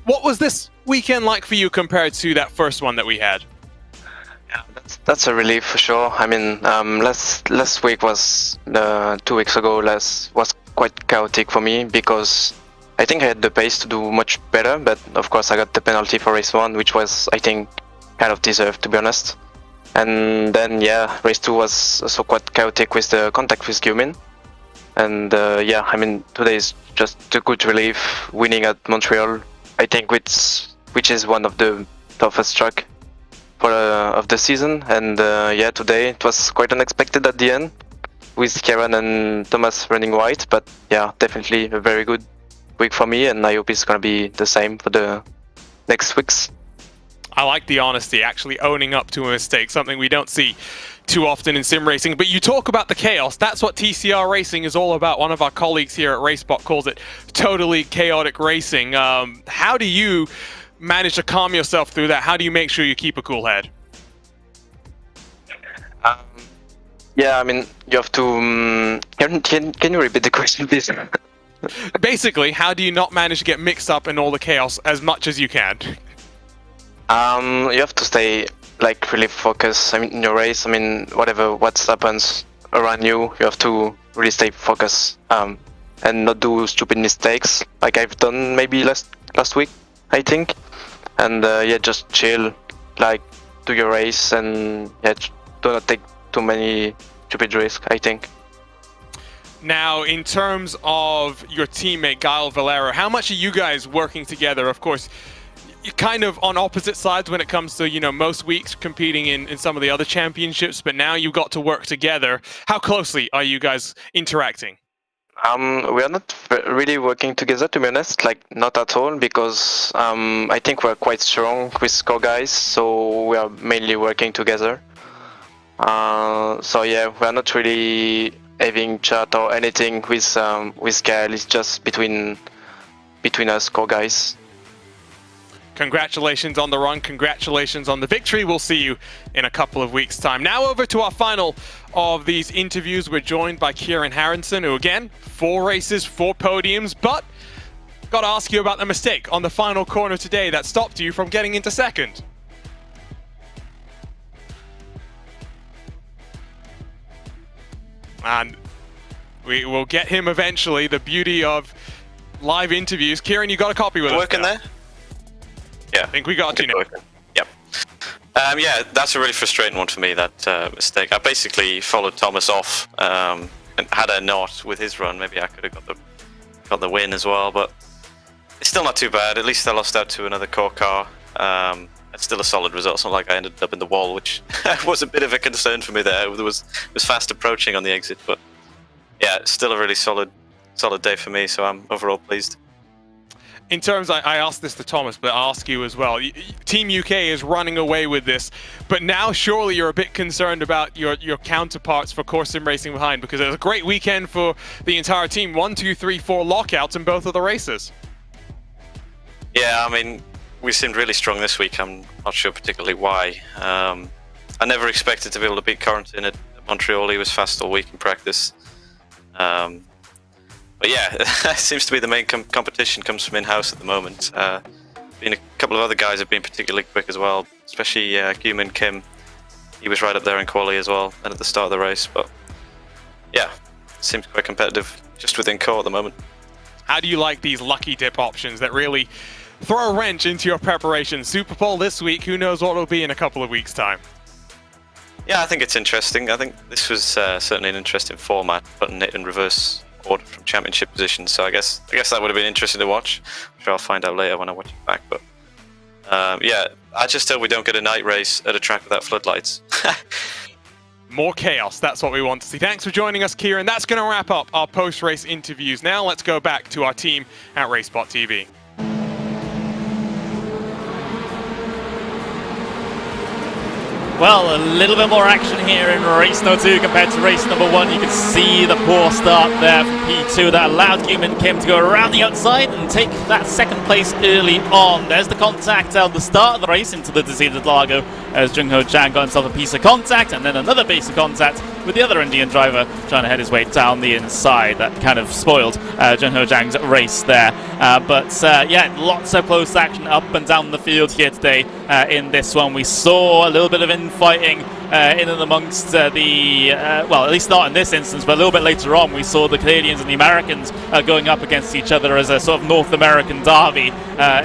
What was this weekend like for you compared to that first one that we had?
Yeah, that's a relief for sure. I mean, last week was 2 weeks ago. Was quite chaotic for me because I think I had the pace to do much better, but of course I got the penalty for race 1, which was, I think, kind of deserved, to be honest. And then yeah, race 2 was also quite chaotic with the contact with Gumin. And yeah, I mean, today is just a good relief, winning at Montreal. I think which is one of the toughest track of the season, and yeah, today it was quite unexpected at the end with Kieran and Thomas running white, but yeah, definitely a very good week for me, and I hope it's gonna be the same for the next weeks.
I like the honesty, actually owning up to a mistake, something we don't see too often in sim racing. But you talk about the chaos. That's what TCR racing is all about. One of our colleagues here at RaceSpot calls it totally chaotic racing. How do you manage to calm yourself through that? How do you make sure you keep a cool head?
Yeah, I mean, you have to... Can you repeat the question, please?
Basically, how do you not manage to get mixed up in all the chaos as much as you can?
You have to stay like really focused. I mean, in your race, I mean, what happens around you, you have to really stay focused and not do stupid mistakes like I've done maybe last week, I think. And yeah, just chill, like do your race, and yeah, do not take too many stupid risks, I think.
Now, in terms of your teammate Gael Valero, how much are you guys working together? Of course, you're kind of on opposite sides when it comes to, you know, most weeks competing in some of the other championships, but now you've got to work together. How closely are you guys interacting?
We are not really working together, to be honest, like not at all, because I think we're quite strong with core guys, so we are mainly working together. So yeah, we're not really having chat or anything with Gael. It's just between us core guys.
Congratulations on the run, congratulations on the victory. We'll see you in a couple of weeks' time. Now over to our final of these interviews. We're joined by Kieran Harrison, who again, 4 races, 4 podiums, but got to ask you about the mistake on the final corner today that stopped you from getting into second. And we will get him eventually, the beauty of live interviews. Kieran, you got a copy with us
working
now.
there? Yeah.
I think we got you now.
Yep. Yeah, that's a really frustrating one for me, that mistake. I basically followed Thomas off, and had I not with his run, maybe I could have got the win as well, but it's still not too bad. At least I lost out to another core car. It's still a solid result. It's not like I ended up in the wall, which was a bit of a concern for me there. It was fast approaching on the exit, but yeah, it's still a really solid day for me, so I'm overall pleased.
In terms, I asked this to Thomas, but I'll ask you as well. Team UK is running away with this, but now surely you're a bit concerned about your counterparts for Core Sim Racing behind, because it was a great weekend for the entire team. 1, 2, 3, 4 lockouts in both of the races.
Yeah, I mean, we seemed really strong this week. I'm not sure particularly why. I never expected to be able to beat Corentin at Montreal, he was fast all week in practice. But yeah, it seems to be the main competition comes from in-house at the moment. A couple of other guys have been particularly quick as well, especially Guman Kim. He was right up there in quali as well, and at the start of the race. But yeah, it seems quite competitive just within core at the moment.
How do you like these lucky dip options that really throw a wrench into your preparation? Super Bowl this week, who knows what it'll be in a couple of weeks' time?
Yeah, I think it's interesting. I think this was certainly an interesting format, putting it in reverse order from championship position. So I guess that would have been interesting to watch. I'm sure I'll find out later when I watch it back. But yeah, I just hope we don't get a night race at a track without floodlights.
More chaos, that's what we want to see. Thanks for joining us, Kieran. That's going to wrap up our post-race interviews. Now let's go back to our team at RaceSpotTV.
Well, a little bit more action here in race number 2 compared to race number 1. You can see the poor start there from P2 that allowed Guman Kim to go around the outside and take that second place early on. There's the contact at the start of the race into the decided Largo as Jungho Zhang got himself a piece of contact, and then another piece of contact with the other Indian driver trying to head his way down the inside. That kind of spoiled Jungho Zhang's race there. But yeah, lots of close action up and down the field here today in this one. We saw a little bit of infighting in and amongst well, at least not in this instance, but a little bit later on we saw the Canadians and the Americans going up against each other as a sort of North American derby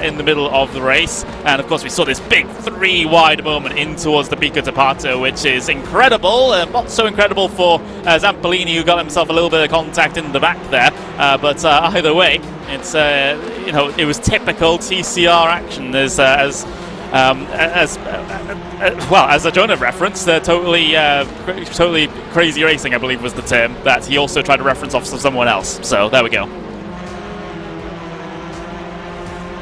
in the middle of the race. And of course we saw this big 3-wide moment in towards the Pico de Pato, which is incredible. Not so incredible for Zampolini, who got himself a little bit of contact in the back there. But either way, it's you know, it was typical TCR action as well, as a Jonah referenced, totally crazy racing, I believe was the term that he also tried to reference off someone else. So there we go.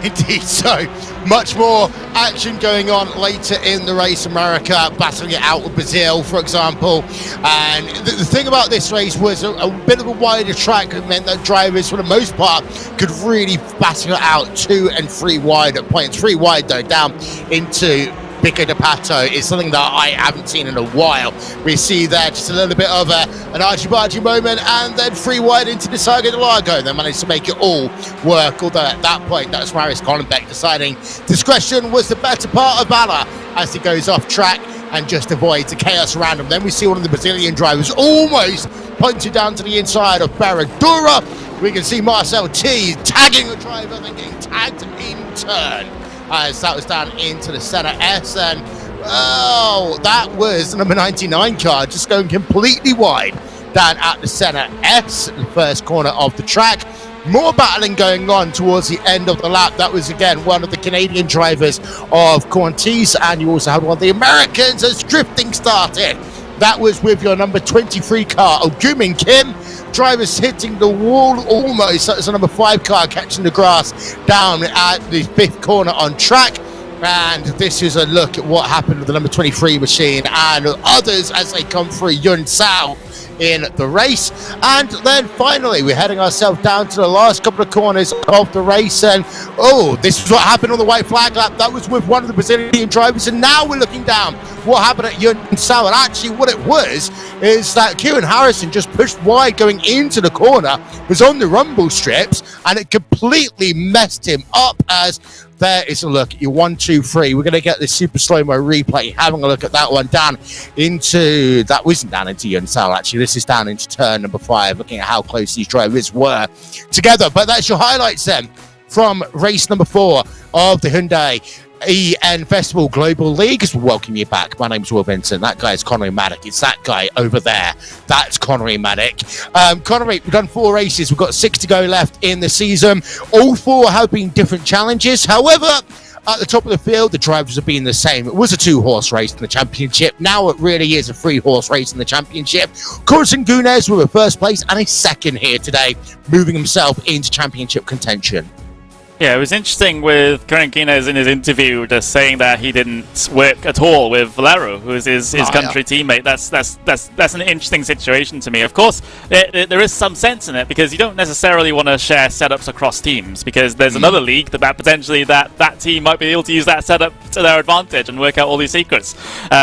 Indeed, so much more action going on later in the race. America battling it out with Brazil, for example. And the thing about this race was a bit of a wider track that meant that drivers, for the most part, could really battle it out 2 and 3 wide at points. 3 wide, though, down into Pico de Pato is something that I haven't seen in a while. We see there just a little bit of an argy-bargy moment, and then 3 wide into the Saga de Largo. They managed to make it all work, although at that point, that's Marius Collenbeck deciding discretion was the better part of valor as he goes off track and just avoids the chaos around him. Then we see one of the Brazilian drivers almost punted down to the inside of Barradura. We can see Marcel T tagging a driver and then getting tagged in turn, as that was down into the center S, and oh, that was the number 99 car just going completely wide down at the center S, the first corner of the track. More battling going on towards the end of the lap. That was again one of the Canadian drivers of Corntese, and you also had one of the Americans as drifting started. That was with your number 23 car, Guman Kim. Drivers hitting the wall almost. That was a number 5 car catching the grass down at the 5th corner on track. And this is a look at what happened with the number 23 machine and others as they come through Yun Sao in the race. And then finally we're heading ourselves down to the last couple of corners of the race, and oh, this is what happened on the white flag lap. That was with one of the Brazilian drivers, and now we're looking down what happened at Yun Sao. And actually what it was is that Kieran Harrison just pushed wide going into the corner, was on the rumble strips, and it completely messed him up. As there is a look at your 1, 2, 3. We're going to get this super slow-mo replay, having a look at that one down into, that wasn't down into Yun Sao actually, this is down into turn number 5, looking at how close these drivers were together. But that's your highlights then from race number 4 of the Hyundai EN Festival Global League. As we welcome you back, my name's Will Vincent. That guy is Connery Maddock. It's that guy over there. That's Connery Maddock. Connery, we've done 4 races. We've got 6 to go left in the season. All 4 have been different challenges. However, at the top of the field, the drivers have been the same. It was a 2-horse race in the championship. Now it really is a 3-horse race in the championship. Corazon Gunes with a 1st place and a 2nd here today, moving himself into championship contention.
Yeah, it was interesting with Karankinas in his interview just saying that he didn't work at all with Valero, who is his country teammate. That's an interesting situation to me. Of course, there is some sense in it because you don't necessarily want to share setups across teams because there's another league that potentially that team might be able to use that setup to their advantage and work out all these secrets.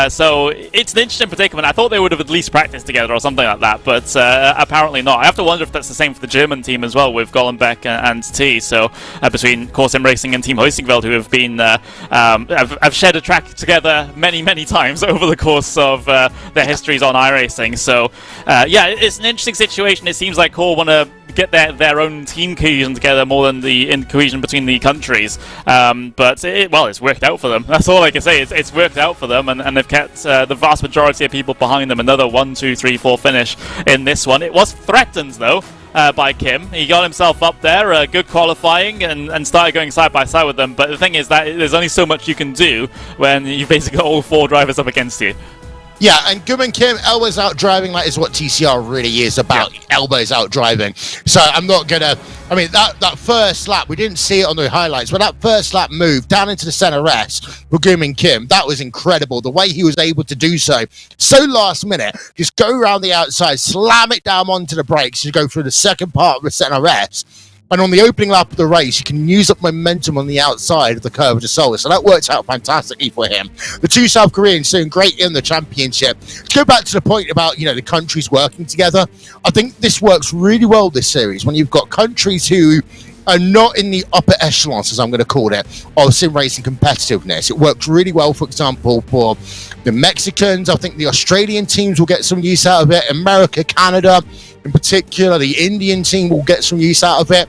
So it's an interesting predicament. I thought they would have at least practiced together or something like that, but apparently not. I have to wonder if that's the same for the German team as well with Gollenbeck and T. So between Core Sim Racing and Team Hoistingveld, who have been have shared a track together many times over the course of their histories on iRacing. So yeah, it's an interesting situation. It seems like Core want to get their own team cohesion together more than the cohesion between the countries. But it's worked out for them. That's all I can say. It's worked out for them, and they've kept the vast majority of people behind them. Another 1, 2, 3, 4 finish in this one. It was threatened though by Kim. He got himself up there, good qualifying, and started going side by side with them. But the thing is that there's only so much you can do when you've basically got all 4 drivers up against you.
Yeah, and Gum Kim, elbows out driving, that is what TCR really is about, elbows out driving. So I'm not going to, I mean, that first lap, we didn't see it on the highlights, but that first lap move down into the center S for Gum Kim, that was incredible. The way he was able to do so last minute, just go around the outside, slam it down onto the brakes, and go through the second part of the center S. And on the opening lap of the race, you can use up momentum on the outside of the curve of the Solar. So that worked out fantastically for him. The 2 South Koreans doing great in the championship. To go back to the point about, the countries working together, I think this works really well this series when you've got countries who are not in the upper echelons, as I'm going to call it, of sim racing competitiveness. It works really well, for example, for the Mexicans. I think the Australian teams will get some use out of it. America, Canada, in particular, the Indian team will get some use out of it.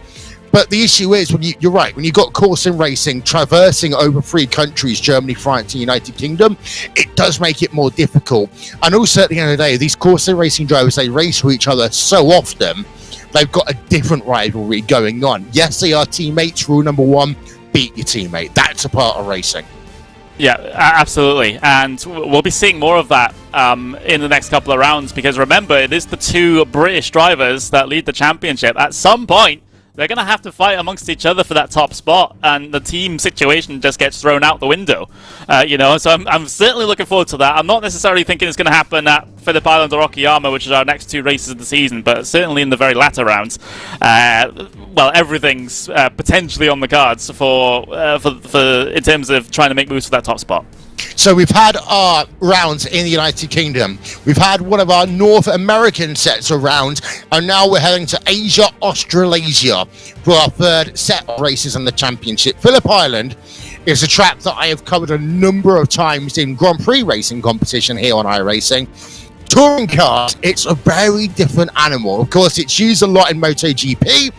But the issue is, you're right, when you've got core sim racing traversing over 3 countries, Germany, France, and United Kingdom, it does make it more difficult. And also, at the end of the day, these core sim racing drivers, they race with each other so often, they've got a different rivalry going on. Yes, they are teammates. Rule number 1, beat your teammate. That's a part of racing.
Yeah, absolutely. And we'll be seeing more of that in the next couple of rounds, because remember, it is the 2 British drivers that lead the championship. At some point, they're going to have to fight amongst each other for that top spot, and the team situation just gets thrown out the window. So I'm certainly looking forward to that. I'm not necessarily thinking it's going to happen at Phillip Island or Okayama, which is our next 2 races of the season, but certainly in the very latter rounds. Everything's potentially on the cards for in terms of trying to make moves for that top spot.
So we've had our rounds in the United Kingdom. We've had one of our North American sets of rounds, and now we're heading to Asia, Australasia for our 3rd set of races in the championship. Phillip Island is a track that I have covered a number of times in Grand Prix racing competition here on iRacing. Touring cars, it's a very different animal. Of course, it's used a lot in MotoGP.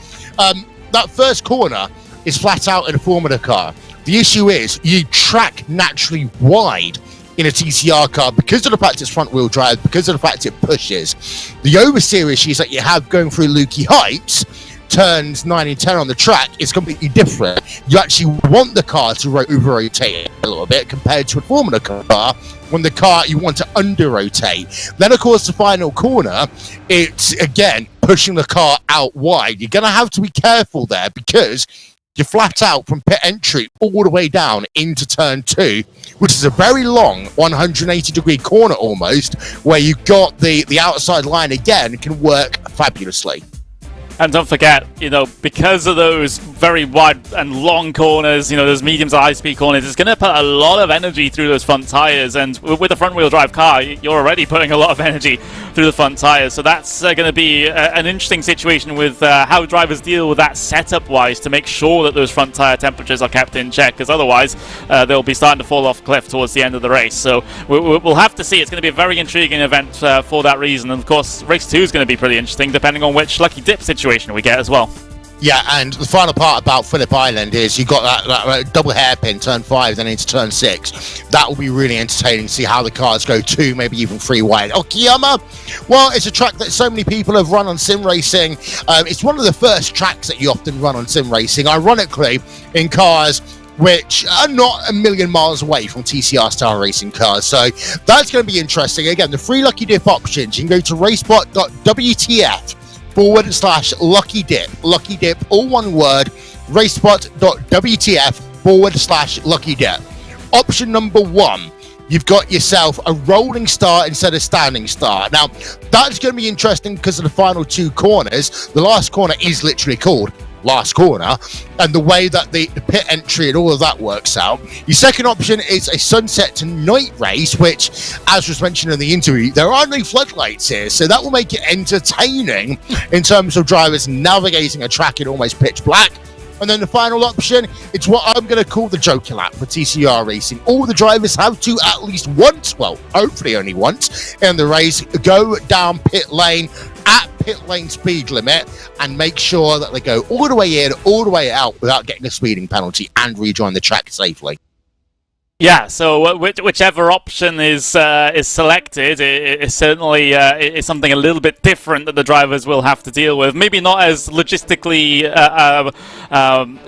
That first corner is flat out in a Formula car. The issue is you track naturally wide in a TCR car because of the fact it's front wheel drive, because of the fact it pushes. The oversteer issues that you have going through Lukey Heights, turns 9 and 10 on the track, is completely different. You actually want the car to over-rotate a little bit compared to a Formula car, when the car you want to under-rotate. Then, of course, the final corner, it's, again, pushing the car out wide. You're going to have to be careful there because you're flat out from pit entry all the way down into turn 2, which is a very long 180-degree corner almost, where you've got the outside line again, can work fabulously.
And don't forget, because of those very wide and long corners, those medium to high-speed corners, it's going to put a lot of energy through those front tires. And with a front-wheel drive car, you're already putting a lot of energy through the front tires. So that's going to be an interesting situation with how drivers deal with that setup-wise to make sure that those front tire temperatures are kept in check, because otherwise they'll be starting to fall off a cliff towards the end of the race. So we'll have to see. It's going to be a very intriguing event for that reason. And, of course, race 2 is going to be pretty interesting, depending on which lucky dip situation we get as well.
Yeah, and the final part about Phillip Island is you've got that double hairpin, turn 5, then into turn 6. That will be really entertaining to see how the cars go 2, maybe even 3 wide. Okayama, well, it's a track that so many people have run on sim racing. It's one of the first tracks that you often run on sim racing, ironically, in cars which are not a million miles away from TCR style racing cars. So that's going to be interesting. Again, the 3 lucky dip options, you can go to RaceSpot.WTF /lucky dip, all one word, RaceSpot.wtf/lucky dip. Option number 1, you've got yourself a rolling start instead of standing start. Now, that's going to be interesting because of the final 2 corners. The last corner is literally called last corner, and the way that the pit entry and all of that works out. Your second option is a sunset to night race, which, as was mentioned in the interview, there are no floodlights here, so that will make it entertaining in terms of drivers navigating a track in almost pitch black. And then the final option, it's what I'm going to call the Joker lap for TCR Racing. All the drivers have to at least once, well, hopefully only once, in the race, go down pit lane at pit lane speed limit and make sure that they go all the way in, all the way out without getting a speeding penalty and rejoin the track safely.
Yeah, so whichever option is selected, it certainly is something a little bit different that the drivers will have to deal with. Maybe not as logistically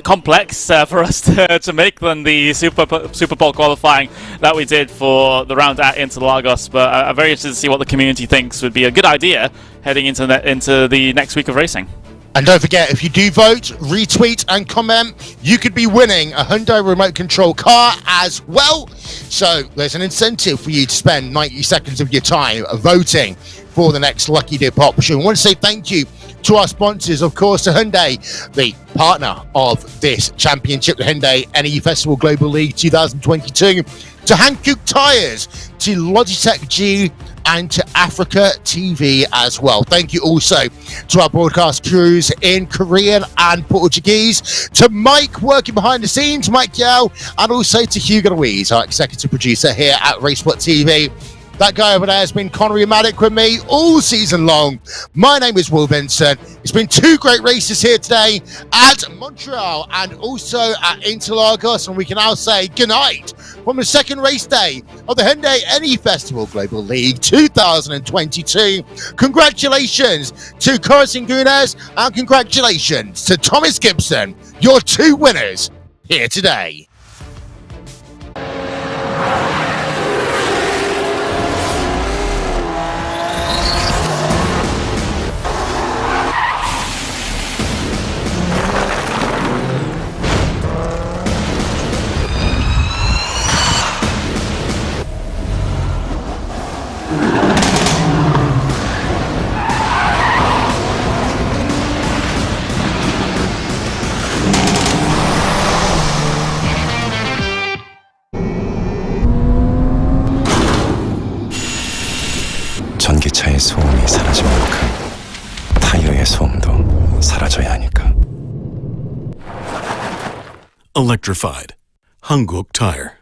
complex for us to make than the Super Bowl qualifying that we did for the round at Interlagos, but I'm very interested to see what the community thinks would be a good idea heading into the next week of racing.
And don't forget, if you do vote, retweet and comment, you could be winning a Hyundai remote control car as well. So there's an incentive for you to spend 90 seconds of your time voting for the next Lucky Dip option. I want to say thank you to our sponsors, of course, to Hyundai, the partner of this championship, the Hyundai N Festival Global League 2022, to Hankook Tires, to Logitech G, and to Africa TV as well. Thank you also to our broadcast crews in Korean and Portuguese, to Mike working behind the scenes, Mike Yao, and also to Hugo Louise, our executive producer here at RaceSpotTV. That guy over there has been Connery Maddock with me all season long. My name is Will Benson. It's been 2 great races here today at Montreal and also at Interlagos, and we can now say goodnight from the second race day of the Hyundai N Festival Global League 2022. Congratulations to Corazon Gunes and congratulations to Thomas Gibson, your 2 winners here today.
전기차의 소음이 사라진 만큼 타이어의 소음도 사라져야 하니까.
Electrified. Hankook Tire.